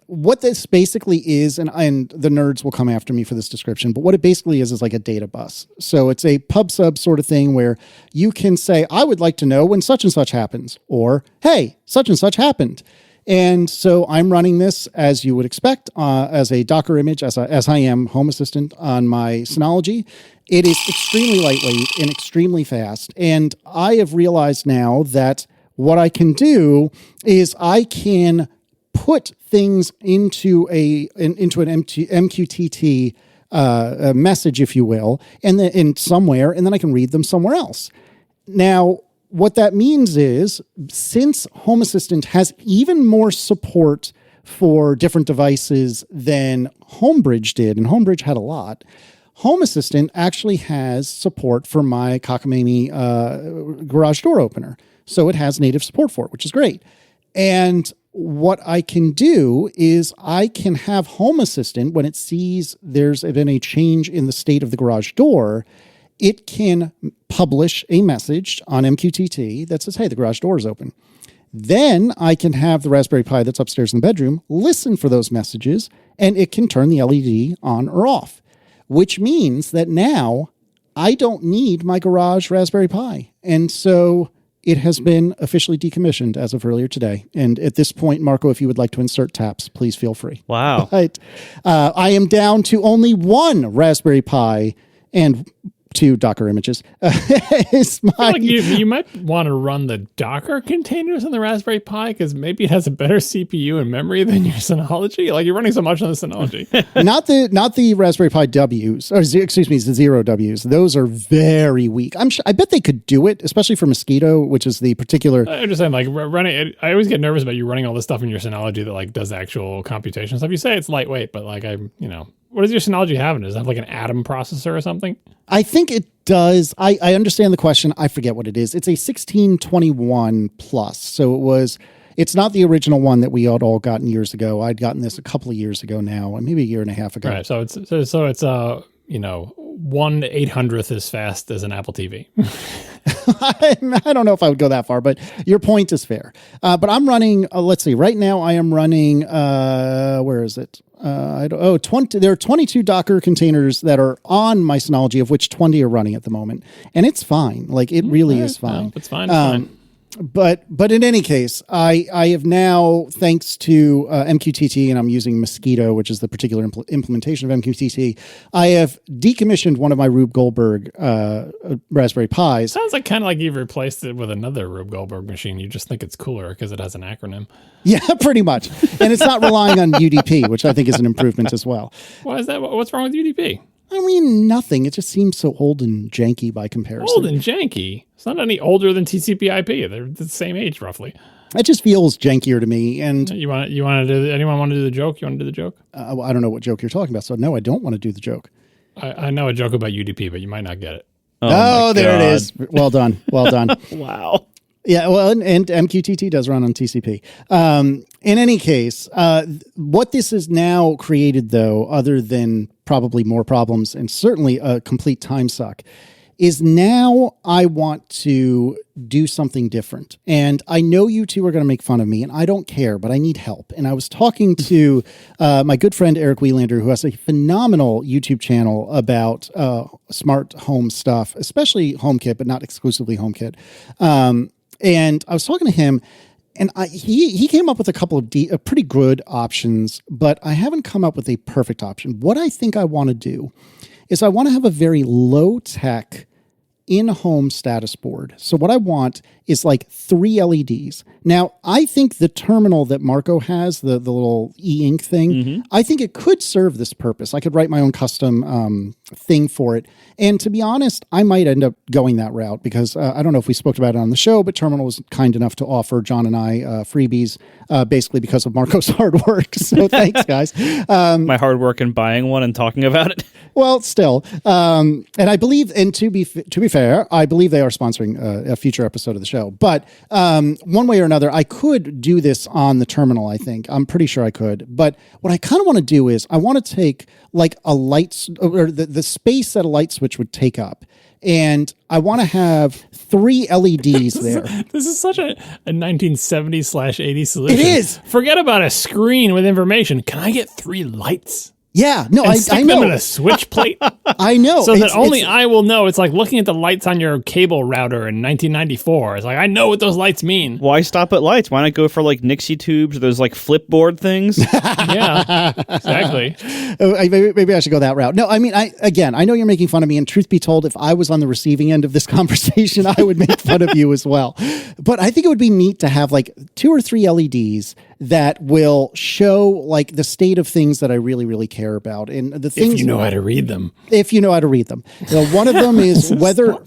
What this basically is, and the nerds will come after me for this description, but what it basically is like a data bus. So it's a pub sub sort of thing where you can say, I would like to know when such and such happens, or, hey, such and such happened. And so I'm running this, as you would expect, as a Docker image, as I am Home Assistant on my Synology. It is extremely lightweight and extremely fast. And I have realized now that what I can do is I can put things into an MQTT message, if you will, and then in somewhere, and then I can read them somewhere else. Now, what that means is, since Home Assistant has even more support for different devices than Homebridge did, and Homebridge had a lot, Home Assistant actually has support for my cockamamie garage door opener. So it has native support for it, which is great. And what I can do is I can have Home Assistant, when it sees there's been a change in the state of the garage door, it can publish a message on MQTT that says, hey, the garage door is open. Then I can have the Raspberry Pi that's upstairs in the bedroom listen for those messages, and it can turn the LED on or off, which means that now I don't need my garage Raspberry Pi. And so it has been officially decommissioned as of earlier today. And at this point, Marco, if you would like to insert taps, please feel free. Wow. But, I am down to only one Raspberry Pi and 2 Docker images. It's my... I feel like you might want to run the Docker containers on the Raspberry Pi, because maybe it has a better CPU and memory than your Synology. Like, you're running so much on the Synology. not the Raspberry Pi W's, or excuse me, the Zero W's. Those are very weak. I bet they could do it, especially for Mosquito, which is the particular... I'm just saying, like, running... I always get nervous about you running all this stuff in your Synology that, like, does actual computation stuff. You say it's lightweight, but, like, what does your Synology have? Does it have like an Atom processor or something? I think it does. I understand the question. I forget what it is. It's a 1621 plus. So it's not the original one that we had all gotten years ago. I'd gotten this a couple of years ago now, maybe a year and a half ago. Right. So it's 1/800th as fast as an Apple TV. I don't know if I would go that far, but your point is fair. But I'm running, let's see, right now I am running, where is it? 20. There are 22 Docker containers that are on my Synology, of which 20 are running at the moment. And it's fine. Like, it really is fine. No, it's fine. It's fine. But in any case, I have now, thanks to MQTT, and I'm using Mosquito, which is the particular implementation of MQTT, I have decommissioned one of my Rube Goldberg Raspberry Pis. Sounds like kind of like you've replaced it with another Rube Goldberg machine. You just think it's cooler because it has an acronym. Yeah, pretty much. And it's not relying on UDP, which I think is an improvement as well. Why is that? What's wrong with UDP? I mean, nothing. It just seems so old and janky by comparison. Old and janky? It's not any older than TCP/IP. They're the same age, roughly. It just feels jankier to me. And anyone want to do the joke? You want to do the joke? I don't know what joke you're talking about. So no, I don't want to do the joke. I know a joke about UDP, but you might not get it. Oh there it is. Well done. Well done. Wow. Yeah, well, and MQTT does run on TCP. In any case, what this has now created, though, other than probably more problems and certainly a complete time suck, is now I want to do something different. And I know you two are going to make fun of me, and I don't care, but I need help. And I was talking to my good friend Eric Wieslander, who has a phenomenal YouTube channel about smart home stuff, especially HomeKit, but not exclusively HomeKit. And I was talking to him, and he came up with a couple of pretty good options, but I haven't come up with a perfect option. What I think I want to do is I want to have a very low-tech in-home status board. So what I want is like 3 LEDs. Now, I think the terminal that Marco has, the little e-ink thing, I think it could serve this purpose. I could write my own custom thing for it. And to be honest, I might end up going that route because I don't know if we spoke about it on the show, but Terminal was kind enough to offer John and I freebies basically because of Marco's hard work. So thanks, guys. My hard work in buying one and talking about it. Well, still. And I believe, and to be fair, I believe they are sponsoring a future episode of the show. But one way or another, I could do this on the Terminal, I think. I'm pretty sure I could. But what I kind of want to do is I want to take like a light, or the space that a light switch would take up. And I want to have 3 LEDs there. This is such a 1970s/80s solution. It is. Forget about a screen with information. Can I get 3 lights? Yeah, no, I stick know. them in a switch plate. I know. So that only I will know. It's like looking at the lights on your cable router in 1994. It's like, I know what those lights mean. Why stop at lights? Why not go for like Nixie tubes or those like flipboard things? Yeah, exactly. Maybe I should go that route. No, I mean, I know you're making fun of me, and truth be told, if I was on the receiving end of this conversation, I would make fun of you as well. But I think it would be neat to have like 2 or 3 LEDs that will show like the state of things that I really, really care about. And the things, if you know how to read them. If you know how to read them. One of them is whether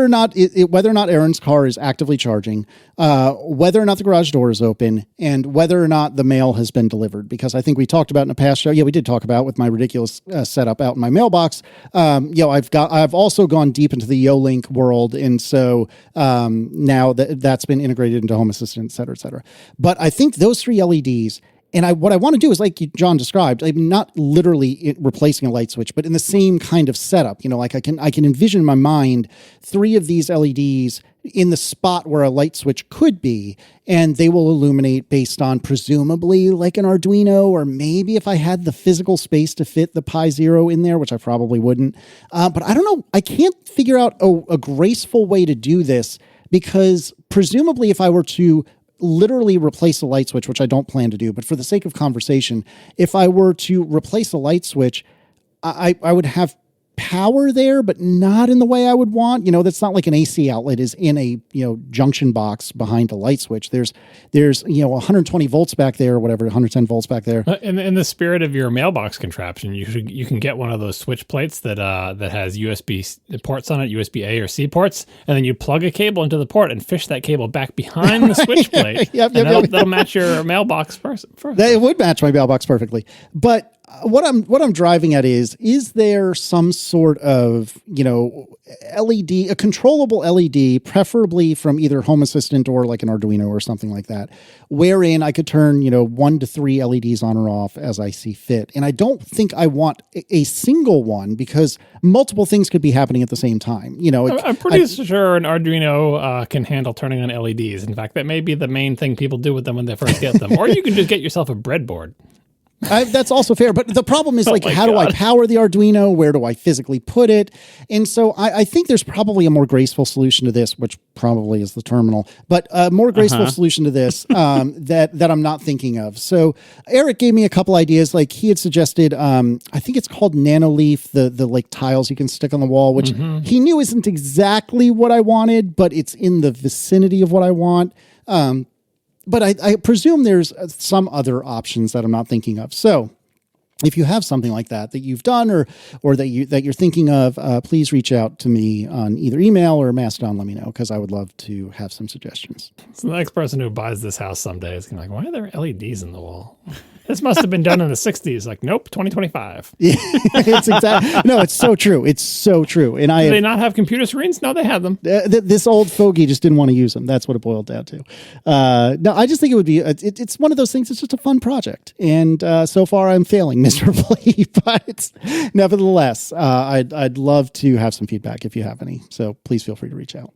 or not Aaron's car is actively charging, whether or not the garage door is open, and whether or not the mail has been delivered. Because I think we talked about in a past show. Yeah, we did talk about with my ridiculous setup out in my mailbox. I've also gone deep into the YoLink world, and so now that's been integrated into Home Assistant, et cetera, et cetera. But I think those 3 LEDs. And what I want to do is, like John described, I'm not literally replacing a light switch, but in the same kind of setup. You know, like I can envision in my mind 3 of these LEDs in the spot where a light switch could be, and they will illuminate based on presumably like an Arduino, or maybe if I had the physical space to fit the Pi Zero in there, which I probably wouldn't. But I don't know. I can't figure out a graceful way to do this, because presumably if I were to literally replace a light switch, which I don't plan to do, but for the sake of conversation, if I were to replace a light switch, I would have power there, but not in the way I would want. You know, that's not like an AC outlet is in a, junction box behind a light switch. There's 120 volts back there, or whatever, 110 volts back there. In the spirit of your mailbox contraption, you can get one of those switch plates that has USB ports on it, USB A or C ports, and then you plug a cable into the port and fish that cable back behind the switch plate. That'll match your mailbox perfectly. It would match my mailbox perfectly. But what I'm driving at is there some sort of, LED, a controllable LED, preferably from either Home Assistant or like an Arduino or something like that, wherein I could turn, 1 to 3 LEDs on or off as I see fit. And I don't think I want a single one, because multiple things could be happening at the same time. I'm pretty sure an Arduino can handle turning on LEDs. In fact, that may be the main thing people do with them when they first get them. Or you can just get yourself a breadboard. That's also fair. But the problem is, how do I power the Arduino? Where do I physically put it? And so I think there's probably a more graceful solution to this, which probably is the Terminal, but a more graceful solution to this that I'm not thinking of. So Eric gave me a couple ideas. Like he had suggested, I think it's called Nanoleaf, the like tiles you can stick on the wall, which he knew isn't exactly what I wanted, but it's in the vicinity of what I want. But I presume there's some other options that I'm not thinking of. So if you have something like that you've done or that you're thinking of, please reach out to me on either email or Mastodon. Let me know, because I would love to have some suggestions. So the next person who buys this house someday is going to be like, why are there LEDs in the wall? This must have been done in the 60s. Like, nope, 2025. Yeah, it's so true. It's so true. And Do they not have computer screens? No, they have them. This old fogey just didn't want to use them. That's what it boiled down to. No, I just think it would be, it's one of those things. It's just a fun project. And so far I'm failing miserably. But nevertheless, I'd love to have some feedback if you have any. So please feel free to reach out.